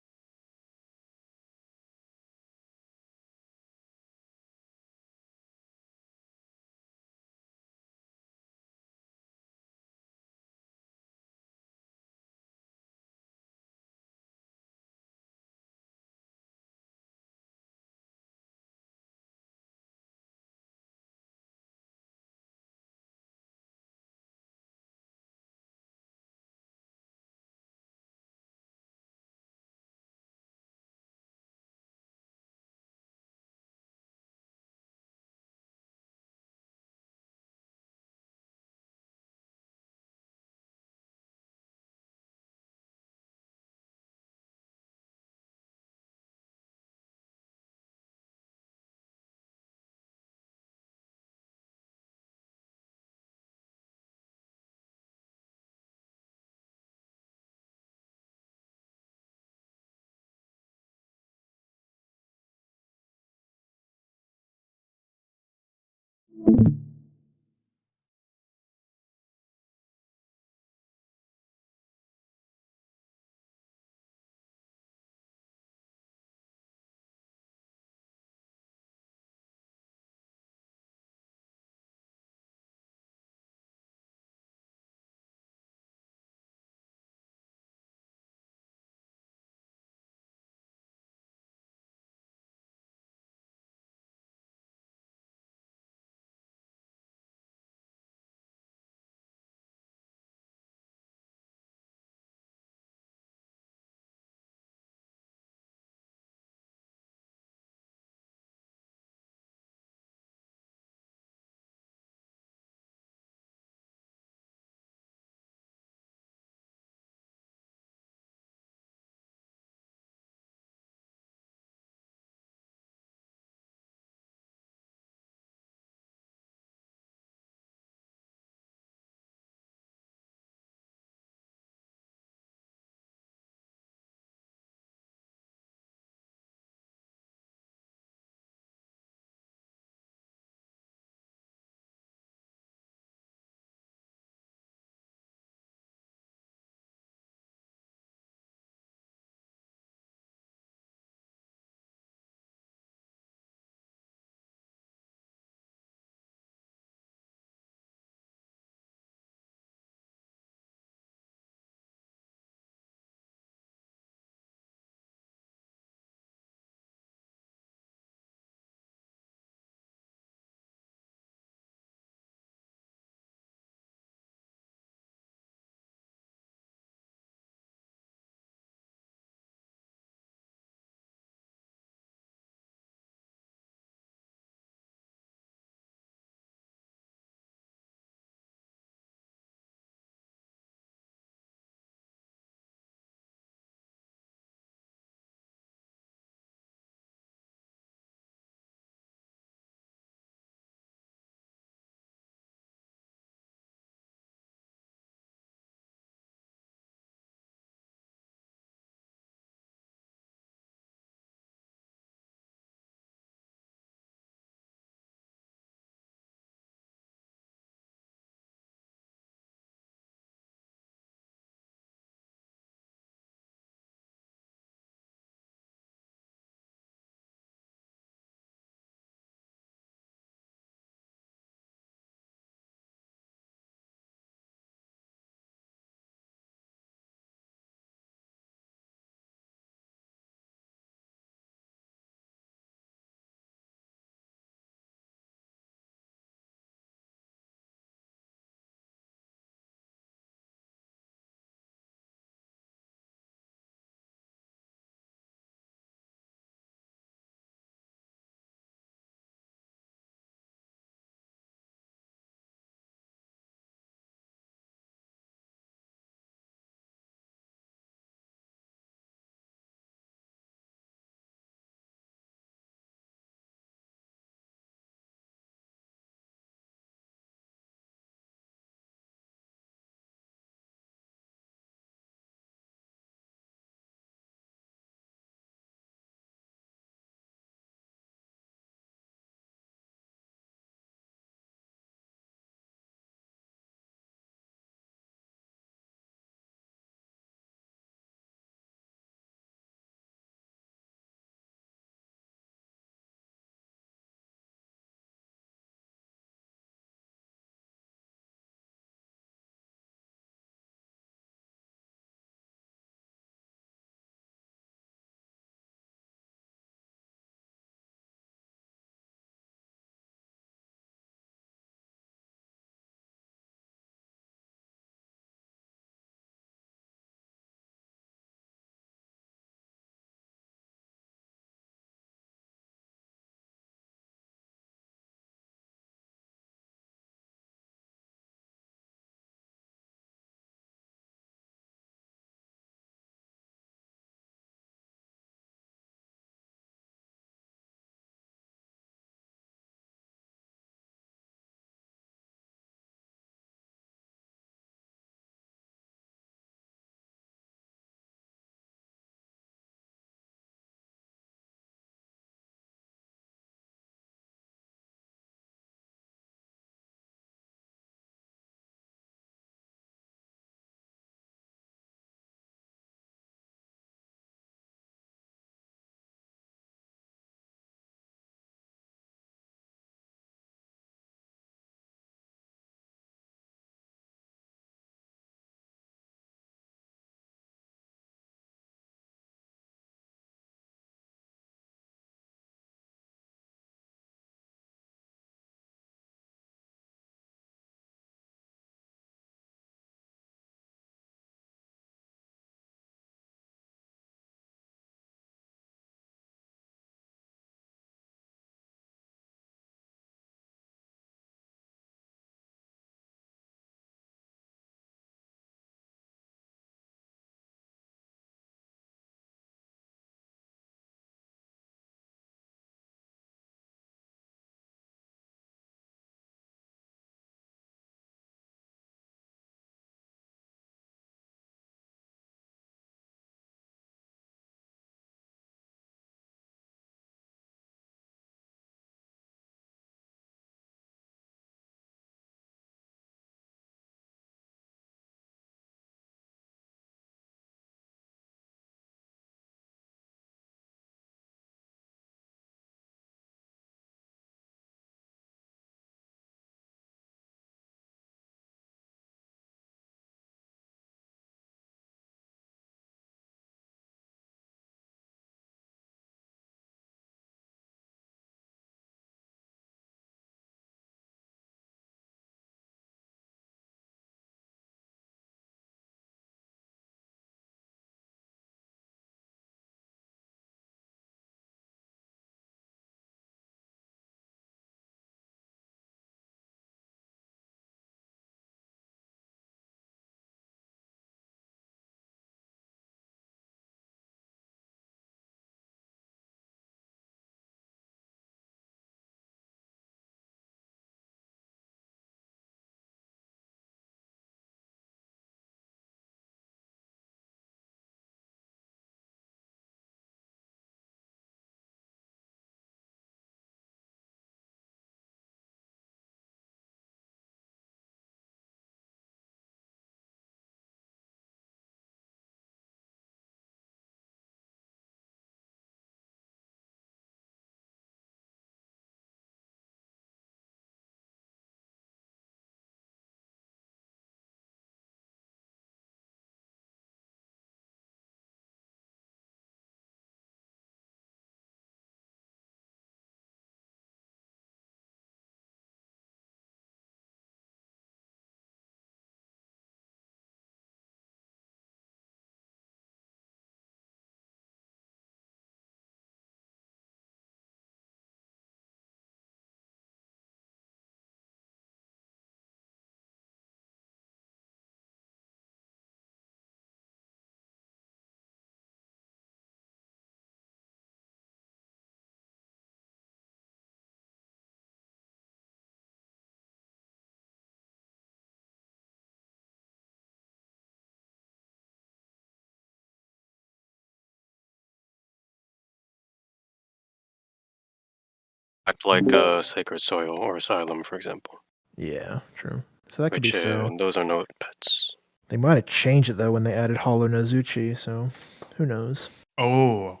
Act like Sacred Soil or Asylum, for example. Yeah, true. So that could be Which so. those are no pets. They might have changed it though when they added Hollow Nozuchi, so who knows? Oh,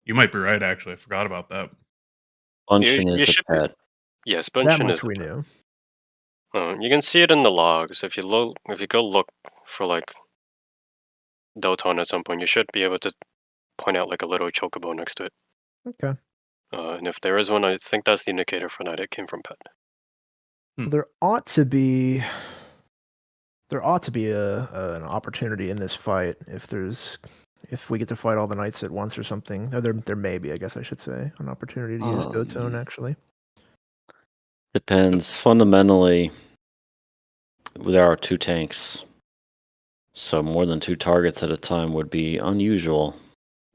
you might be right. Actually, I forgot about that. Bunchen you is a should be- pet. Yes, That Bunchen much is. we knew. You can see it in the logs. If you go look for like Doton at some point, you should be able to point out like a little chocobo next to it. Okay. And if there is one, I think that's the indicator for that it came from pet. There ought to be an opportunity in this fight if we get to fight all the knights at once or something. No, there may be, I guess I should say, an opportunity to use Doton actually. Depends. Fundamentally, there are 2 tanks. So more than 2 targets at a time would be unusual.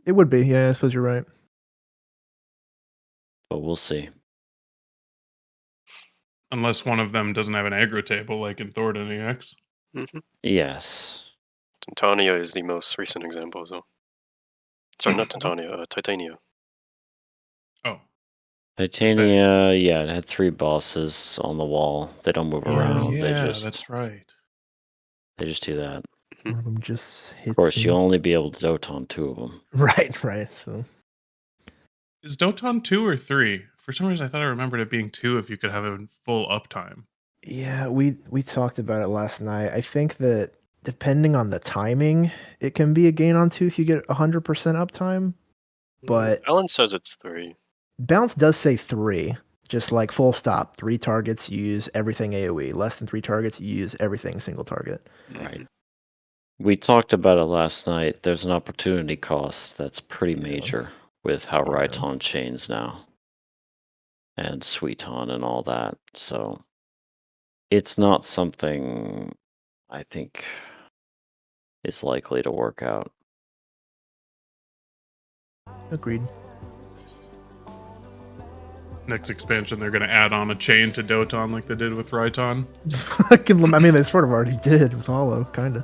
It would be, yeah, I suppose you're right. But we'll see. Unless one of them doesn't have an aggro table, like in Thornton EX. Yes. Titania is the most recent example, so. Sorry, not Titania, Titania. Oh, Titania, yeah, it had 3 bosses on the wall. They don't move around. yeah, that's right. They just do that. One of them just hits Of course, me. you'll only be able to Doton 2 of them. Right. So Is Doton 2 or 3? For some reason, I thought I remembered it being 2 if you could have it in full uptime. yeah, we talked about it last night. I think that depending on the timing, it can be a gain on 2 if you get 100% uptime. But Alan says it's 3. Balance does say 3, just like full stop. 3 targets, use everything AoE. Less than 3 targets, use everything single target. Right. We talked about it last night. There's an opportunity cost that's pretty major with how Raiton chains now. And Sweeton and all that. So it's not something I think is likely to work out. Agreed. Next expansion, they're going to add on a chain to Doton like they did with Raiton. I mean, they sort of already did with Hollow, kind of.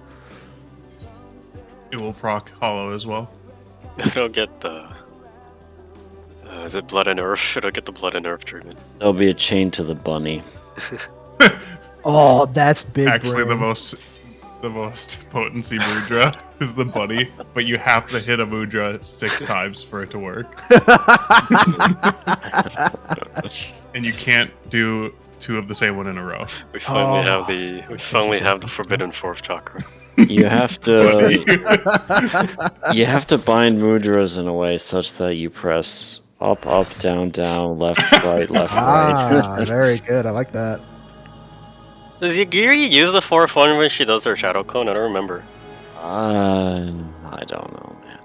It will proc Hollow as well. It'll get the. Is it Blood and Earth? It'll get the Blood and Earth treatment. There'll be a chain to the bunny. Oh, that's big. Actually, brain. the most potency Mudra is the bunny, but you have to hit a Mudra 6 times for it to work. And you can't do 2 of the same one in a row. We finally have the forbidden 4th chakra. You have to you have to bind mudras in a way such that you press up, up, down, down, left, right, left, right. Very good. I like that. Does Yagiri use the 4th one when she does her shadow clone? I don't remember. I don't know, man.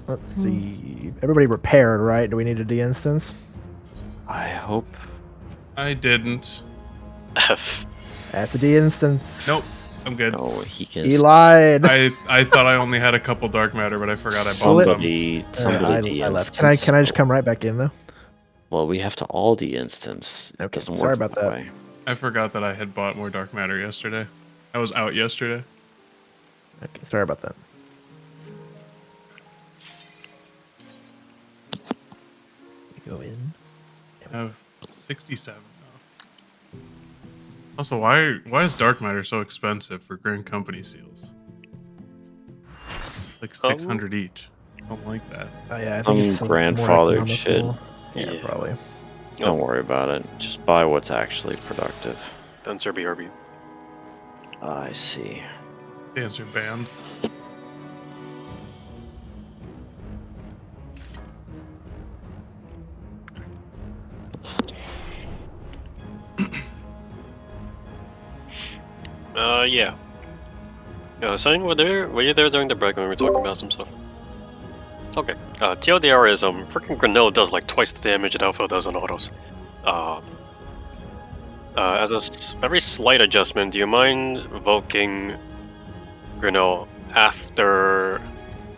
Let's see. Everybody repaired, right? Do we need a D-instance? I hope. I didn't. F. That's a D-instance. Nope, I'm good. No, he can. He lied. I thought I only had a couple dark matter, but I forgot I bought them. Somebody I left. Can I just come right back in though? Well, we have to all de-instance. Okay, Doesn't sorry work about that. way. I forgot that I had bought more dark matter yesterday. I was out yesterday. Okay, sorry about that. Go in. I have 67 now. Also, why is dark matter so expensive for Grand Company seals? Like 600 each. I don't like that. Oh yeah, I think it's Some more grandfathered shit. economical. Yeah, Yeah. probably. Don't worry about it. Just buy what's actually productive. Dancer BRB. I see. Dancer band. Yeah. Saying were you there during the break when we were talking about some stuff? Okay. TLDR is freaking Granil does like twice the damage that Alpha does on autos. As a very slight adjustment, do you mind evoking Granil after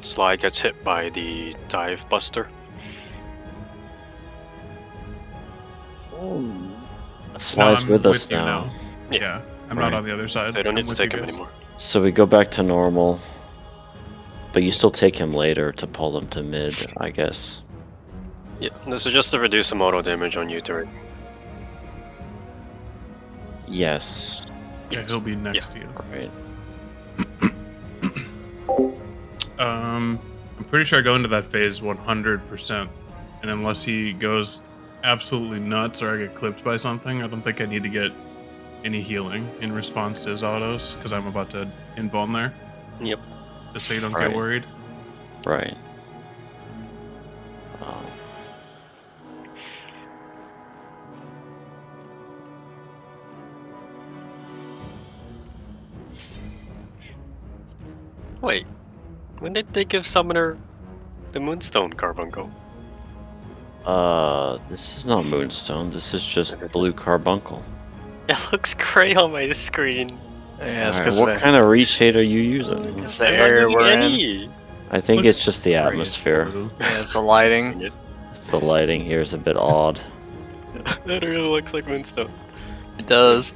Sly gets hit by the Dive Buster? Sly's I'm with us you now. Yeah, I'm Right. not on the other side. So you don't need I'm to with take you him guys. anymore. So we go back to normal. But you still take him later to pull him to mid, I guess. Yeah, this is just to reduce some auto damage on you, turret. Yes. Yeah, he'll be next to you. Right. I'm pretty sure I go into that phase 100%, and unless he goes absolutely nuts or I get clipped by something, I don't think I need to get any healing in response to his autos, because I'm about to invuln there. Yep. Just so you don't Right. get worried. Right. Wait, when did they give Summoner the Moonstone Carbuncle? This is not Moonstone. This is just What is Blue Carbuncle. It looks gray on my screen. Yeah, it's Alright, because what kind of reach shade are you using? It's the I'm not area using we're in. any. I think Looks it's just the gray and atmosphere. blue. Yeah, it's the lighting. The lighting here is a bit odd. That really looks like Moonstone. It does.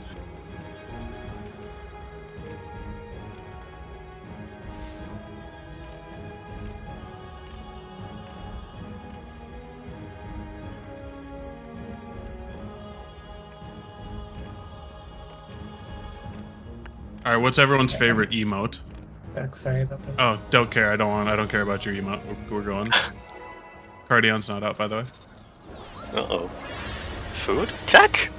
All right, what's everyone's favorite emote? Sorry about that. Oh, don't care. I don't care about your emote. We're going. Cardion's not out, by the way. Uh-oh. Food? Kek?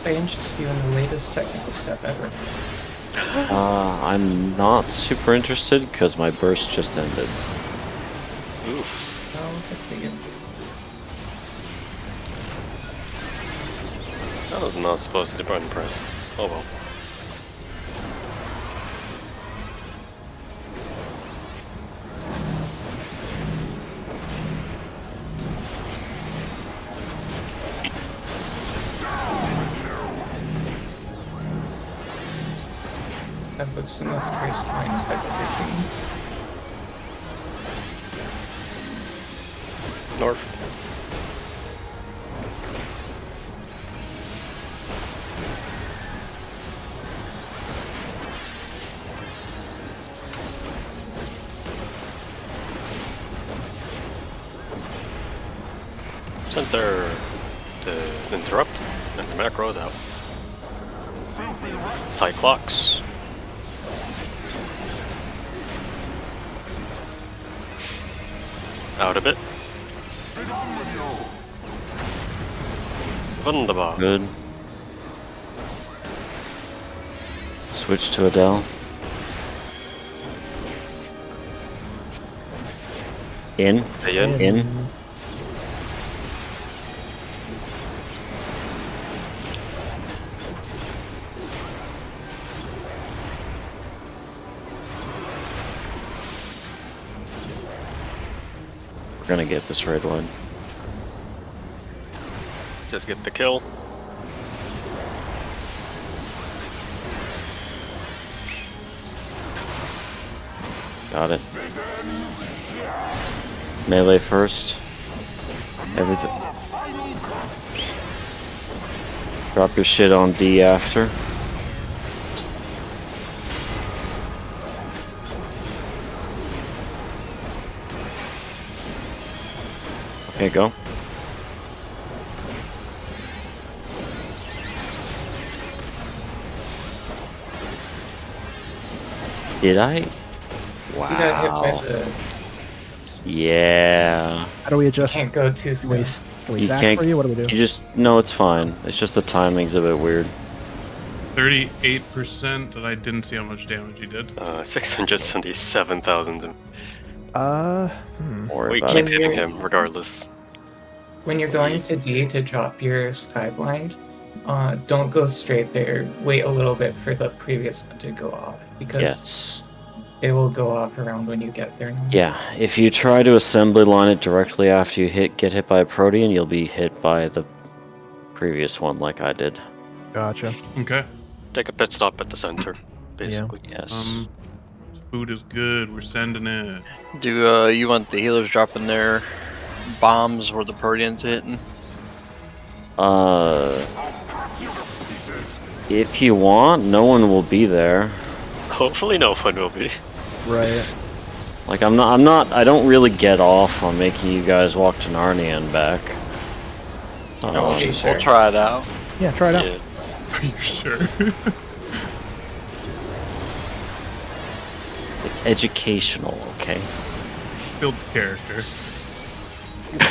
I interest you in the latest technical stuff ever. I'm not super interested because my burst just ended. Oof. Oh, I figured. That was not supposed to be unpressed. Oh well. That was the most cursed line I've ever seen. North. Center to interrupt, and the macro's out. Tight clocks. Out a bit. Wunderbar. Good. Switch to Adele. In. Stay in. In. We're gonna get this red one. Just get the kill. Got it. Melee first. Everything. Drop your shit on D after. Okay, go. Did I? You got hit by Wow. the. Yeah. How do we adjust? Can't go too Can we, soon. can we You sack can't- for you? What do we do? You just no, it's fine. It's just the timing's a bit weird. 38%, and I didn't see how much damage he did. 677,000. Hmm. Don't worry We about keep it. hitting him regardless. When you're going to D to drop your Skyblind, don't go straight there. Wait a little bit for the previous one to go off, because Yes. they will go off around when you get there. Yeah. If you try to assembly line it directly after you get hit by a Protean, you'll be hit by the previous one, like I did. Gotcha. Okay. Take a pit stop at the center, basically. Yes. Food is good. We're sending it. Do you want the healers dropping their bombs where the Proteans are hitting? If you want, no one will be there. Hopefully no one will be. Right. Like I don't really get off on making you guys walk to Narnia and back. Okay, sure. We'll try it out. Yeah, try it out. Yeah. Are you sure? It's educational, okay? Build character.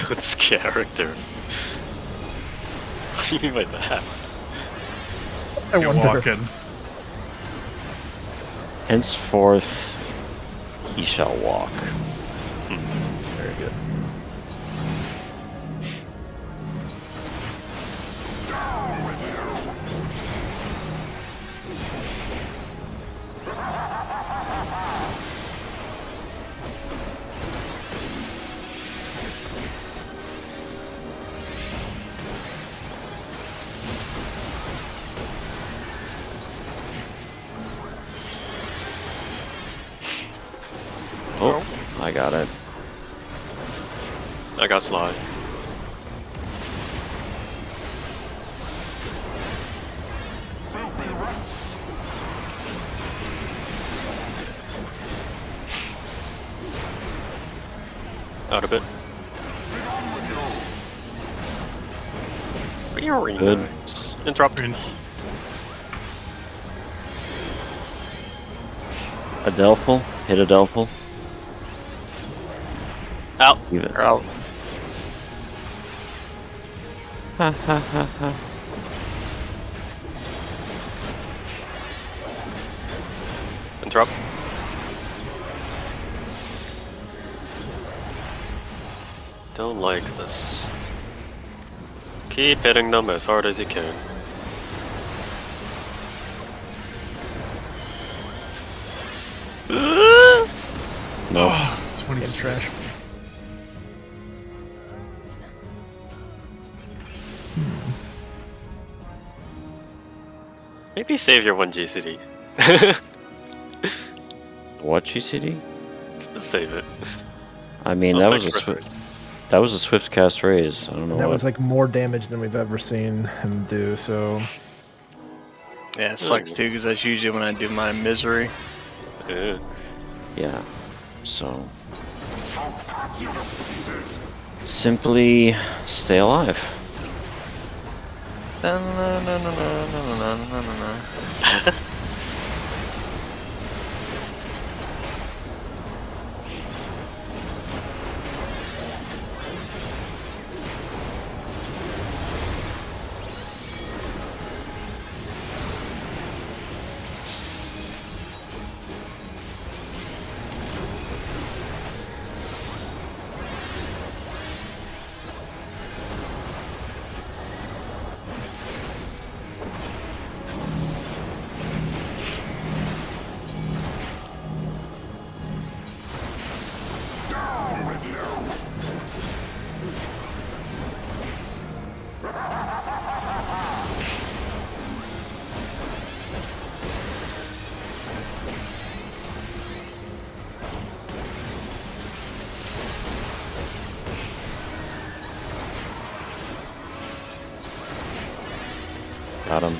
It's character. What do you mean by that? I You're wonder. walking. Henceforth, he shall walk. Very good. Oh, I got it. I got slide. Out of it. Very Good. nice. Interrupt. Cringe. Adelphal, hit Adelphal. Out. Even. They're out. Ha ha ha ha. Interrupt. Don't like this. Keep hitting them as hard as you can. Nope. Oh, Getting 26. trash. Maybe save your one GCD. What GCD? Just save it. I mean, I'll that take was a it. that was a swift cast raise. I don't know That what. was like more damage than we've ever seen him do. So Yeah, it sucks too, because that's usually when I do my misery. Yeah. Yeah. So simply stay alive. Got him.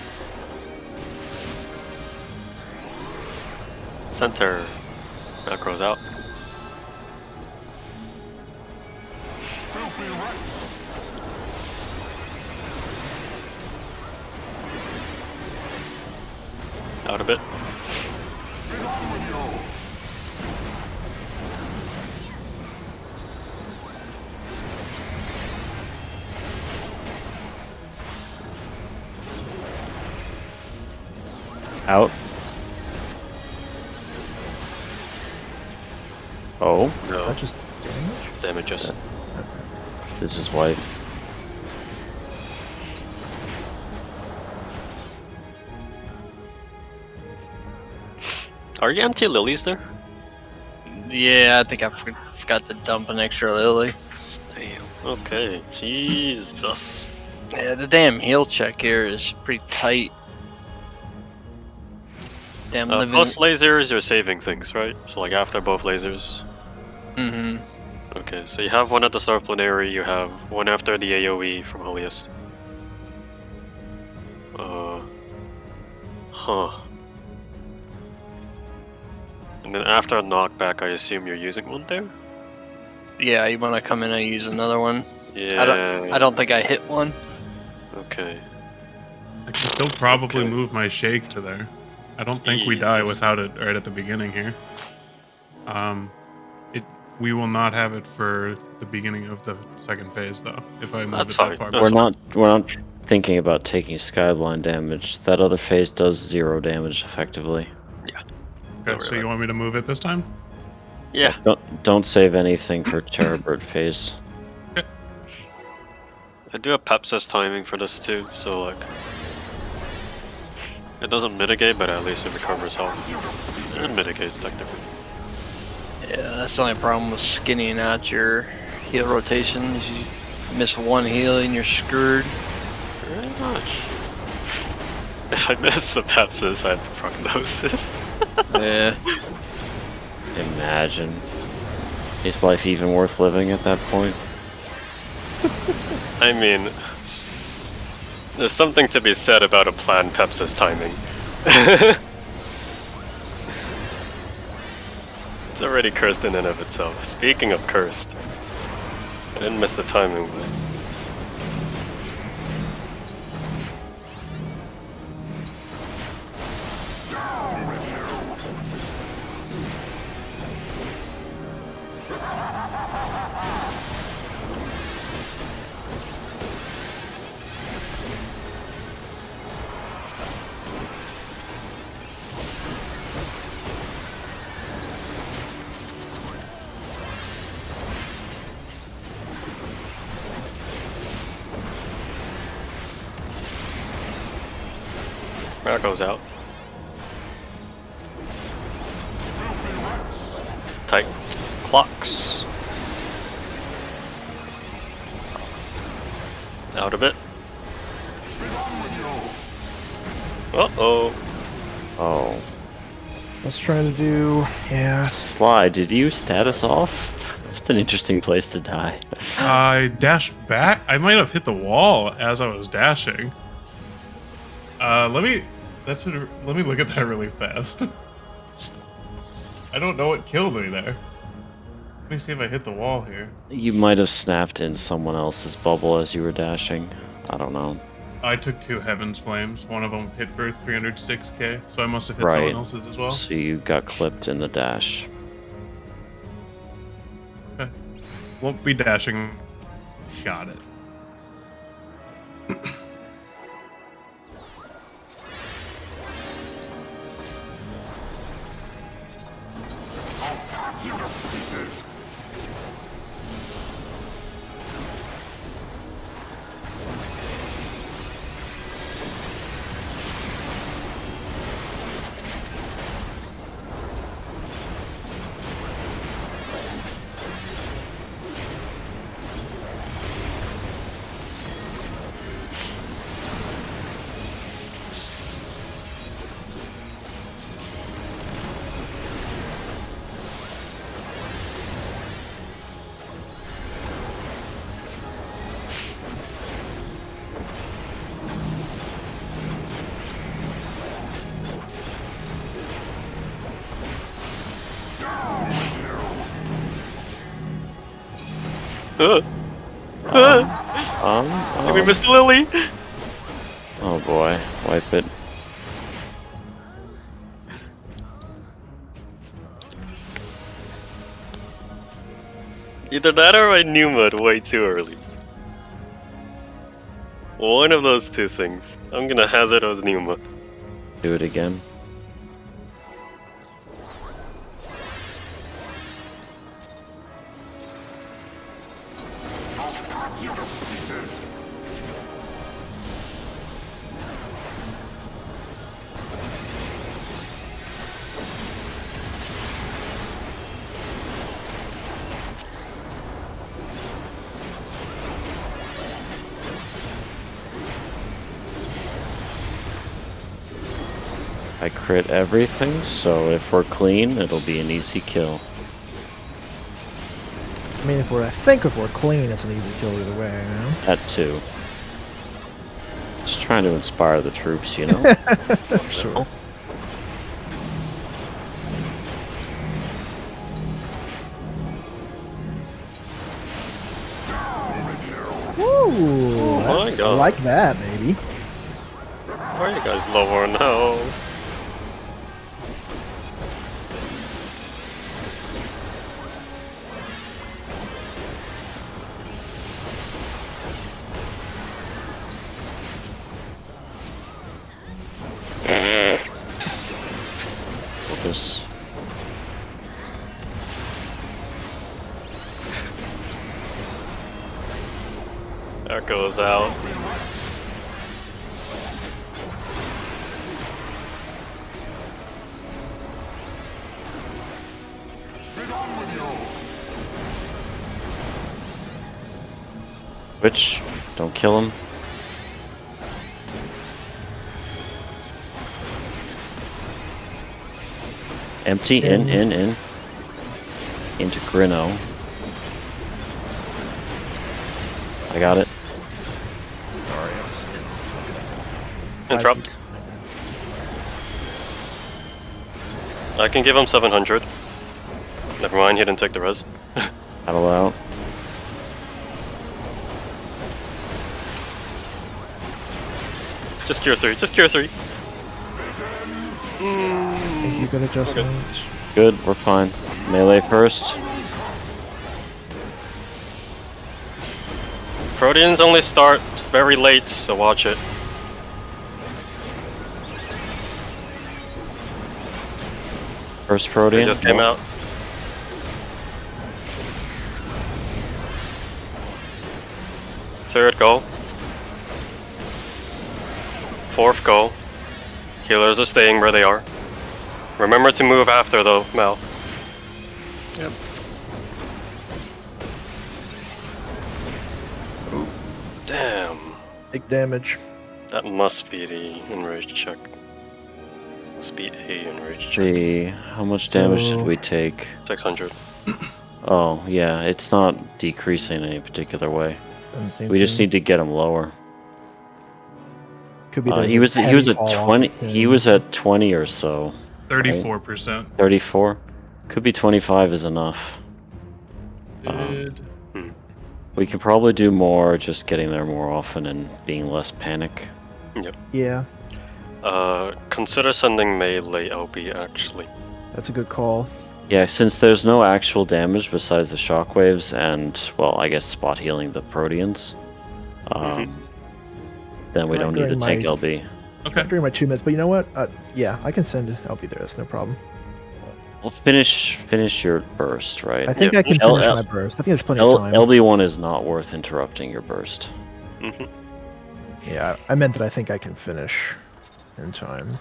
Center. Macro's out. Out of it. Out. Oh, No. that just damage. Damages. this is wife. Are you empty lilies there? Yeah, I think I forgot to dump an extra lily. Damn. Okay. Jesus. Yeah, the damn heal check here is pretty tight. Damn living. Post lasers, you're saving things, right? So like after both lasers. Mm-hmm. Okay, so you have one at the Star Planary, you have one after the AoE from Holiest. Huh. And then after a knockback, I assume you're using one there? Yeah, you want to come in and use another one? Yeah. I don't think I hit one. Okay. I can still probably Okay. move my shake to there. I don't think we die Jesus. without it right at the beginning here. We will not have it for the beginning of the second phase though. If I move That's it fine. that far. That's back. We're not thinking about taking skyblind damage. That other phase does 0 damage effectively. Okay, so you want me to move it this time? Yeah. Don't save anything for Terrorbird phase. I do have Pepsis timing for this too, so like... It doesn't mitigate, but at least it recovers health. It mitigates technically. Yeah, that's the only problem with skinning out your heal rotations. You miss one heal and you're screwed. Pretty much. If I miss the Pepsis, I have the prognosis. Yeah. Imagine. Is life even worth living at that point? I mean... There's something to be said about a planned Pepsis timing. It's already cursed in and of itself. Speaking of cursed, I didn't miss the timing, but... That goes out. Tight clocks. Out of it. Uh-oh. Oh. Let's try to do. Yeah. Sly, did you status off? That's an interesting place to die. I dashed back. I might have hit the wall as I was dashing. Let me look at that really fast. I don't know what killed me there. Let me see if I hit the wall here. You might have snapped in someone else's bubble as you were dashing. I don't know. I took 2 Heaven's Flames. One of them hit for 306k, so I must have hit Right. someone else's as well. So you got clipped in the dash. Okay. Won't be dashing. Got it. Give me Mr. Lily! Oh boy, wipe it. Either that or I Pneuma'd way too early. One of those two things. I'm gonna hazard as Pneuma. Do it again. I crit everything, so if we're clean, it'll be an easy kill. I mean, if we're clean, it's an easy kill either way, you know? That too. Just trying to inspire the troops, you know? Sure. Ooh, my I God. like that, maybe. Why are you guys lower now? Focus. Echo's out. Which? Don't kill him. Empty, in. Into Grino. I got it. Interrupt. I can give him 700. Never mind, he didn't take the res. Battle out. Just cure 3, just cure 3. Thank you, good adjustment. Good, we're fine. Melee first. Proteans only start very late, so watch it. First They Protean. just came out. Third goal. Fourth goal. Healers are staying where they are. Remember to move after though, Mal. Yep. Damn. Big damage. That must be the enrage check. Must be a enrage check. See, how much damage did So- we take? 600. Oh, yeah, it's not decreasing in any particular way. Doesn't seem We just to. need to get him lower. Could be He was at heavy fall off 20. of him. He was at 20 or so. 34%. 34. Could be 25 is enough. Did We could probably do more, just getting there more often and being less panic. Yeah, Consider sending melee LB actually. that's a good call. Yeah, since there's no actual damage besides the shockwaves and, well, I guess spot healing the Proteans, then we Right don't need to during tank my- LB. okay. During my 2 minutes, but you know what? Yeah, I can send it. I'll be there. That's no problem. Well, finish your burst, right? I think Yeah, I can L- finish L- my burst. I think there's plenty of time. LB1 is not worth interrupting your burst. Mm-hmm. Yeah, I meant that I think I can finish in time.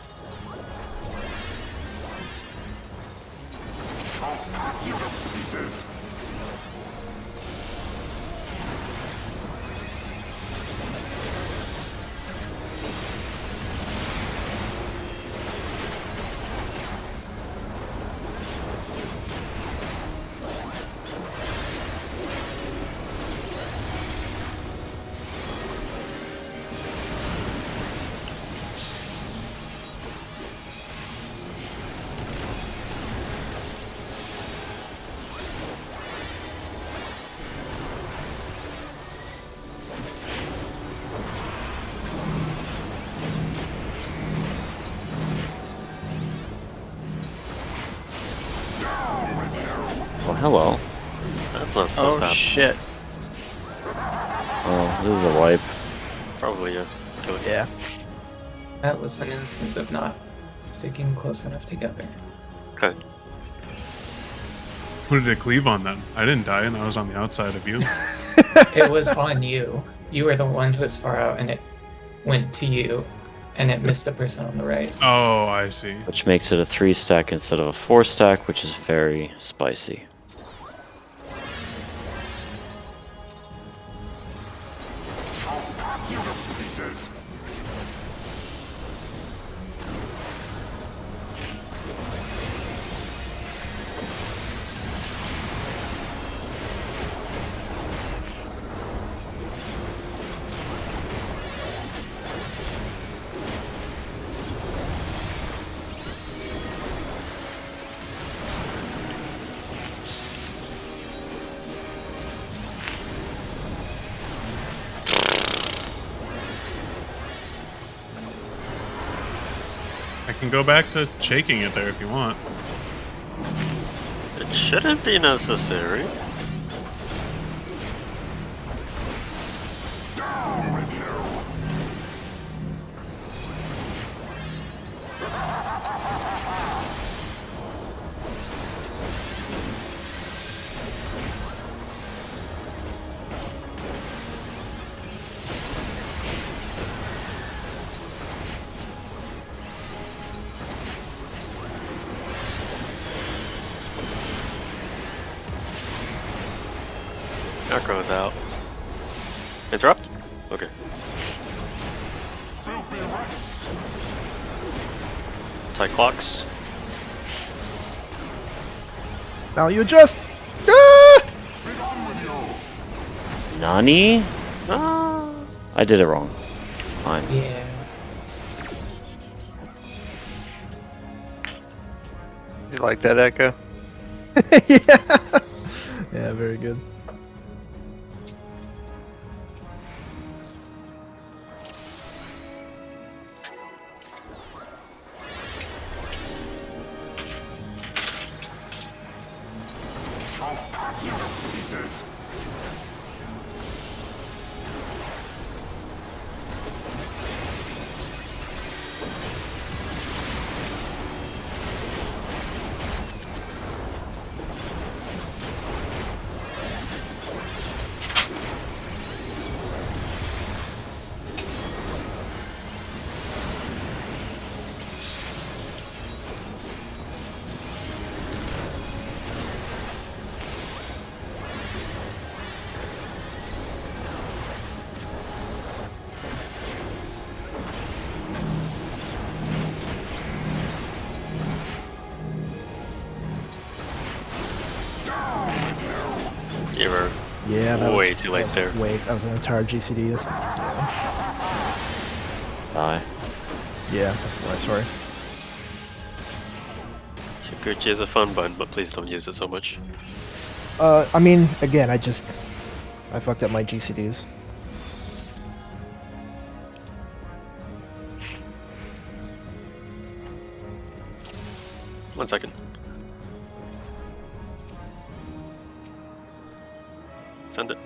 Oh, hello. That's not supposed to Oh happen. shit. Oh, this is a wipe. Probably a kill. Yeah. That was an instance of not sticking close enough together. Okay. Who did it cleave on then? I didn't die and I was on the outside of you. It was on you. You were the one who was far out, and it went to you, and it missed the person on the right. Oh, I see. Which makes it a 3-stack instead of a 4-stack, which is very spicy. can go back to shaking it there if you want. It shouldn't be necessary. Echo's out. Interrupt? Okay. Tight clocks. Now you adjust. Ah! Nani? Ah. I did it wrong. Fine. Yeah. You like that, Echo? Yeah. Yeah, very good. You were Yeah, that way was, too late there. That was an entire GCD. That's, Bye. yeah, that's why. Sorry. Shikuchi is a fun button, but please don't use it so much. I mean, again, I fucked up my GCDs. One second. Send it.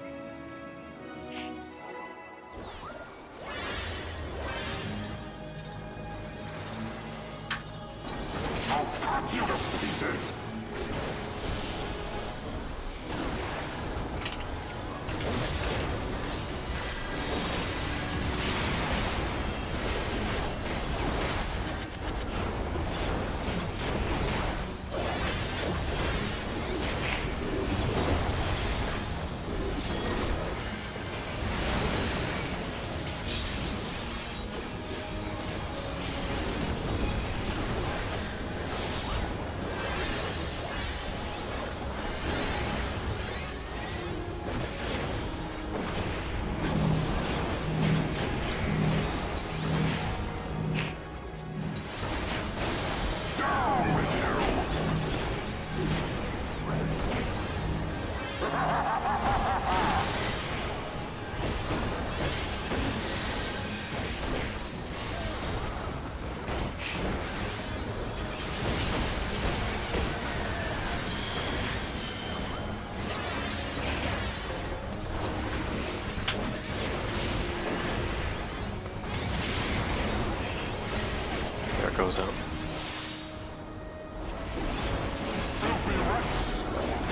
There it goes out.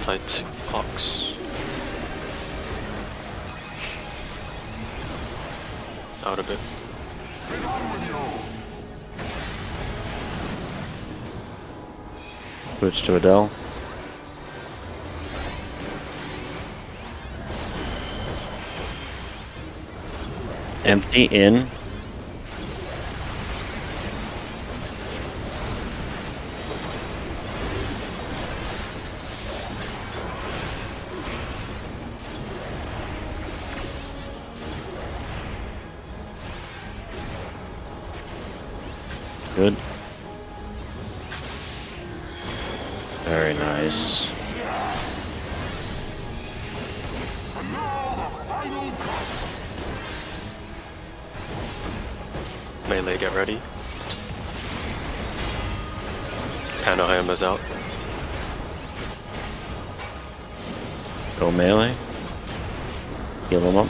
Tight clocks. Out a bit. Switch to Adele. Empty in. Good. Very nice. Melee, get ready. Anaheim is out. Go melee. Heal him up.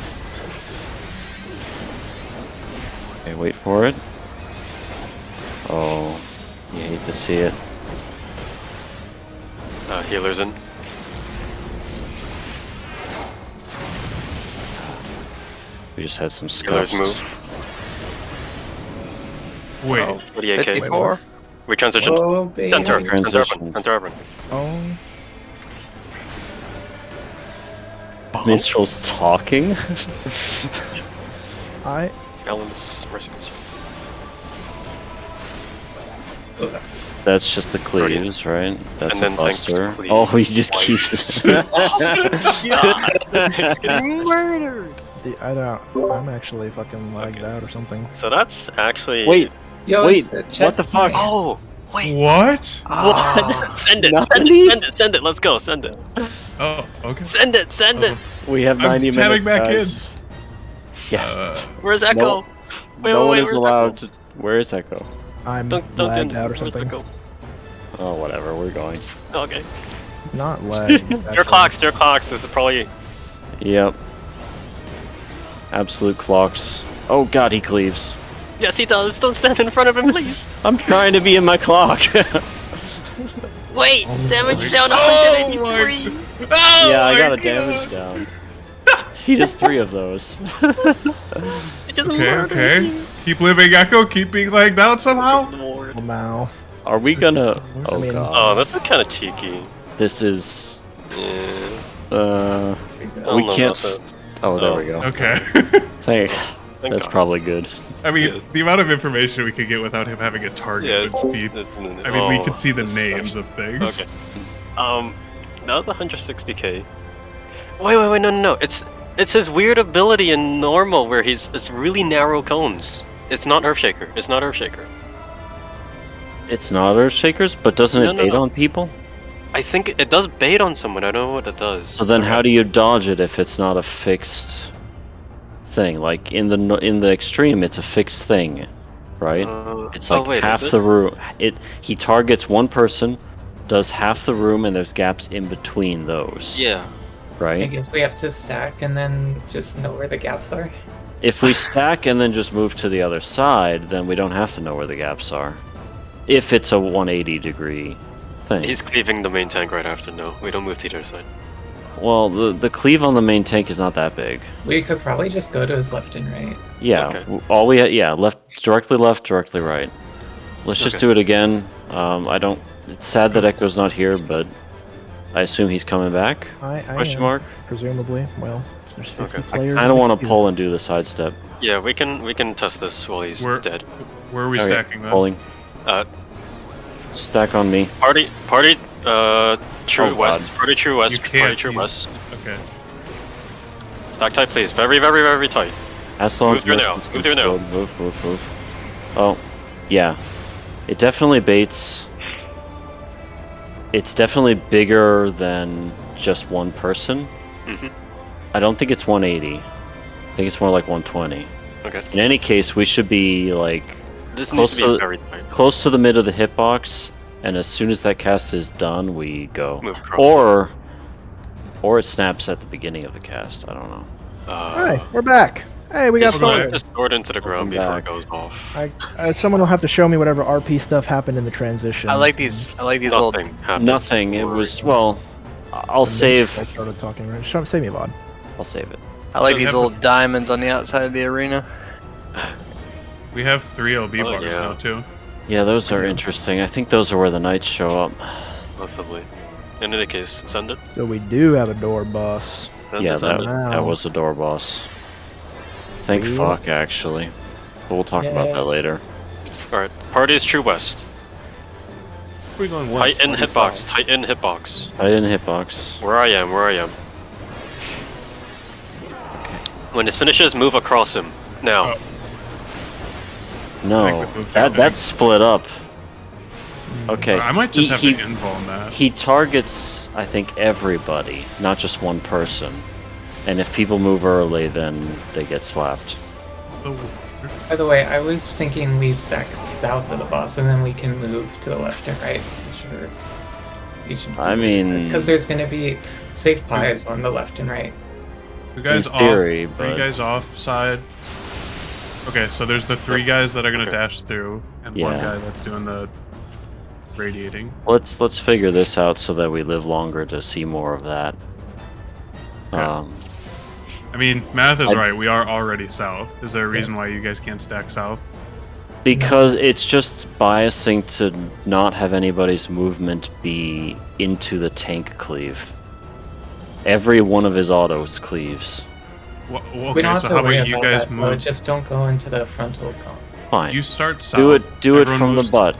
Okay, wait for it. Oh, you hate to see it. Healer's in. We just had some Healer's scuffs. move. Wait. Oh, 48k. 54. We transitioned. Oh, baby. Center. Transitioned. Center urban. Oh, Minstrel's talking? I Ellen's mercy. That's just the cleaves, right? That's And a then thanks to buster. cleave. Oh, he just keeps this. It's getting murdered. I don't. I'm actually fucking lagged out or something. So that's actually. Wait, Yo, wait, it's a what the fuck? checkpoint. Oh, wait. What? What? Send it. Nothing? Send it. Send it. Send it. Let's go. Send it. Oh, okay. Send it. Send it. We have I'm 90 tabbing minutes, back guys. Yes. Where's Echo? Wait, no one wait, is where's allowed Echo? to... Where is Echo? I'm Don't lagged do out or where's something. Echo? Oh, whatever, we're going. Okay. Not lagged. Your clocks. Your clocks. This is probably. Yep. Absolute clocks. Oh god, he cleaves. Yes, he does. Don't stand in front of him, please. I'm trying to be in my clock. Wait, damage down Oh 183. Oh yeah, I my got a God. damage down. He does 3 of those. It just Okay, murdered okay. me. Keep living, Echo. Keep being lagged out somehow. Lord. Wow. Are we gonna... Oh mean- Oh, god. this is kind of cheeky. This is... Yeah. we don't know can't... about that. Oh, there Oh. we go. Okay. Thank... Thank That's God. probably good. I mean, Yeah. the amount of information we could get without him having a target Yeah, would be. I mean, oh, we could see the this names stuff. of things. Okay. That was 160k. Wait, no. It's his weird ability in normal where it's really narrow cones. It's not Earthshaker. It's not Earthshaker. It's not Earthshakers, but doesn't No, it no, bait no. on people? I think it does bait on someone. I don't know what it does. So then how do you dodge it if it's not a fixed thing? Like in the extreme, it's a fixed thing, right? It's like wait, half is it? the room. He targets one person, does half the room, and there's gaps in between those. Yeah. I Right? guess we have to stack and then just know where the gaps are. If we stack and then just move to the other side, then we don't have to know where the gaps are. If it's a 180 degree thing. He's cleaving the main tank right after. No, we don't move to the other side. Well, the cleave on the main tank is not that big. We could probably just go to his left and right. Yeah, Okay. all left, directly right. Let's just Okay. do it again. I don't. It's sad that Echo's not here, but I assume he's coming back. I Question am, mark. presumably. Well, there's 50 Okay. I players. kind of want to pull and do the sidestep. Yeah, we can test this while he's We're- dead. Where are we Okay, stacking that? Pulling. Uh, Stack on me. Party, true Oh, west. God. Party true west. You can't Party true use- west. Okay. Stack tight, please. Very, very, very tight. As long Move as there now, Mercy's move there now. concealed. Move. Oh, yeah. It definitely baits. It's definitely bigger than just one person. Mhm. I don't think it's 180. I think it's more like 120. Okay. In any case, we should be like This needs to be Close to- very tight. close to the mid of the hitbox, and as soon as that cast is done, we go. Move across. Or it snaps at the beginning of the cast. I don't know. Hey, we're back. Hey, we got Just started. just sword into the ground Welcome before it back. goes off. Someone will have to show me whatever RP stuff happened in the transition. I like these old. Nothing happened. Nothing. It Don't was worry. well. I'll The save. minstrel started talking. Right? Save me, Vaughn. I'll save it. I like Does these have old diamonds on the outside of the arena. We have 3 LB Oh, bars yeah. now too. Yeah, those are interesting. I think those are where the knights show up. Possibly. In any case, send it. So we do have a door boss. Send Yeah, it, send that, it. Wow. that was a door boss. Thank Sweet. fuck, actually. But we'll talk about that Yes. later. Alright, party is true west. We're going west. Tight in party hitbox, south. tight in hitbox. I didn't hitbox. Where I am. When this finishes, move across him. Now. Oh. I No, think we moved everything. that's split up. Okay. I might just have he, to invuln that. he targets, I think, everybody, not just one person. And if people move early, then they get slapped. Oh, By the way, I was thinking we stack south of the boss and then we can move to the left and right. Sure. or we should. I mean, because there's going to be safe pies on the left and right. You guys In theory, off. Are but- you guys offside? Okay, so there's the 3 guys that are gonna Okay. dash through, and Yeah. 1 guy that's doing the radiating. let's figure this out so that we live longer to see more of that. Yeah. I mean, math is I- right. We are already south. Is there a reason why you guys can't stack south? Because it's just biasing to not have anybody's movement be into the tank cleave. Every one of his autos cleaves. Okay, We don't have so to how worry about you about guys that, though. move? Just don't go into the frontal column. Fine. You start south. Do it everyone from moves- the butt.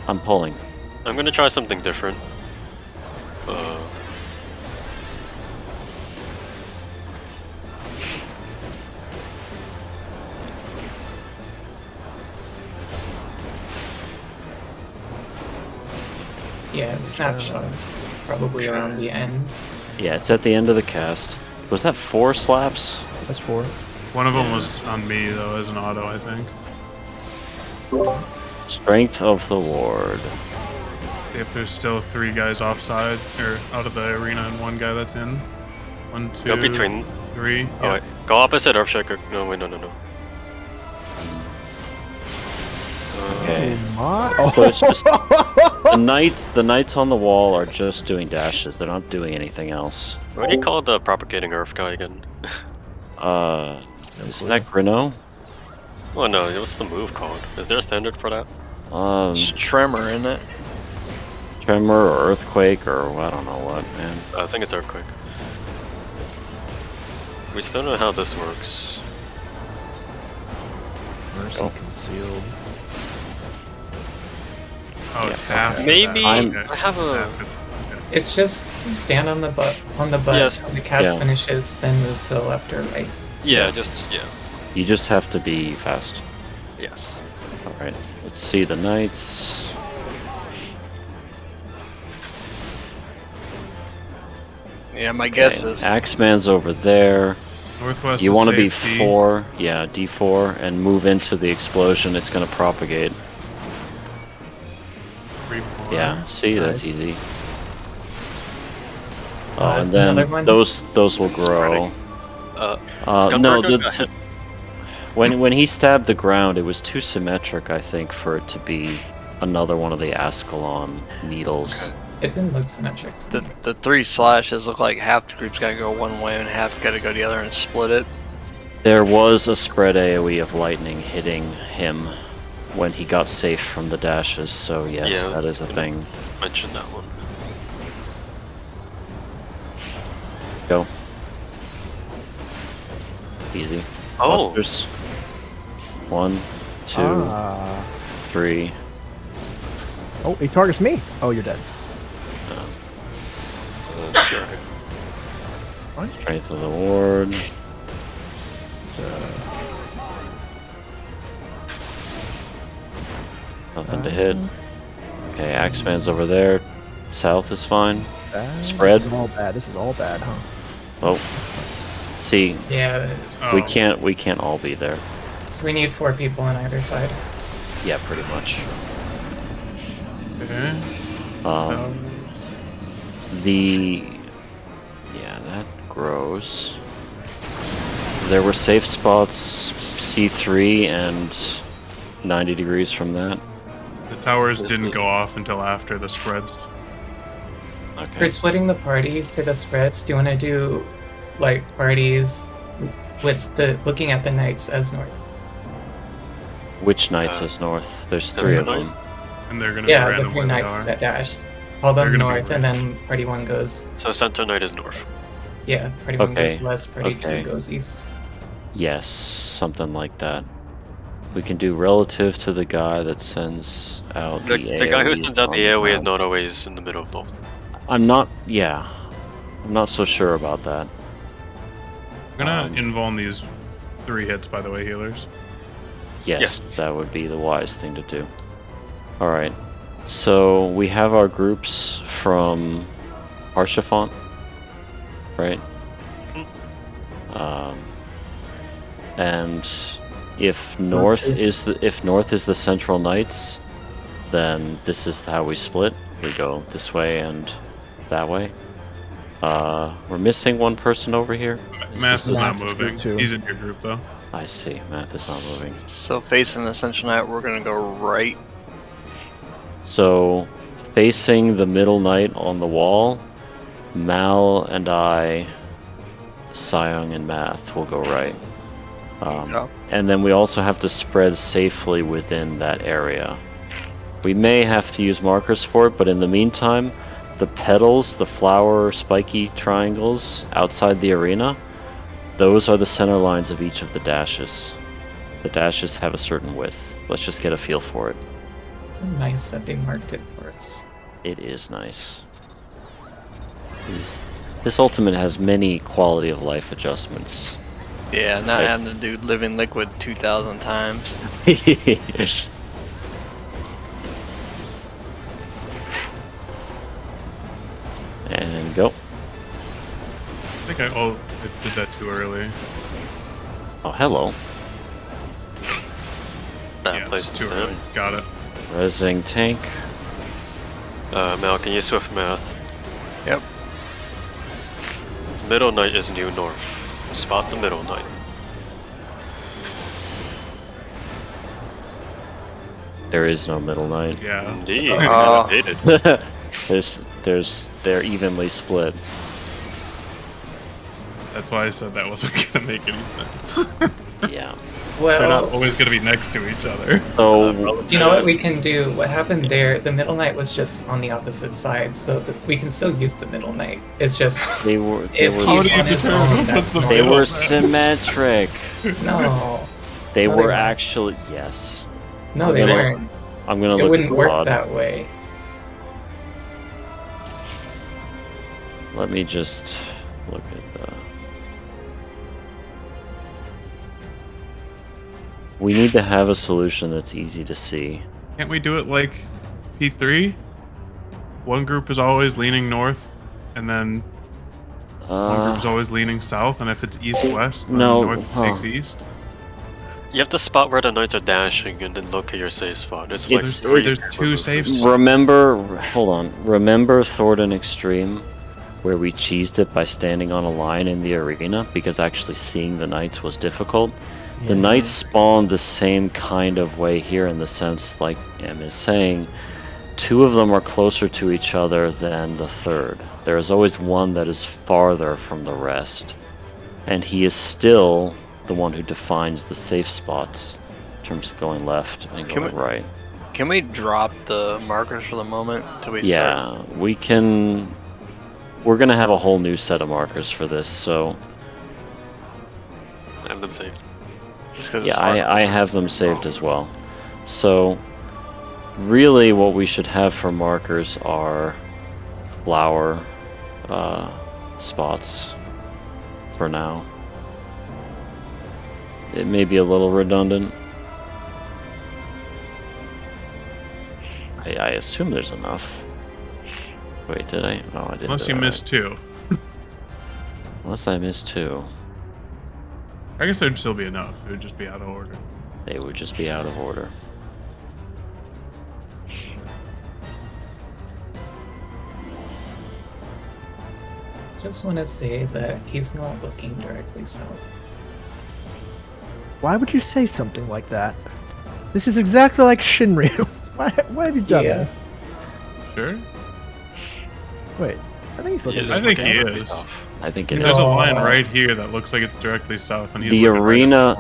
I'm pulling. I'm gonna try something different. Yeah, snapshots probably around the end. Yeah, it's at the end of the cast. Was that 4 slaps? That's 4. One of them was on me though, as an auto, I think. Strength of the ward. See if there's still 3 guys offside or out of the arena and 1 guy that's in. 1, 2, Go between. 3. Oh, wait. Go opposite Earthshaker. No, wait, no. Okay. Oh, So it's just the knights on the wall are just doing dashes. They're not doing anything else. What do you call the propagating Earth guy again? Isn't that Grino? Oh no, what's the move called? Is there a standard for that? It's Tremor, isn't it? Tremor or earthquake or I don't know what, man. I think it's Earthquake. We still don't know how this works. Mercy concealed. Oh, it's half. of Maybe that. I'm- Okay. I have a. Half of- okay. It's just stand on the butt Yes. when the cast Yeah. finishes, then move to the left or right. Yeah, yeah. You just have to be fast. Yes. Alright, let's see the knights. Yeah, my guess Okay, is Axeman's over there. Northwest. You is want to be safety. 4, yeah, D4, and move into the explosion. It's going to propagate. 3 more. Yeah, see, that's easy. Oh, is and then another one? those will grow. Spreading. Uh, No, Gunberger got hit. when he stabbed the ground, it was too symmetric, I think, for it to be another one of the Ascalon needles. It didn't look symmetric. To me. the 3 slashes look like half the group's gotta go one way and half gotta go the other and split it. There was a spread AoE of lightning hitting him when he got safe from the dashes, so yes, Yeah, that is a thing. Mention that one. Go. Easy. Oh, Busters. 1, 2, Ah. 3. Oh, he targets me. Oh, you're dead. sure. Strength of the ward. Nothing to hit. Okay, Axeman's over there. South is fine. Spread. This is all bad. This is all bad, huh? Oh. See, Yeah, it is. Oh. we can't all be there. So we need 4 people on either side. Yeah, pretty much. Okay. Um, the yeah, that grows. There were safe spots C3 and 90 degrees from that. The towers didn't go off until after the spreads. Okay. For splitting the party for the spreads, do you want to do like parties with the looking at the knights as north? Which knights is north? There's 3 of them. And they're gonna Yeah, be the random 3 where they knights are. that dash. Call They're them gonna be north, and then party 1 goes. So Center Knight is north. Yeah, party 1 Okay, goes west, party okay. 2 goes east. Yes, something like that. We can do relative to the guy that sends out The guy who AoEs sends out the on AoE is map. not always in the middle of both. I'm not so sure about that. I'm gonna Um, invuln these 3 hits, by the way, healers. Yes, Yes. that would be the wise thing to do. Alright, so we have our groups from Archifont, right? And if north is the central knights, then this is how we split. we go this way and that way. We're missing one person over here. Math is not Math is moving. good too. He's in your group though. I see. Math is not moving. So facing the Central Knight, we're gonna go right. So, facing the Middle Knight on the wall, Mal and I, Sayong and Math will go right. Yeah. And then we also have to spread safely within that area. We may have to use markers for it, but in the meantime, the petals, the flower spiky triangles outside the arena, those are the center lines of each of the dashes. The dashes have a certain width. Let's just get a feel for it. It's so nice that they marked it for us. It is nice. This ultimate has many quality of life adjustments. Yeah, not Right. having to do living liquid 2,000 times. And go. I think I did that too early. Oh, hello. Bad Yeah, place it's to too early. stand. Got it. Resing tank. Mal, can you swift math? Yep. Middle Knight is due north. Spot the Middle Knight. There is no middle knight. Yeah. Indeed. Oh. Hated. They're evenly split. That's why I said that wasn't gonna make any sense. Yeah. They're not Well, always gonna be next to each other. So do you know what we can do? What happened there? The Middle Knight was just on the opposite side, so that we can still use the Middle Knight. It's just they were if How he's do you on his determine own, what's that's the not they middle? were man. symmetric. No, They No, were they weren't. actually yes. no, they I'm gonna- weren't. I'm gonna It look wouldn't at work Claude. that way. Let me just look at the. We need to have a solution that's easy to see. Can't we do it like P3? One group is always leaning north, and then one group is always leaning south, and if it's east-west, then no, north takes east. You have to spot where the knights are dashing and then locate your safe spot. It's like It's- three there's step two movement. safe spots. Hold on. Remember Thornton Extreme, where we cheesed it by standing on a line in the arena because actually seeing the knights was difficult? The knights spawned the same kind of way here in the sense, like Em is saying, two of them are closer to each other than the third. There is always one that is farther from the rest. And he is still the one who defines the safe spots in terms of going left and Can going we- right. Can we drop the markers for the moment till we start? Yeah, we can. We're gonna have a whole new set of markers for this, so Have them saved. Just 'cause yeah, it's hard. I have them saved as well. So really, what we should have for markers are flower spots for now. It may be a little redundant. I assume there's enough. Wait, did I? No, I didn't. Unless do you that missed two. right. Unless I missed two. I guess there'd still be enough. It would just be out of order. They would just be out of order. Just want to say that he's not looking directly south. Why would you say something like that? This is exactly like Shinryu. Why have you done Yeah. this? Sure. Wait, I think he's looking. He I is think looking he directly is. south. I think it There's is. a No. line right here that looks like it's directly south, and he's The looking right at arena-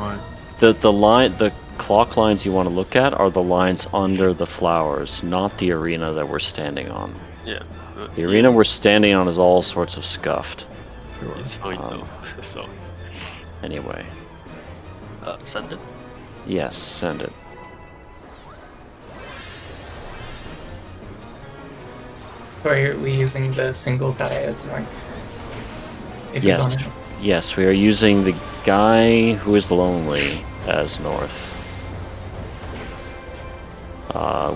that line. The clock lines you want to look at are the lines under the flowers, not the arena that we're standing on. Yeah. The arena we're standing on is all sorts of scuffed. It's fine Um, though. So, Anyway, send it. yes, send it. Or are we using the single die as north? If he's Yes, on it. yes, we are using the guy who is lonely as north.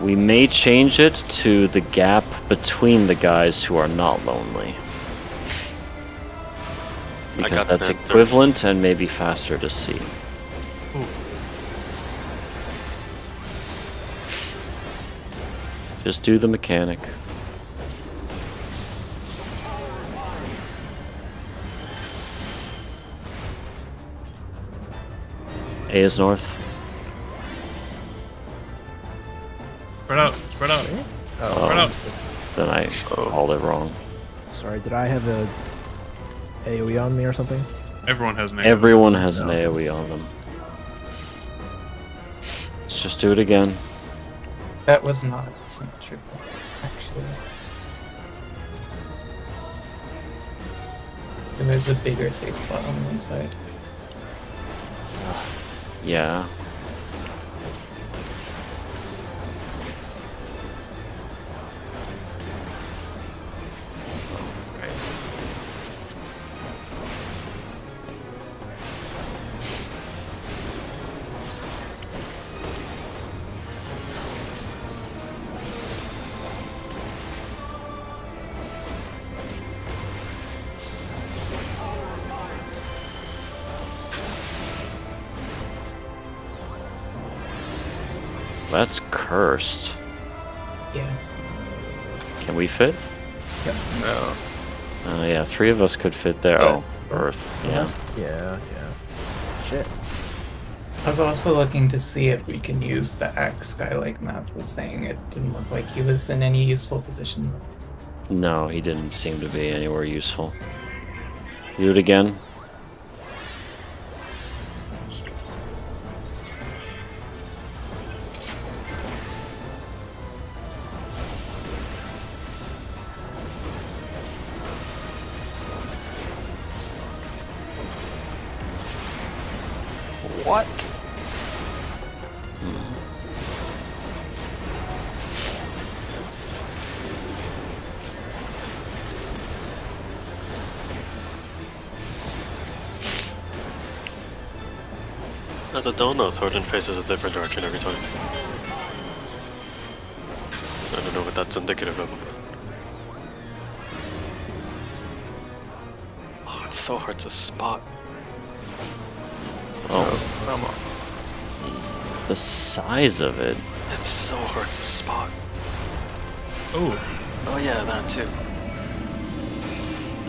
We may change it to the gap between the guys who are not lonely. Because got that's that. equivalent and maybe faster to see. Ooh. Just do the mechanic. A is north. Spread out. Spread out. Oh, Spread out. Then I called it wrong. sorry. Did I have a AoE on me or something? Everyone has an Everyone has an AoE on them. Let's just do it again. That's not true, actually. And there's a bigger safe spot on one side. Yeah. That's cursed. Yeah. Can we fit? No. Yeah, 3 of us could fit there. Oh, Earth. Yeah. Yeah. Shit. I was also looking to see if we can use the axe guy like Math was saying. It didn't look like he was in any useful position. No, he didn't seem to be anywhere useful. Do it again. What? As a donut, Thorin faces a different direction every time. I don't know what that's indicative of. Oh, it's so hard to spot. Oh, Come on. the size of it. It's so hard to spot. Oh, Oh yeah, that too.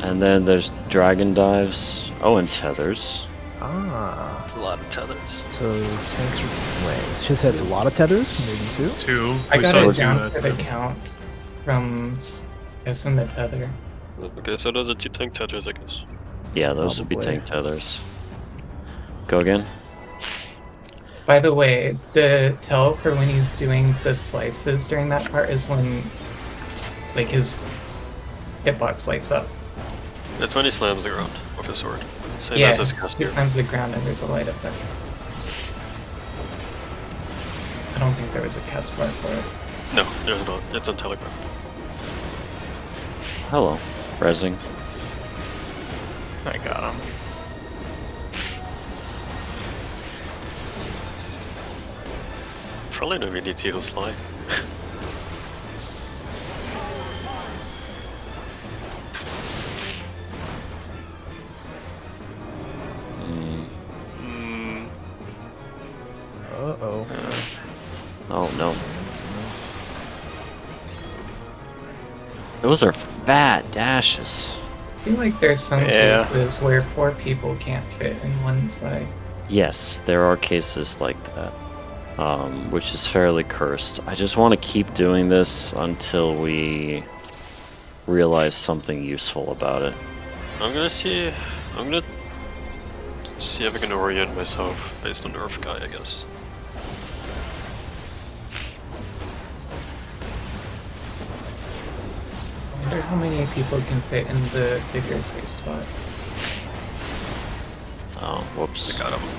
And then there's dragon dives. Oh, and tethers. Ah. It's a lot of tethers. So tanks are. Wait, she said it's a lot of tethers. Maybe 2. 2. I We got saw it two down that for the time. count from in the tether. Okay, so those are 2 tank tethers, I guess. Yeah, those would be Probably. tank tethers. Go again. By the way, the tell for when he's doing the slices during that part is when, like, his hitbox lights up. That's when he slams the ground with his sword. Same Yeah, as his he caster. slams the ground and there's a light effect. I don't think there was a cast bar for it. No, there's not. It's on Telegram. Hello. Resing. I got him. Probably no need to heal Sly. Hmm. Uh-oh. Oh, no. Those are fat dashes. I feel like there's some Yeah. cases where 4 people can't fit in one side. Yes, there are cases like that, which is fairly cursed. I just want to keep doing this until we realize something useful about it. I'm gonna see if I can orient myself based on the Earth guy, I guess. I wonder how many people can fit in the bigger safe spot. Oh, whoops. Got him.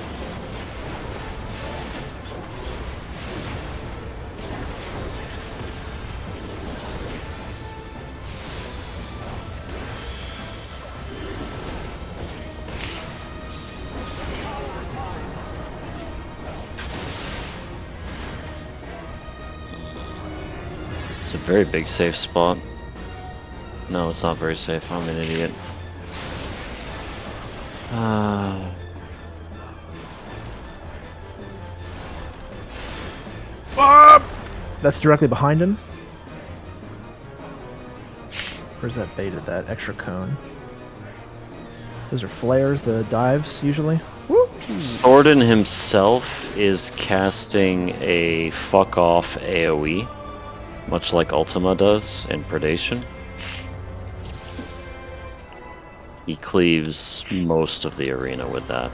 It's a very big safe spot. No, it's not very safe. I'm an idiot. That's directly behind him. Where's that baited? That extra cone. Those are flares, the dives usually. Woo! Thornton himself is casting a fuck off AoE, much like Ultima does in Predation. He cleaves most of the arena with that.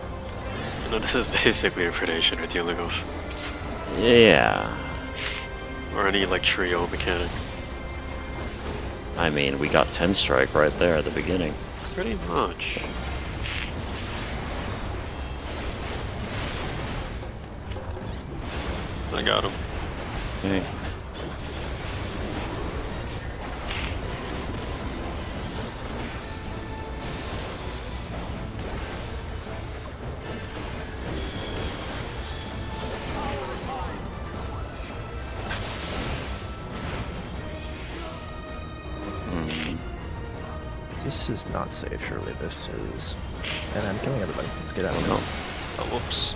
No, this is basically a predation we're dealing with. Yeah. Or any like trio mechanic. I mean, we got 10 strike right there at the beginning. Pretty much. I got him. Okay. This is not safe, surely. This is... And I'm killing everybody. Let's get out of here. Oh, whoops.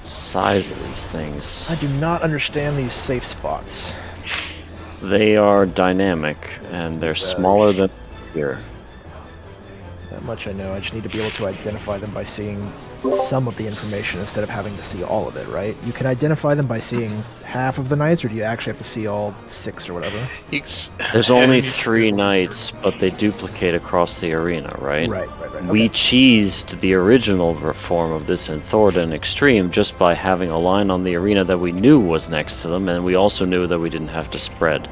Size of these things. I do not understand these safe spots. They are dynamic, and they're smaller than here. That much I know. I just need to be able to identify them by seeing some of the information instead of having to see all of it, right? You can identify them by seeing half of the knights, or do you actually have to see all 6 or whatever? There's only 3 knights, but they duplicate across the arena, right? Right. We cheesed the original form of this in Thornton Extreme just by having a line on the arena that we knew was next to them, and we also knew that we didn't have to spread.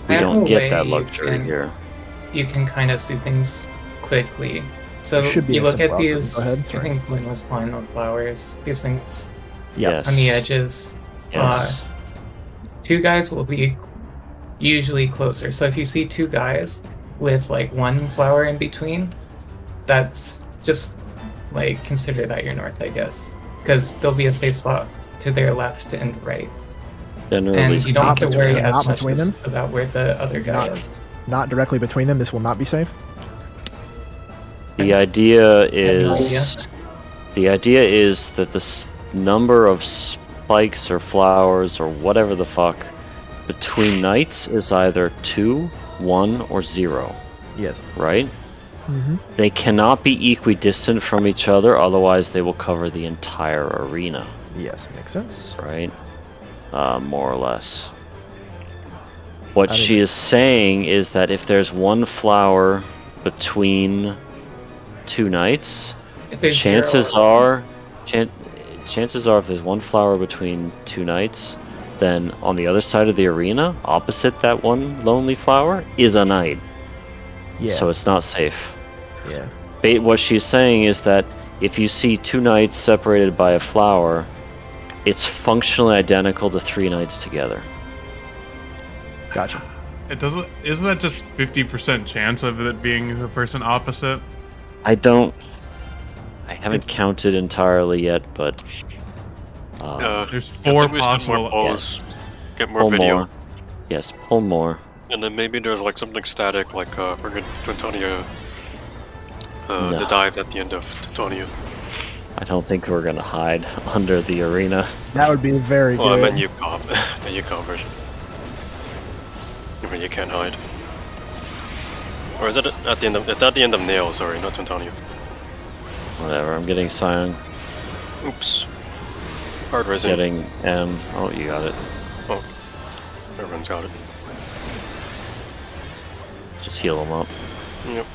We don't get that luxury here. You can kind of see things quickly. So Should be you a look at simple outcome. these, Go ahead, I sorry. think Lynn was calling them flowers, these things Yes. on the edges. Yes. 2 guys will be usually closer. So if you see 2 guys with like 1 flower in between, that's just like consider that your north, I guess, because there'll be a safe spot to their left and right, Generally and you don't have to between worry them, as not much between them? about where the other guy Not- is. Not directly between them. This will not be safe. The idea no is that the number of spikes or flowers or whatever the fuck between knights is either 2, 1, or 0, Yes. right? Mm-hmm. They cannot be equidistant from each other, otherwise they will cover the entire arena, Yes, makes sense. right? More or less. What I she mean- is saying is that if there's 1 flower between 2 knights, If there's chances 0, are if there's 1 flower between 2 knights, then on the other side of the arena, opposite that 1 lonely flower, is a knight. Yeah. So it's not safe. Yeah. What she's saying is that if you see 2 knights separated by a flower, it's functionally identical to 3 knights together. Gotcha. It doesn't. Isn't that just 50% chance of it being the person opposite? I haven't counted entirely yet, but There's I 4 think we should possible. more polls, get more pull video, more. Yes, pull more. and then maybe there's like something static, like we're going to Antonio, No. the dive at the end of Antonio. I don't think we're gonna hide under the arena. That would be very Well, I good. meant you comp, the you comp version. I mean, you can't hide. Or is it at the end of? It's at the end of Nail. Sorry, not Antonio. Whatever. I'm getting Scion. Oops. Hard raising. Getting M. Oh, you got it. Oh, everyone's got it. Just heal them up. Yep.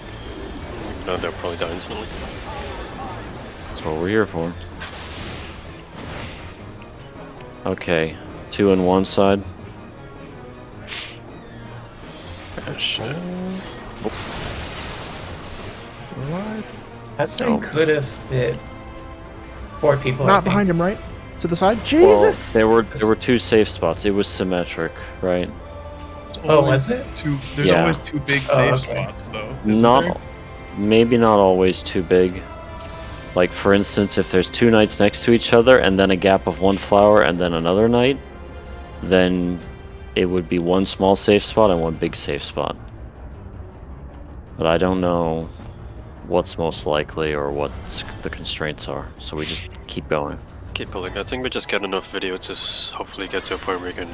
No, they'll probably die instantly. That's what we're here for. Okay. 2 on one side. Oh, shit. that side Oh. could have hit 4 people. I Not think. behind him, right? To the side? Well, Jesus! there were 2 safe spots. It was symmetric, right? Oh, was it? There's Yeah. always 2 big Oh, safe okay. spots, though. isn't Not, there? maybe not always too big. Like for instance, if there's 2 knights next to each other and then a gap of 1 flower and then another knight, then it would be 1 small safe spot and 1 big safe spot. But I don't know what's most likely or what the constraints are, so we just keep going. Keep pulling. I think we just get enough video to hopefully get to a point where we can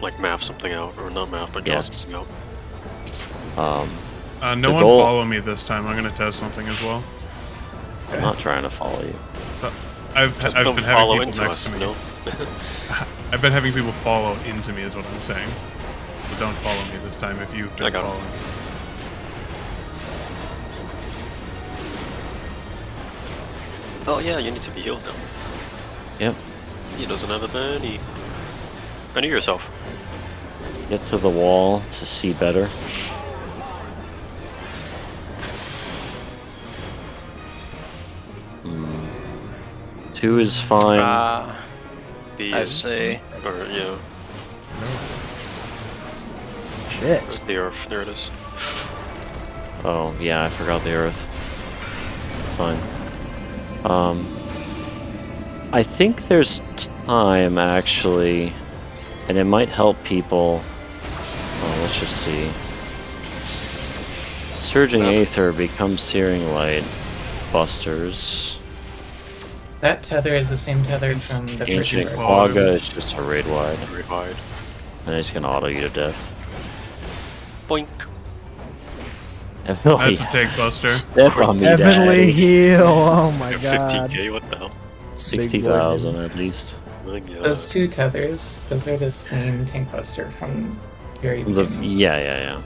like math something out, or not math, but draw Yes. something out. No The one goal- follow me this time. I'm gonna test something as well. I'm not trying to follow you. I've Just been don't having follow people into next us, to me. you know? I've been having people follow into me, is what I'm saying. So don't follow me this time if you've I been got it. following. Oh yeah, you need to be healed now. Yep. He doesn't have a penny. Renew yourself. Get to the wall to see better. Hmm. 2 is fine. B I is, see. or yeah, Shit. where's the earth? There it is. Oh, yeah, I forgot the earth. It's fine. I think there's time, actually, and it might help people. Oh, let's just see. Surging Aether becomes Searing Light. Busters. That tether is the same tether from the first Ancient card. Quagga is just a raid wide, Very wide. and it's gonna auto you to death. Boink. Oh, That's a yeah. take, Buster. Step on me, Heavenly daddy. heal. Oh my 15k, god. what the hell? 60,000 at least. My God. Those two tethers, those are the same tank buster from very The, beginning. yeah.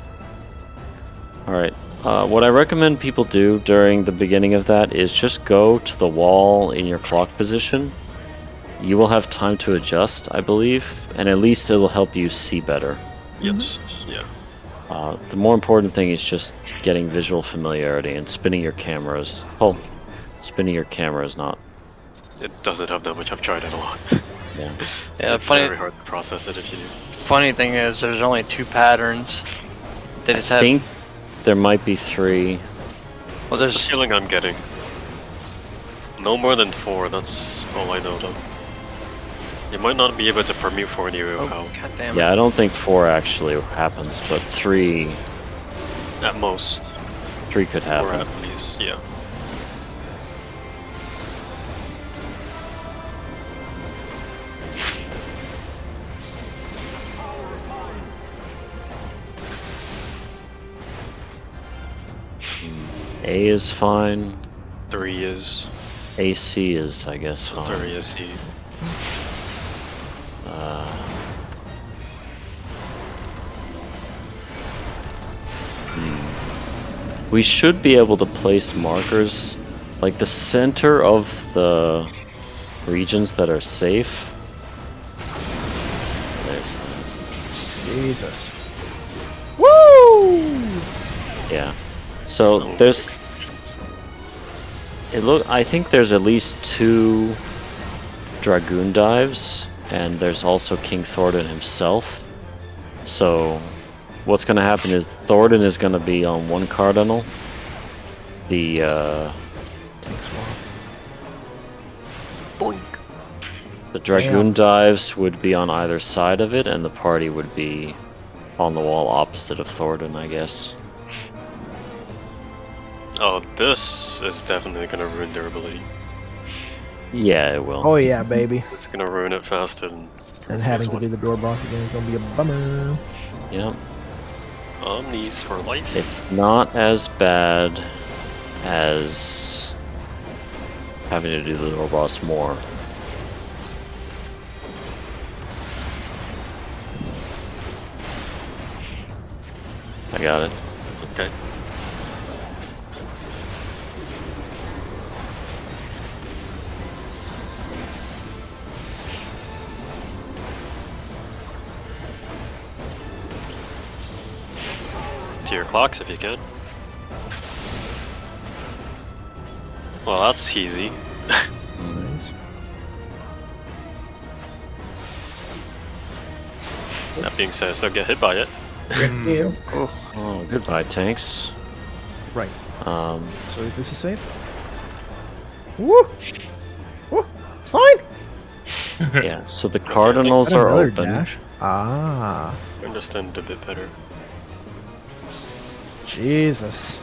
Alright. What I recommend people do during the beginning of that is just go to the wall in your clock position. You will have time to adjust, I believe, and at least it'll help you see better. Yes, yeah. The more important thing is just getting visual familiarity and spinning your cameras. Oh, spinning your camera is not. It doesn't have that much. I've tried it a lot. Yeah. Yeah, It's funny. very hard to process it if you do. Funny thing is, there's only 2 patterns. They just I have. think there might be 3. Well, That's the there's. feeling I'm getting. No more than 4, that's all I know though. You might not be able to permute for any Oh, how god damn it. Yeah, I don't think 4 actually happens, but 3 at most. could Or happen. at least, yeah. A is fine. 3 is. AC is, I guess, fine. Sorry, SC. We should be able to place markers, like the center of the regions that are safe. There's that. Jesus. Woo! Yeah. So there's. I think there's at least 2 Dragoon dives, and there's also King Thornton himself. So what's going to happen is Thornton is going to be on one cardinal. The Boink. the Dragoon dives would be on either side of it, and the party would be on the wall opposite of Thornton, I guess. Oh, this is definitely gonna ruin durability. Yeah, it will. Oh yeah, baby. It's gonna ruin it faster than And having to do the door boss again is gonna be a bummer. Yep. Omnis for life. It's not as bad as having to do the door boss more. I got it. Okay. To your clocks if you can. Well, that's easy. Nice. That being said, I still get hit by it. Rip you. Oh, goodbye, tanks. Right. Um, So this is safe. Woo! Woo! It's fine. yeah, so the cardinals Got are another open. dash. Ah, I understand it a bit better. Jesus.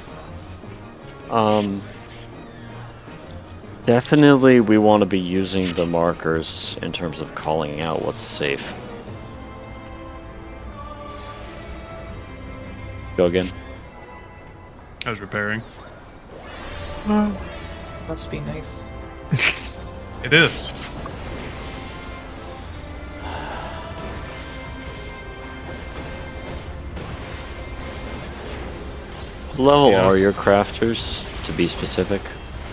Definitely we want to be using the markers in terms of calling out what's safe. Go again. I was repairing. Must be nice. It is. What level Yeah. are your crafters, to be specific?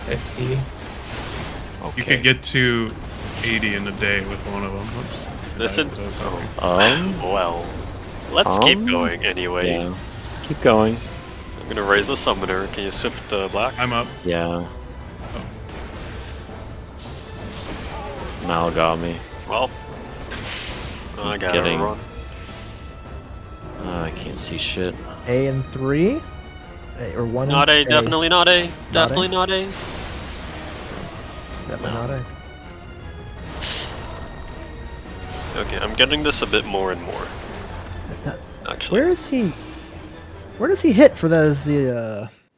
50. Okay. You could get to 80 in a day with one of them. Oops. Listen. Um, Well, let's keep Um, going anyway. yeah. Keep going. I'm gonna raise the summoner. Can you swift the black? I'm up. Yeah. Mal got me. Well, I gotta Getting- run. I can't see shit. A and 3? A, or 1 Not and A, definitely not A. Definitely A? not A. Definitely not A. Okay, I'm getting this a bit more and more. Actually, Where is he? Where does he hit for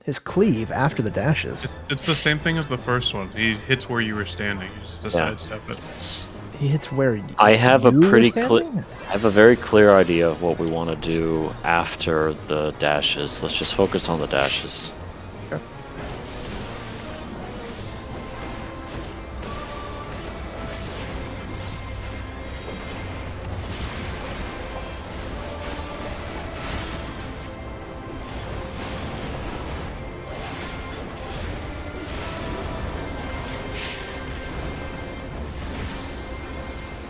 his cleave after the dashes? It's the same thing as the first one. He hits where you were standing. You just Yeah. sidestep it. He hits where I have a you were pretty standing? I have a very clear idea of what we want to do after the dashes. Let's just focus on the dashes.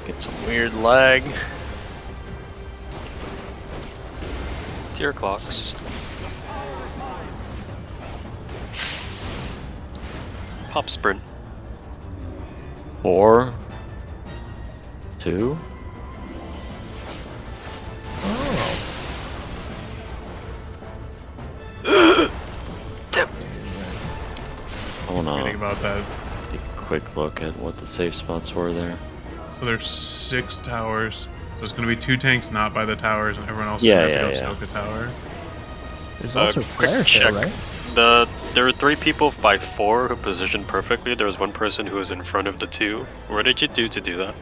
Get some weird lag. tier clocks. Pop sprint. 4, 2. Oh. Hold on. Forgetting about that. Take a quick look at what the safe spots were there. So there's 6 towers. So it's going to be 2 tanks not by the towers, and everyone else is Yeah, going to yeah, have to yeah. go soak a tower. There's Uh, also quick flares there, check. right? There were 3 people by 4 who positioned perfectly. There was 1 person who was in front of the 2. What did you do to do that?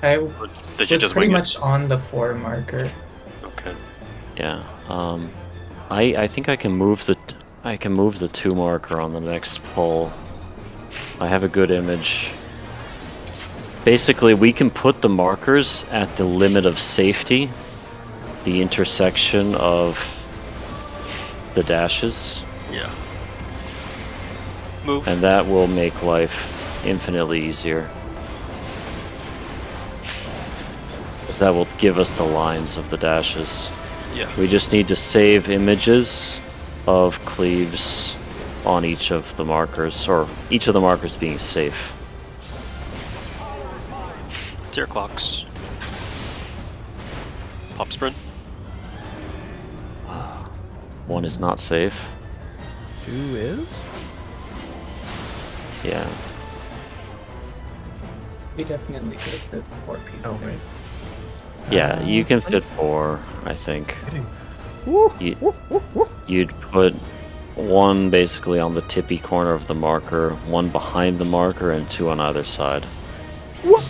I Or did you was just pretty wing much on the 4 marker. it? Okay. Yeah. I think I can move the 2 marker on the next pull. I have a good image. Basically, we can put the markers at the limit of safety, the intersection of the dashes, Yeah. Move. and that will make life infinitely easier. Because that will give us the lines of the dashes. Yeah. We just need to save images of cleaves on each of the markers, or each of the markers being safe. Tier clocks. Pop sprint. 1 is not safe. 2 is? Yeah. We definitely could have fit 4 people. Okay. right? Yeah, you can fit 4, I think. Woo, You- woo, woo, woo. You'd put 1 basically on the tippy corner of the marker, 1 behind the marker, and 2 on either side. What?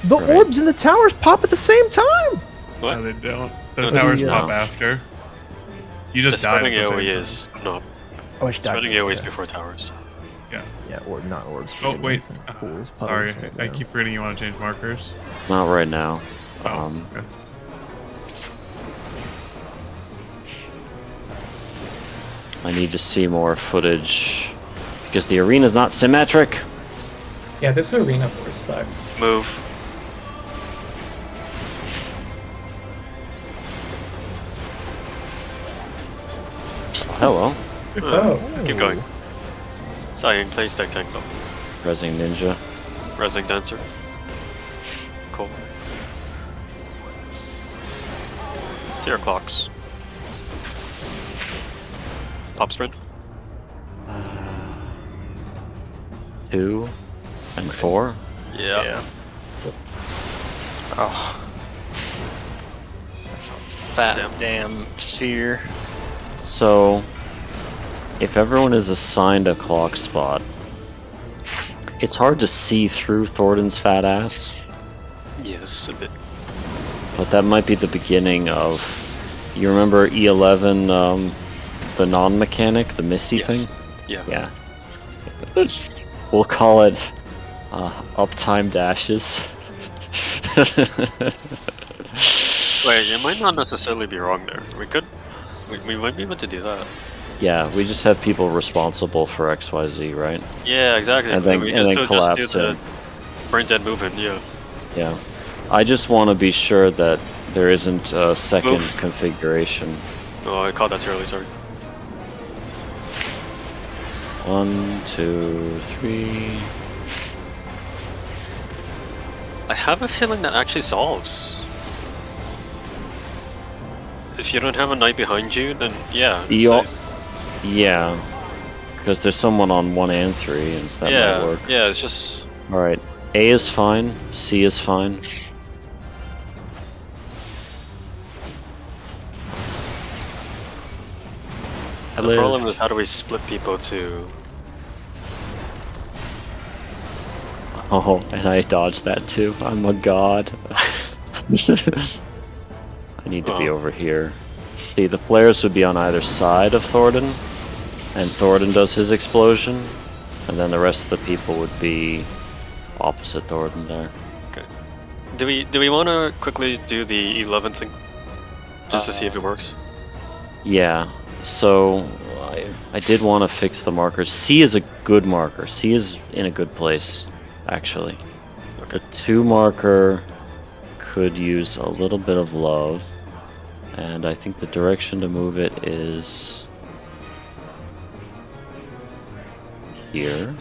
The Right. orbs in the towers pop at the same time! What? No, they don't. The No, towers the, pop no. after. You The just died spreading at the same AoE time. is no. Oh, I should die. Spreading AoE is before towers. Yeah, or not orbs. Oh, wait. Pools, Sorry, puddles, I yeah. keep forgetting you want to change markers. Not right now. Oh, okay. I need to see more footage because the arena's not symmetric. Yeah, this arena force sucks. Move. Hello, Oh. Keep going. Cyan, play stack tank though. Resing Ninja. Resing dancer. Cool. Tier clocks. Pop sprint. 2 and 4. Yeah. Oh. That's a fat Damn. damn sphere. So, if everyone is assigned a clock spot, it's hard to see through Thornton's fat ass, Yes, a bit. but that might be the beginning of. You remember E11 the non-mechanic, the misty Yes. thing? Yeah. Yeah. We'll call it uptime dashes. Wait, you might not necessarily be wrong there. We might be able to do that. Yeah, we just have people responsible for XYZ, right? Yeah, exactly. And then- we and then just collapse do the it. brain dead movement. Yeah. Yeah. I just want to be sure that there isn't a second Move. configuration. Oh, I called that too early. Sorry. 1, 2, 3. I have a feeling that actually solves. If you don't have a knight behind you, then yeah. it's You al- safe. Yeah. Because there's someone on 1 and 3, and so that yeah. might work. Yeah. It's just. Alright. A is fine. C is fine. I The problem live. is how do we split people to? Oh, and I dodged that too. I'm a god. I need to be Oh. over here. See, the flares would be on either side of Thornton, and Thornton does his explosion, and then the rest of the people would be opposite Thornton there. Do we want to quickly do the 11 thing, just to see if it works? Yeah, so I did want to fix the markers. C is a good marker. C is in a good place, actually. The 2 marker could use a little bit of love, and I think the direction to move it is here.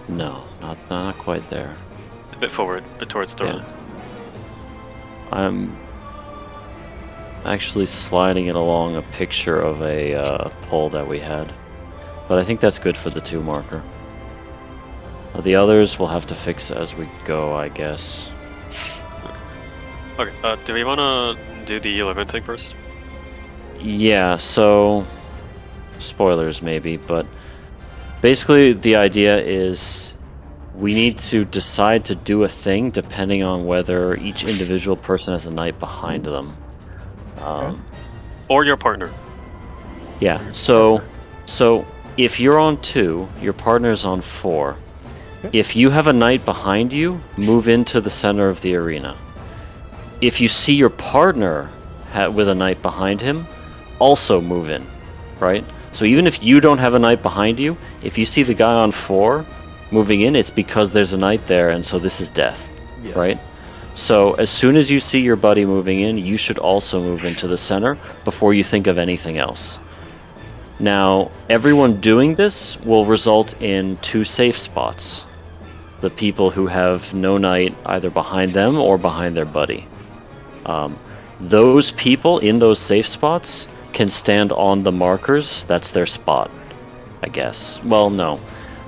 No, not quite there. A bit forward, but towards Thornton. Yeah. I'm actually sliding it along a picture of a pole that we had. But I think that's good for the 2 marker. The others we'll have to fix as we go, I guess. Okay. Do we want to do the 11 thing first? Yeah, so spoilers maybe, but basically the idea is we need to decide to do a thing depending on whether each individual person has a knight behind them. Or your partner? Yeah, so if you're on 2, your partner's on 4. Okay. If you have a knight behind you, move into the center of the arena. If you see your partner with a knight behind him, also move in, right? So even if you don't have a knight behind you, if you see the guy on 4 moving in, it's because there's a knight there, and so this is death, Yes. right? So as soon as you see your buddy moving in, you should also move into the center before you think of anything else. Now, everyone doing this will result in 2 safe spots. The people who have no knight either behind them or behind their buddy. Those people in those safe spots can stand on the markers. That's their spot, I guess. Well, no.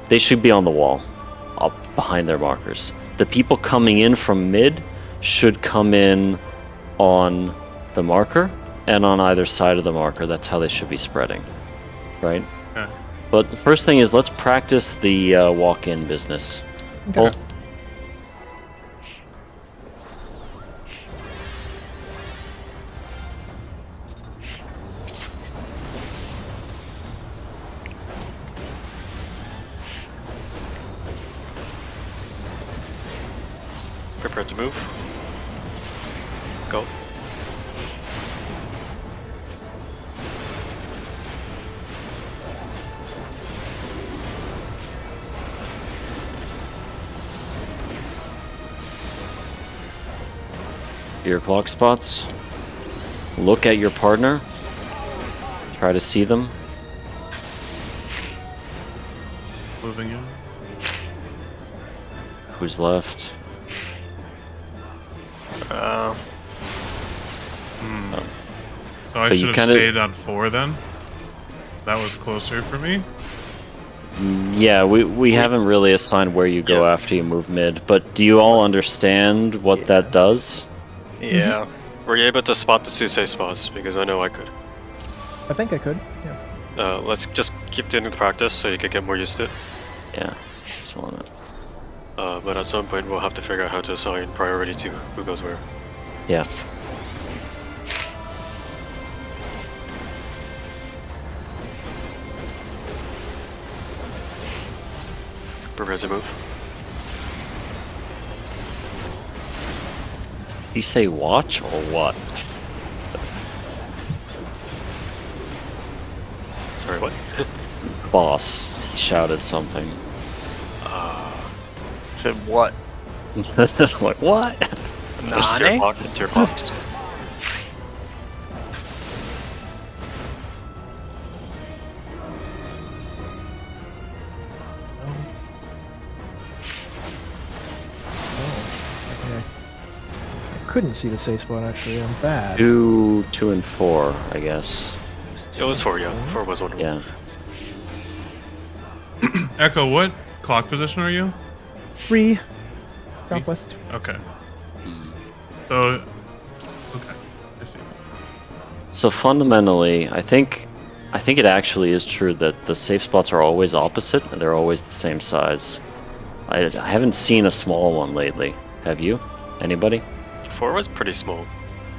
They should be on the wall, up behind their markers. The people coming in from mid should come in on the marker and on either side of the marker. That's how they should be spreading, right? Okay. But the first thing is let's practice the walk-in business. Okay. Pull. Prepare to move. Go. Your clock spots. Look at your partner. Try to see them. Moving in. Who's left? So I But you should have kinda- stayed on 4 then? That was closer for me? Yeah, we haven't really assigned where you go Yeah. after you move mid, but do you all understand what that does? Yeah. Were you able to spot the 2 safe spots? Because I know I could. I think I could. Yeah. Let's just keep doing the practice so you can get more used to it. Yeah, just wanna. But at some point we'll have to figure out how to assign priority to who goes where. Yeah. Prepare to move. Did you say watch or what? Sorry, what? Boss. He shouted something. Said what? Like, what? Just tier Nani? clock and tier clocks. Okay. I couldn't see the safe spot actually. I'm bad. 2, 2, and 4, I guess. It was 4, yeah. 4 was one. Yeah. Echo, what clock position are you? 3 southwest. Okay. Hmm. So, okay, I see. So fundamentally, I think it actually is true that the safe spots are always opposite and they're always the same size. I haven't seen a small one lately. Have you? Anybody? 4 was pretty small.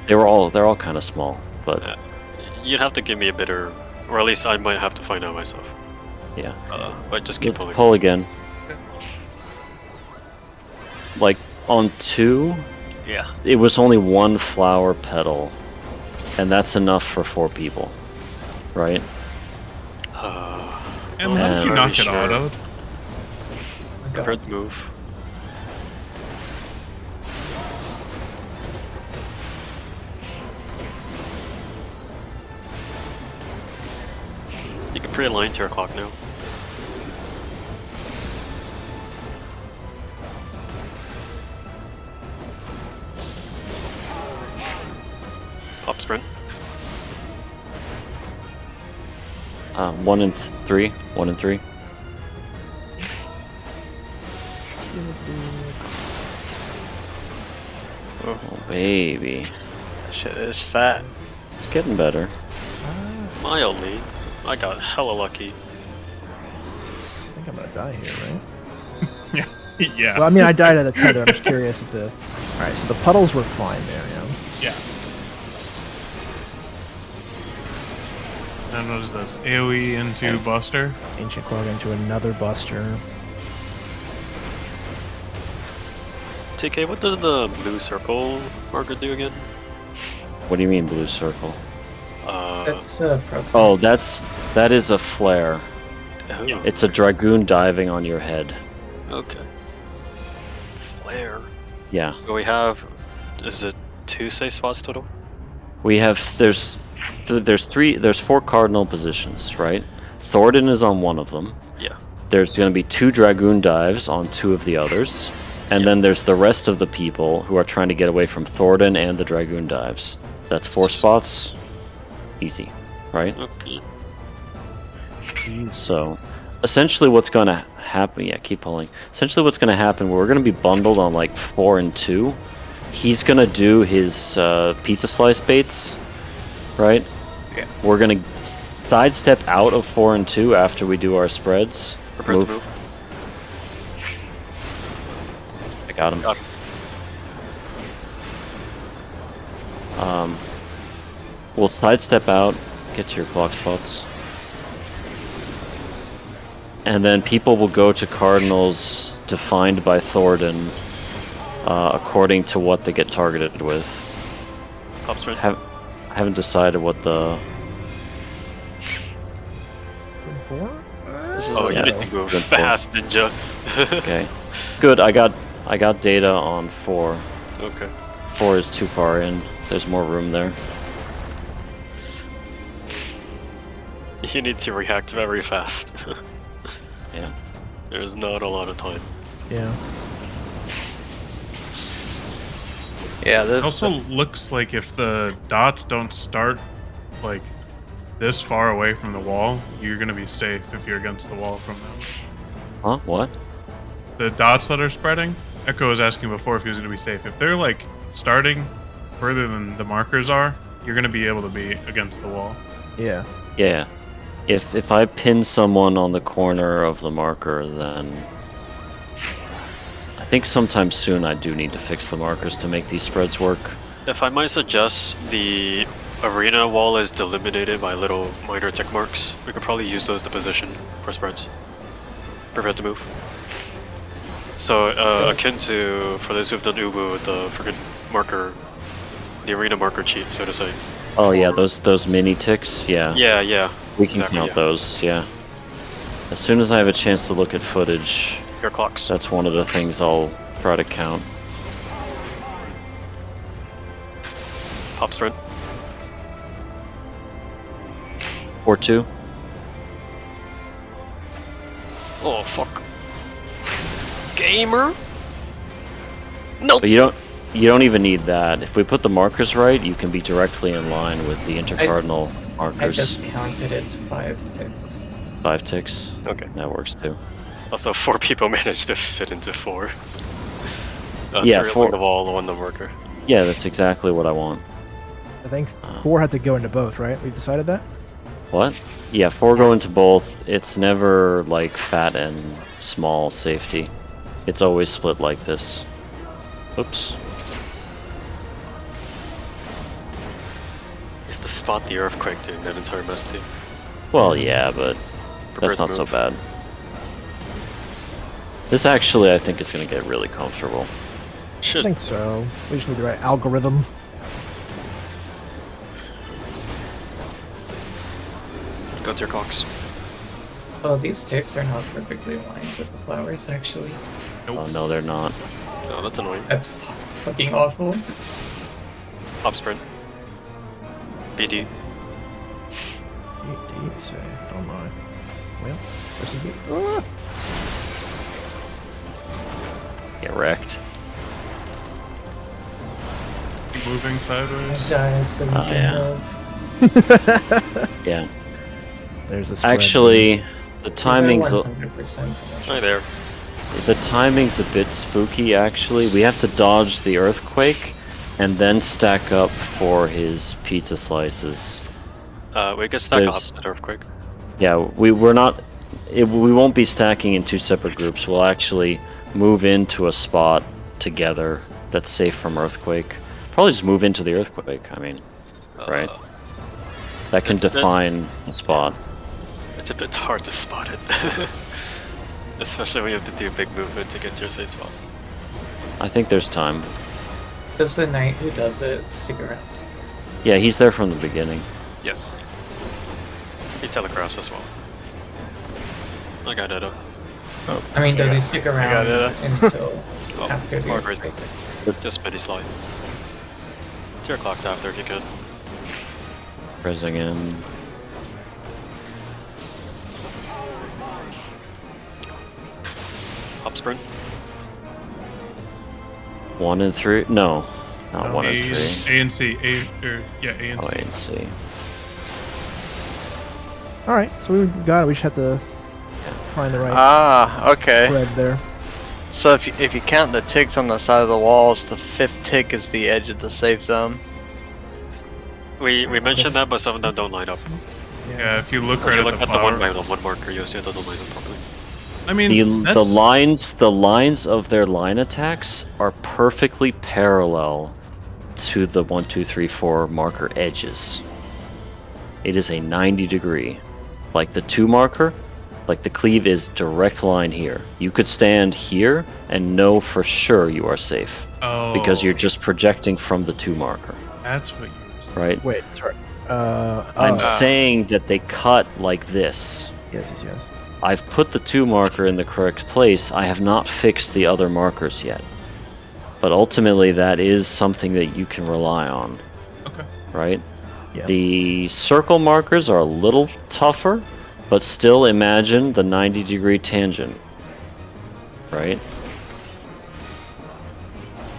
They're all kind of small, but Yeah. You'd have to give me a better, or at least I might have to find out myself. yeah. But just keep pulling. Pull again. Like on 2, Yeah. it was only 1 flower petal, and that's enough for 4 people, right? And how did you I'm not not get sure. autoed? Prepare to move. You can pre-align to your clock now. Pop sprint. 1 and 3. 1 and 3. Oh baby, That shit is fat. it's getting better. Mildly. I got hella lucky. I think I'm gonna die here, right? Yeah. Well, I mean, I died at the tether. I'm just curious if the. All right, so the puddles were fine there. Yeah. Yeah. And what is this? AoE into Buster? Ancient Clog into another Buster. TK, what does the blue circle marker do again? What do you mean blue circle? That's proximity. Oh, that is a flare. Oh, It's a dragoon diving on your head. okay. Flare. Yeah. So we have, is it 2 safe spots total? We have there's 4 cardinal positions, right? Thornton is on one of them. Yeah. There's going to be 2 dragoon dives on 2 of the others, and then there's the rest of the people who are trying to get away from Thornton and the dragoon dives. That's 4 spots. Easy, right? Okay. So, essentially, what's going to happen? Yeah, keep pulling. Essentially, what's going to happen? We're going to be bundled on like 4 and 2. He's going to do his pizza slice baits, right? Yeah. We're going to sidestep out of 4 and 2 after we do our spreads. Prepare to move. I got him. Got him. We'll sidestep out, get to your clock spots. And then people will go to cardinals defined by Thornton according to what they get targeted with. Pop sprint. I haven't decided what the... 4? This is Oh, like you yeah. need to go Good pull. fast, ninja. Okay. Good, I got data on 4. Okay. 4 is too far in. There's more room there. You need to react very fast. Yeah. There's not a lot of time. Yeah. yeah. It This, also looks like if the dots don't start like this far away from the wall, you're gonna be safe if you're against the wall from them. Huh? What? The dots that are spreading, Echo was asking before if he was gonna be safe. If they're like starting further than the markers are, you're gonna be able to be against the wall. Yeah. Yeah. If I pin someone on the corner of the marker, then I think sometime soon I do need to fix the markers to make these spreads work. If I might suggest, the arena wall is delimited by little minor tick marks. We could probably use those to position for spreads. Prepare to move. So akin to, for those who've done Ubu, the freaking marker, the arena marker cheat, so to say. Oh yeah, those mini ticks. Yeah. Yeah. We can exactly, count yeah. those. Yeah. As soon as I have a chance to look at footage, Your clocks. that's one of the things I'll try to count. Pop sprint. 4-2. Oh fuck. Gamer. Nope. But you don't even need that. If we put the markers right, you can be directly in line with the intercardinal I markers. just counted it's 5 ticks. 5 ticks. Okay. That works too. Also, 4 people managed to fit into 4. That's Yeah, really 4. the wall on the marker. Yeah, that's exactly what I want. I think 4 had to go into both, right? We've decided that? What? Yeah, 4 go into both. It's never like fat and small safety. It's always split like this. Oops. You have to spot the earthquake doing that entire mess too. Well, yeah, but Prepare that's to not so move. bad. This actually, I think, is going to get really comfortable. I Should. think so. We just need the right algorithm. Go to your clocks. Oh, these ticks are not perfectly aligned with the flowers, actually. Oh, no, they're not. Oh, that's annoying. That's fucking awful. Pop sprint. BD. You say, oh my. Well, versus me. Ah! Get wrecked. Moving sideways. Giant so we Oh, can yeah. have... Yeah. There's a spread. Actually, the These are timing's 100% symmetrical. Hi there. the timing's a bit spooky. Actually, we have to dodge the earthquake, and then stack up for his pizza slices. We can stack There's- up at earthquake. Yeah, we're not. We won't be stacking in 2 separate groups. We'll actually move into a spot together that's safe from earthquake. Probably just move into the earthquake. I mean, right? That can it's a bit- define the spot. It's a bit hard to spot it. Especially when you have to do a big movement to get to your safe spot. I think there's time. Does the knight who does it stick around? Yeah, he's there from the beginning. Yes. He telegraphs as well. I got it up. I mean, does he stick around it. until Oh, after the more crazy. earthquake? Just midi slide. To your clocks after if you can. Pressing in. Hop sprint. 1 and 3. No, not 1 and 3. A and C. A and Oh, C. wait and see. Alright, so we got it. We just have to find the right Ah, okay. thread there. So if you count the ticks on the side of the walls, the 5th tick is the edge of the safe zone. We mentioned that, but some of them don't line up. Yeah, if you look If right you at look the at the flower. one by one marker, you'll see it doesn't line up properly. I mean, The lines of their line attacks are perfectly parallel to the 1, 2, 3, 4 marker edges. It is a 90-degree. Like the 2 marker, like the cleave is direct line here. You could stand here and know for sure you are safe because you're just projecting from the 2 marker, That's what you were saying. right? Wait, sorry. I'm saying that they cut like this. Yes. I've put the 2 marker in the correct place. I have not fixed the other markers yet. But ultimately, that is something that you can rely on, Okay. right? Yeah. The circle markers are a little tougher, but still imagine the 90-degree tangent, right?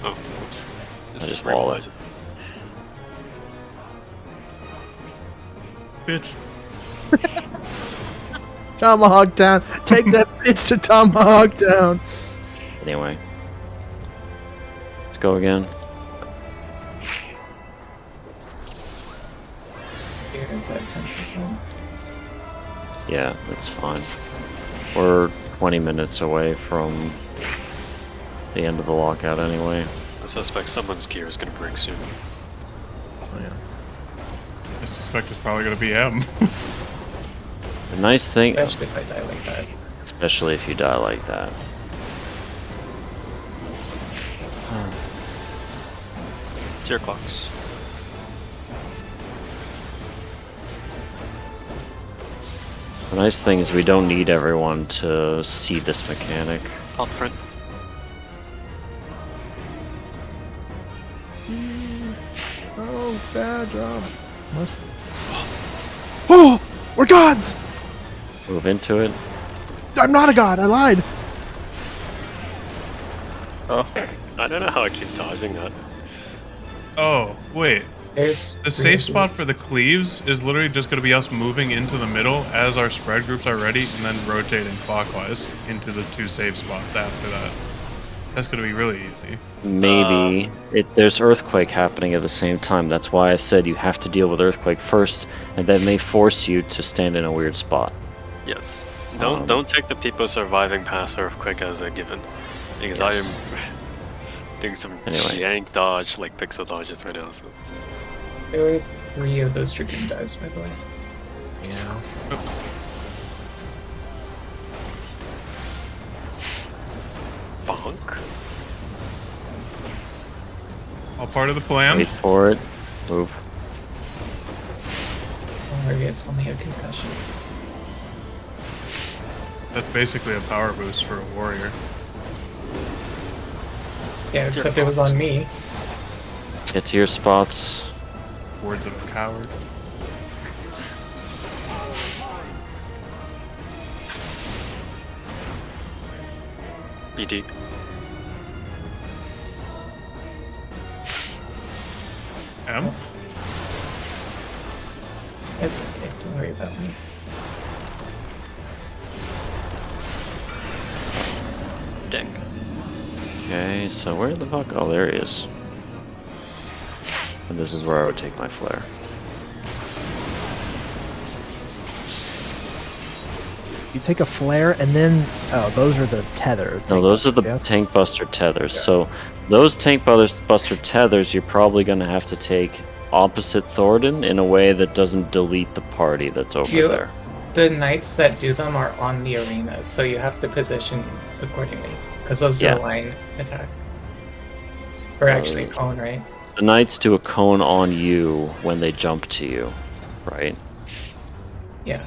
Oh, oops. just wall it. Bitch. Tomahawk down. Take that bitch to Tomahawk down. Anyway. Let's go again. Here is at 10%. Yeah, that's fine. We're 20 minutes away from the end of the lockout anyway. I suspect someone's gear is gonna break soon. I suspect it's probably gonna be M. The nice thing, Especially if I die like that. especially if you die like that. your clocks. The nice thing is we don't need everyone to see this mechanic. Pop print. Oh, bad job. What? Oh, we're gods! Move into it. I'm not a god. I lied. Oh, I don't know how I keep dodging that. Oh, wait. There's The three safe of spot these. for the cleaves is literally just going to be us moving into the middle as our spread groups are ready and then rotating clockwise into the 2 safe spots after that. That's going to be really easy. Maybe there's earthquake happening at the same time. That's why I said you have to deal with earthquake first, and that may force you to stand in a weird spot. Yes. Um, Don't take the people surviving past earthquake as a given, because Yes. I am doing some Anyway. jank dodge like pixel dodges right now. So. There were 3 of those Dragoon dies, by the way. Yeah. Bonk. All part of the plan. Wait for it. Move. Oh, I guess only a concussion. That's basically a power boost for a warrior. Yeah, except it was on me. Get to your spots. Words of a coward. BD. M? It's okay, don't worry about me. Dang. Okay, so where the fuck? Oh, there he is. And this is where I would take my flare. You take a flare and then those are the tether. No, tank those are the yeah? tank buster tethers. So those tank buster tethers, you're probably going to have to take opposite Thornton in a way that doesn't delete the party that's over You- there. The knights that do them are on the arena, so you have to position accordingly. Because those Yeah. are line attack. Or actually cone, right? The knights do a cone on you when they jump to you, right? Yeah.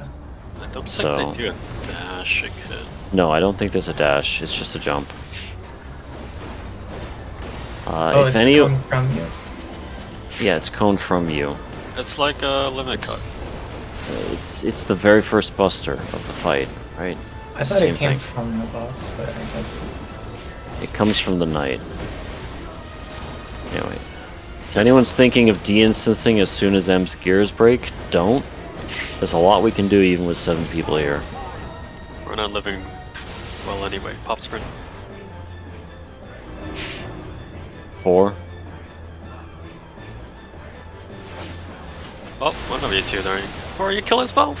I don't So- think they do a dash again. No, I don't think there's a dash. It's just a jump. Oh, if it's any, cone from you. yeah, it's cone from you. It's like a limit cut. It's the very first buster of the fight, right? I It's the thought same it came thing. from the boss, but I guess. It comes from the knight. Anyway, if anyone's thinking of de-instancing as soon as M's gears break, don't. There's a lot we can do even with 7 people here. We're not living well anyway. Pop sprint. 4. Oh, one of you two dying. Or you kill us both.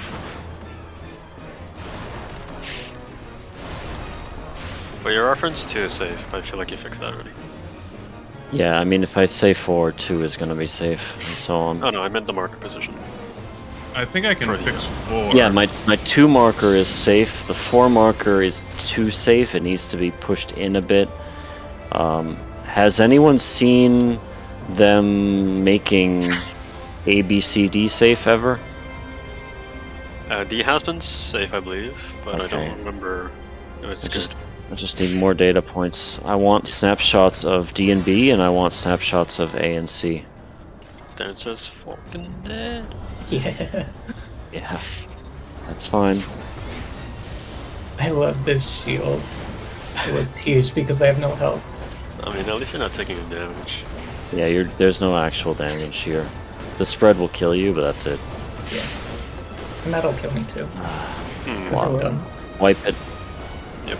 For your reference, 2 is safe, but I feel like you fixed that already. Yeah, I mean, if I say 4, 2 is gonna be safe, and so on. Oh no, I meant the marker position. I think I can Pretty fix good. 4. Yeah, my 2 marker is safe. The 4 marker is too safe. It needs to be pushed in a bit. Has anyone seen them making A, B, C, D safe ever? D has been safe, I believe, but I Okay. don't remember if it's good. I just need more data points. I want snapshots of D and B, and I want snapshots of A and C. Dancer's fucking dead. Yeah. Yeah, that's fine. I love this shield. It's huge because I have no health. I mean, at least you're not taking any damage. Yeah, there's no actual damage here. The spread will kill you, but that's it. Yeah. And that'll kill me too. Hmm. Because I'm done. Wipe it. Yep.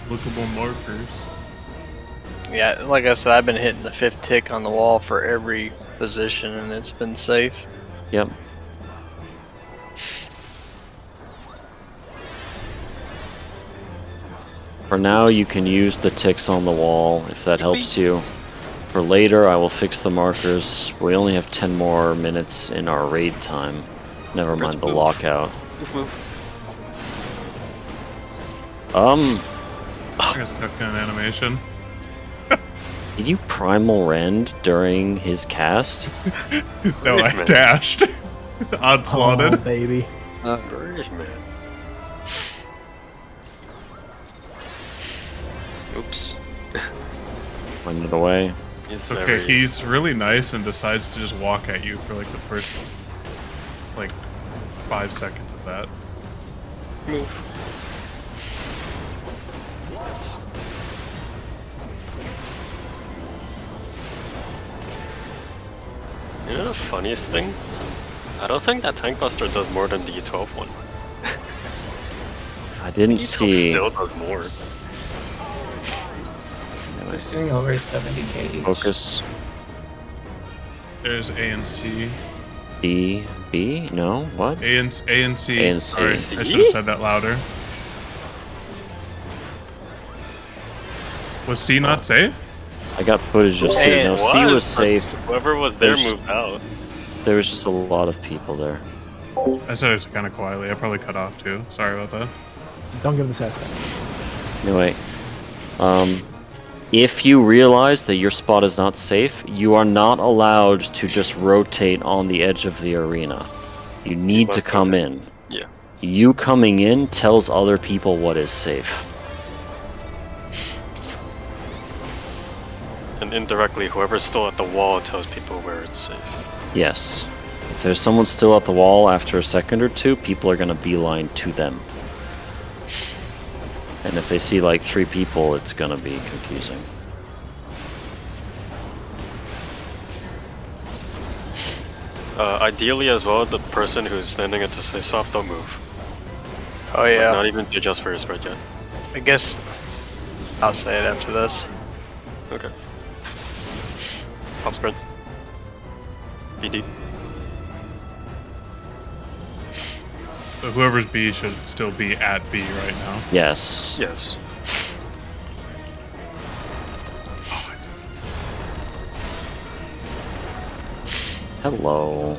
Lookable markers. Yeah, like I said, I've been hitting the 5th tick on the wall for every position, and it's been safe. Yep. For now, you can use the ticks on the wall if that helps you. For later, I will fix the markers. We only have 10 more minutes in our raid time. Never mind the move. lockout. Move, move. I got stuck in an animation. Did you primal rend during his cast? No, I Man. dashed. Oh, Onslaughted. baby. British man. Oops. Went it away. He's Okay, very... he's really nice and decides to just walk at you for like the first, like, 5 seconds of that. Move. You know the funniest thing? I don't think that Tank Buster does more than the E12 one. I didn't E12 see. still does more. It's doing over 70k each. Focus. There's A and C. B. B? No? What? A and C. A and C. Sorry, I should have said that louder. Was C not safe? I got footage of C. Hey, No, it C was but safe. Whoever was there There's- moved out. There was just a lot of people there. I said it kind of quietly. I probably cut off too. Sorry about that. Don't give him the satisfaction. Anyway, if you realize that your spot is not safe, you are not allowed to just rotate on the edge of the arena. You need to must come rotate. in. Yeah. You coming in tells other people what is safe. And indirectly, whoever's still at the wall tells people where it's safe. Yes. If there's someone still at the wall after a second or two, people are going to beeline to them. And if they see like 3 people, it's going to be confusing. Ideally as well, the person who's standing at the safe off don't move. Oh yeah. Not even to adjust for your spread yet. I guess I'll say it after this. Okay. Pop sprint. BD. So whoever's B should still be at B right now. Yes. Yes. Hello.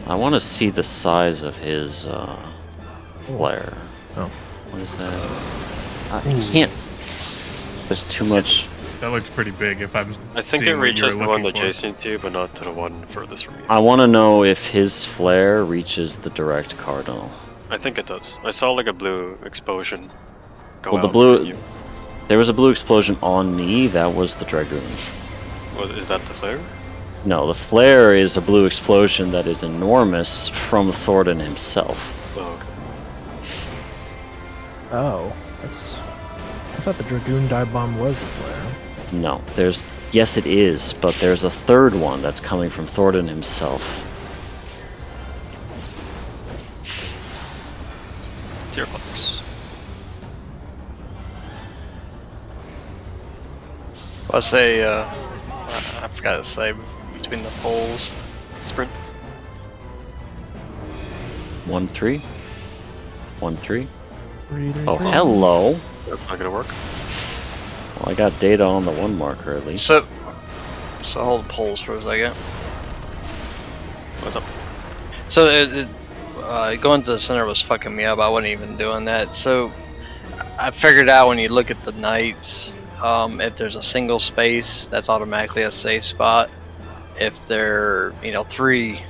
I want to see the size of his flare. Oh. What is that? I can't. There's too much. That looked pretty big. If I'm I think seeing it what you reaches were the one looking for. adjacent to you, but not to the one furthest from you. I want to know if his flare reaches the direct cardinal. I think it does. I saw like a blue explosion go Well, the out blue. at you. There was a blue explosion on me. That was the dragoon. Is that the flare? No, the flare is a blue explosion that is enormous from Thornton himself. Oh, okay. Oh, that's. I thought the Dragoon dive bomb was the flare. No, there's. Yes, it is, but there's a third one that's coming from Thornton himself. Deer fox. I'll say I forgot to say between the poles. Sprint. 1-3. 1-3. Reader, Oh, reader. hello. That's not gonna work. Well, I got data on the 1 marker at least. So hold the poles for a second. What's up? So going to the center was fucking me up. I wasn't even doing that. So I figured out when you look at the knights, if there's a single space, that's automatically a safe spot. If they're three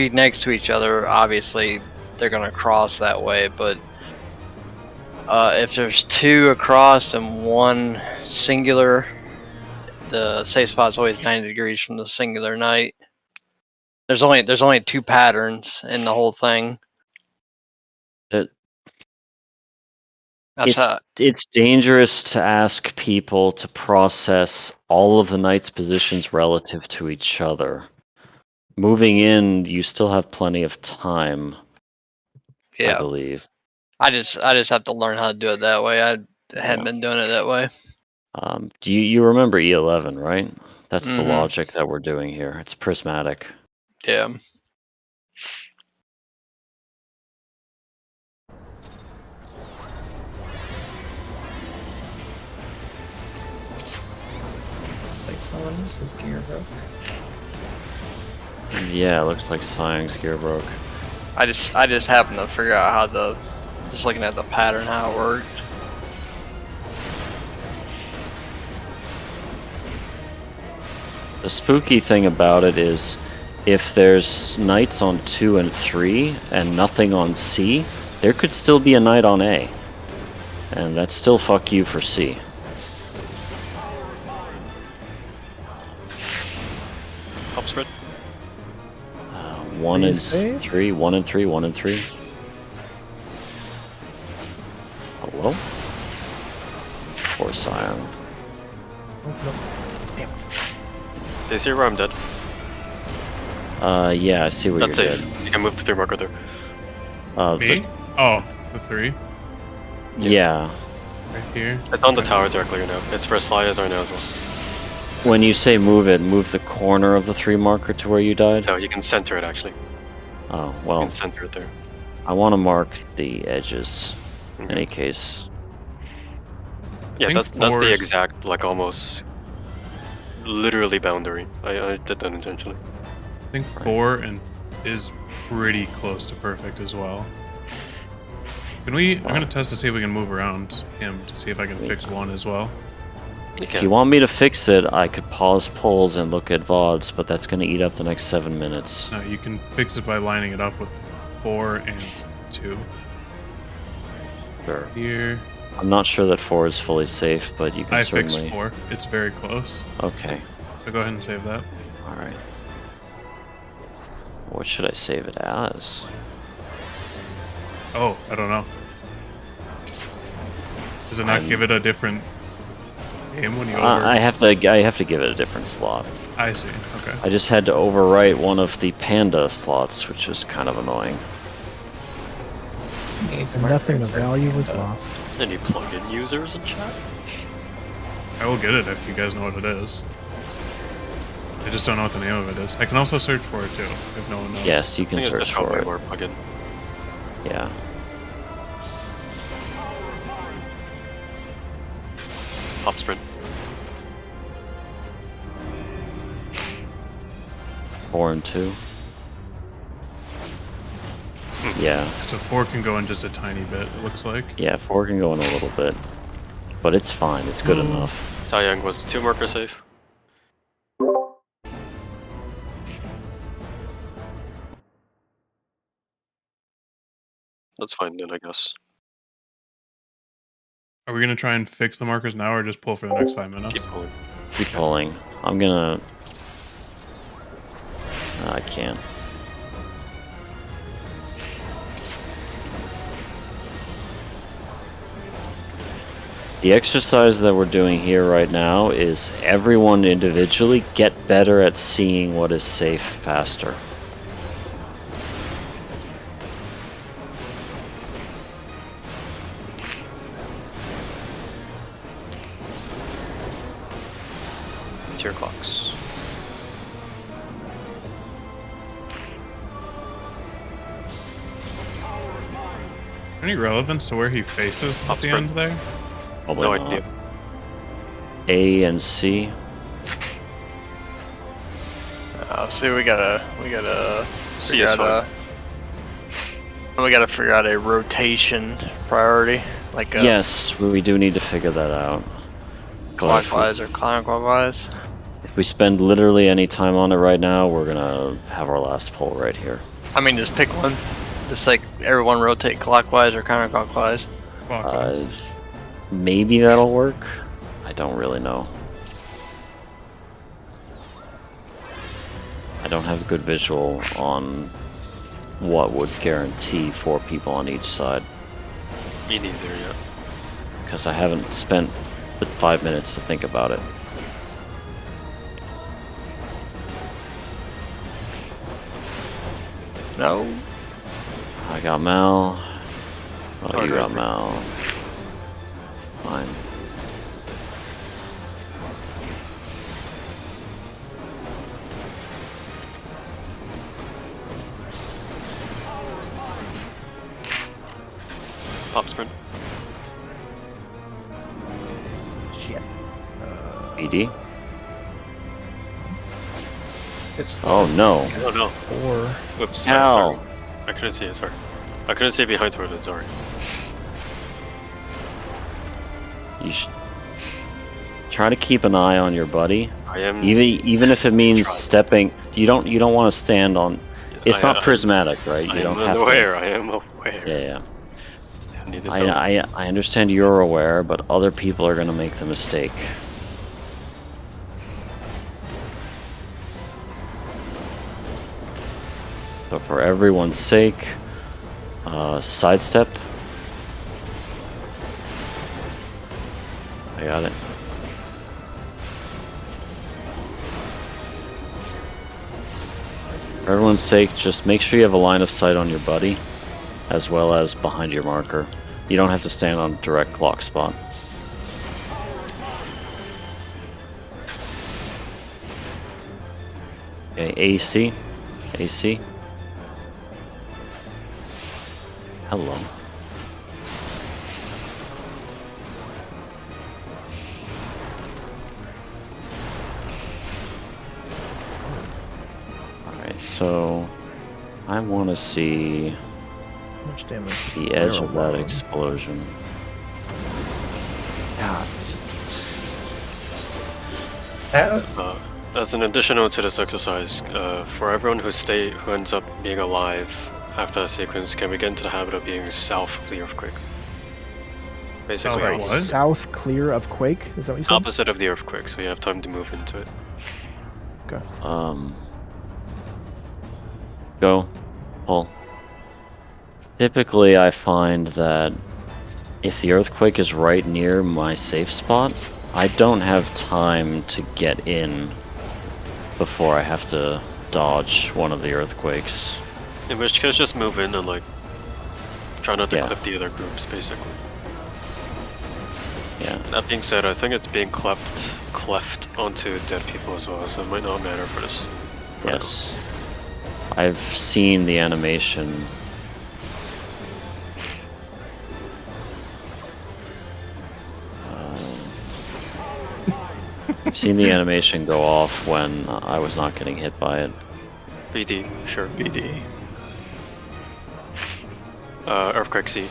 next to each other, obviously they're gonna cross that way. But if there's 2 across and 1 singular, the safe spot's always 90 degrees from the singular knight. There's only 2 patterns in the whole thing. That's how. It's dangerous to ask people to process all of the knight's positions relative to each other. Moving in, you still have plenty of time, I Yeah, believe. I just have to learn how to do it that way. I hadn't been doing it that way. Do you remember E11, right? That's the Mhm. logic that we're doing here. It's prismatic. Yeah. Looks like someone else's gear broke. Yeah, it looks like Siang's gear broke. I just happened to figure out how just looking at the pattern how it worked. The spooky thing about it is, if there's knights on 2 and 3 and nothing on C, there could still be a knight on A. And that's still fuck you for C. Top spread. 1 and save? 3, 1 and 3, 1 and 3. Hello? Poor Scion. Do you see where I'm dead? Yeah, I see where That's you're safe. dead. You can move the 3 marker there. Me? Oh, the 3 Yeah. right here. It's on the tower directly right now. It's where Sly is right now as well. When you say move it, move the corner of the 3 marker to where you died? No, you can center it actually. Oh, You well, can center it there. I want to mark the edges in Okay. any case. Yeah, think that's the 4 is- exact, like, almost literally boundary. I did that intentionally. I think 4 and is pretty close to perfect as well. Can we? I'm gonna test to see if we can move around him to see if I can fix 1 as well. You If can. you want me to fix it, I could pause polls and look at VODs, but that's going to eat up the next 7 minutes. No, you can fix it by lining it up with 4 and 2 Sure. here. I'm not sure that 4 is fully safe, but you can I certainly... fixed 4. It's very close. Okay, So go ahead and save that. alright. What should I save it as? Oh, I don't know. Does it not I'm- give it a different name when you over? I have to give it a different slot. I see. Okay. I just had to overwrite one of the panda slots, which is kind of annoying. Maze And nothing marker of value was for- lost. Any plugin users in chat? I will get it if you guys know what it is. I just don't know what the name of it is. I can also search for it too, if no one knows. Yes, you I can think it's search just for probably it. more plugin. Yeah. Top sprint. 4 and 2. Yeah, So 4 can go in just a tiny bit, it looks like. yeah, 4 can go in a little bit. But it's fine, it's good Ooh. enough. Taeyang was 2 marker safe. That's fine then, I guess. Are we gonna try and fix the markers now or just pull for the next 5 minutes? Keep pulling. Keep pulling. I'm gonna... I can't. The exercise that we're doing here right now is everyone individually get better at seeing what is safe faster. Tier clocks. Any relevance to where he faces at Top the sprint. end there? Probably No not. idea. A and C. See, we gotta C figure is out we gotta figure out a rotation priority, like Yes, we do need to figure that out. clockwise or counterclockwise. If we spend literally any time on it right now, we're gonna have our last pull right here. I mean, just pick one. Just like everyone rotate clockwise or counterclockwise. Clockwise. Maybe that'll work. I don't really know. I don't have good visual on what would guarantee 4 people on each side, Me neither yet. because I haven't spent the 5 minutes to think about it. No. I got Mal. Oh, Oh, you got there's- Mal. Fine. Top sprint. Shit. BD? It's Oh no. Oh no. Or Whoops. Ow. Sorry. I couldn't see it, sorry. I couldn't see it behind toilet, sorry. You should try to keep an eye on your buddy. I am. Even if it means Try. stepping, you don't want to stand on. It's not prismatic, right? I You don't am have aware. to. I am aware. Yeah. I need to tell you. I understand you're aware, but other people are gonna make the mistake. So for everyone's sake, sidestep. I got it. For everyone's sake, just make sure you have a line of sight on your buddy, as well as behind your marker. You don't have to stand on direct lock spot. Okay, AC. AC. Hello. Alright, so I want to see How much damage? does the the edge arrow of that alone? explosion. God, That, As an additional to this exercise, for everyone who ends up being alive after that sequence, can we get into the habit of being south of the earthquake? Basically, South of what? South clear of Quake? Is that what you said? opposite of the earthquake, so you have time to move into it. Okay. Go, pull. Typically, I find that if the earthquake is right near my safe spot, I don't have time to get in before I have to dodge one of the earthquakes. In which case, just move in and like try not to Yeah. clip the other groups, basically. Yeah. That being said, I think it's being cleft onto dead people as well, so it might not matter for this. right Yes. I've seen the animation. I've seen the animation go off when I was not getting hit by it. now. BD, sure. BD. Earthquake C.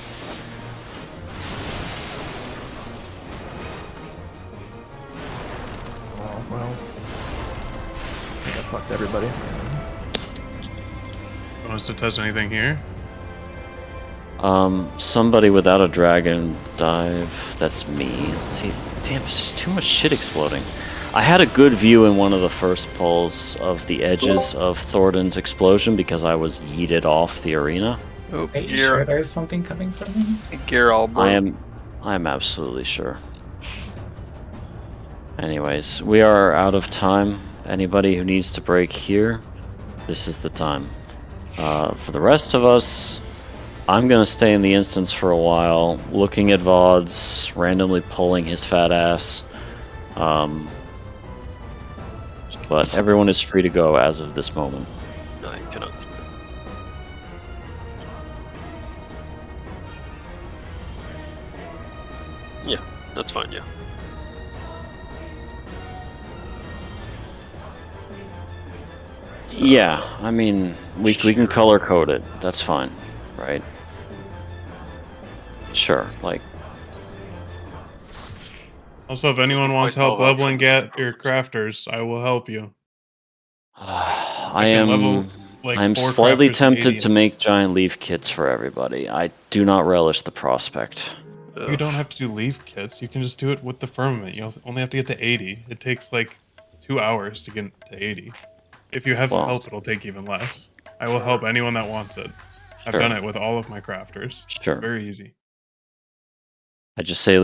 Oh, well. I think I fucked everybody. Want us to test anything here? Somebody without a dragon dive. That's me. Let's see. Damn, there's just too much shit exploding. I had a good view in one of the first pulls of the edges of Thornton's explosion because I was yeeted off the arena. Oh, are you sure there's something coming from him? gear all broke. I am absolutely sure. Anyways, we are out of time. Anybody who needs to break here, this is the time. For the rest of us, I'm gonna stay in the instance for a while, looking at VODs, randomly pulling his fat ass. But everyone is free to go as of this moment. No, you cannot. Yeah, that's fine, yeah. Yeah, I mean, we can color code it. That's fine, right? Sure, like, Also, if anyone wants help all out leveling from at the your crafters, I will help you. I can am. level, like, I'm 4 slightly crafters to tempted 80. to make giant leaf kits for everybody. I do not relish the prospect. You don't have to do leaf kits. You can just do it with the firmament. You only have to get to 80. It takes like 2 hours to get to 80. If you have Well, help, it'll take even less. I will help anyone that wants it. I've Sure. done it with all of my crafters. Sure. It's very easy. I just say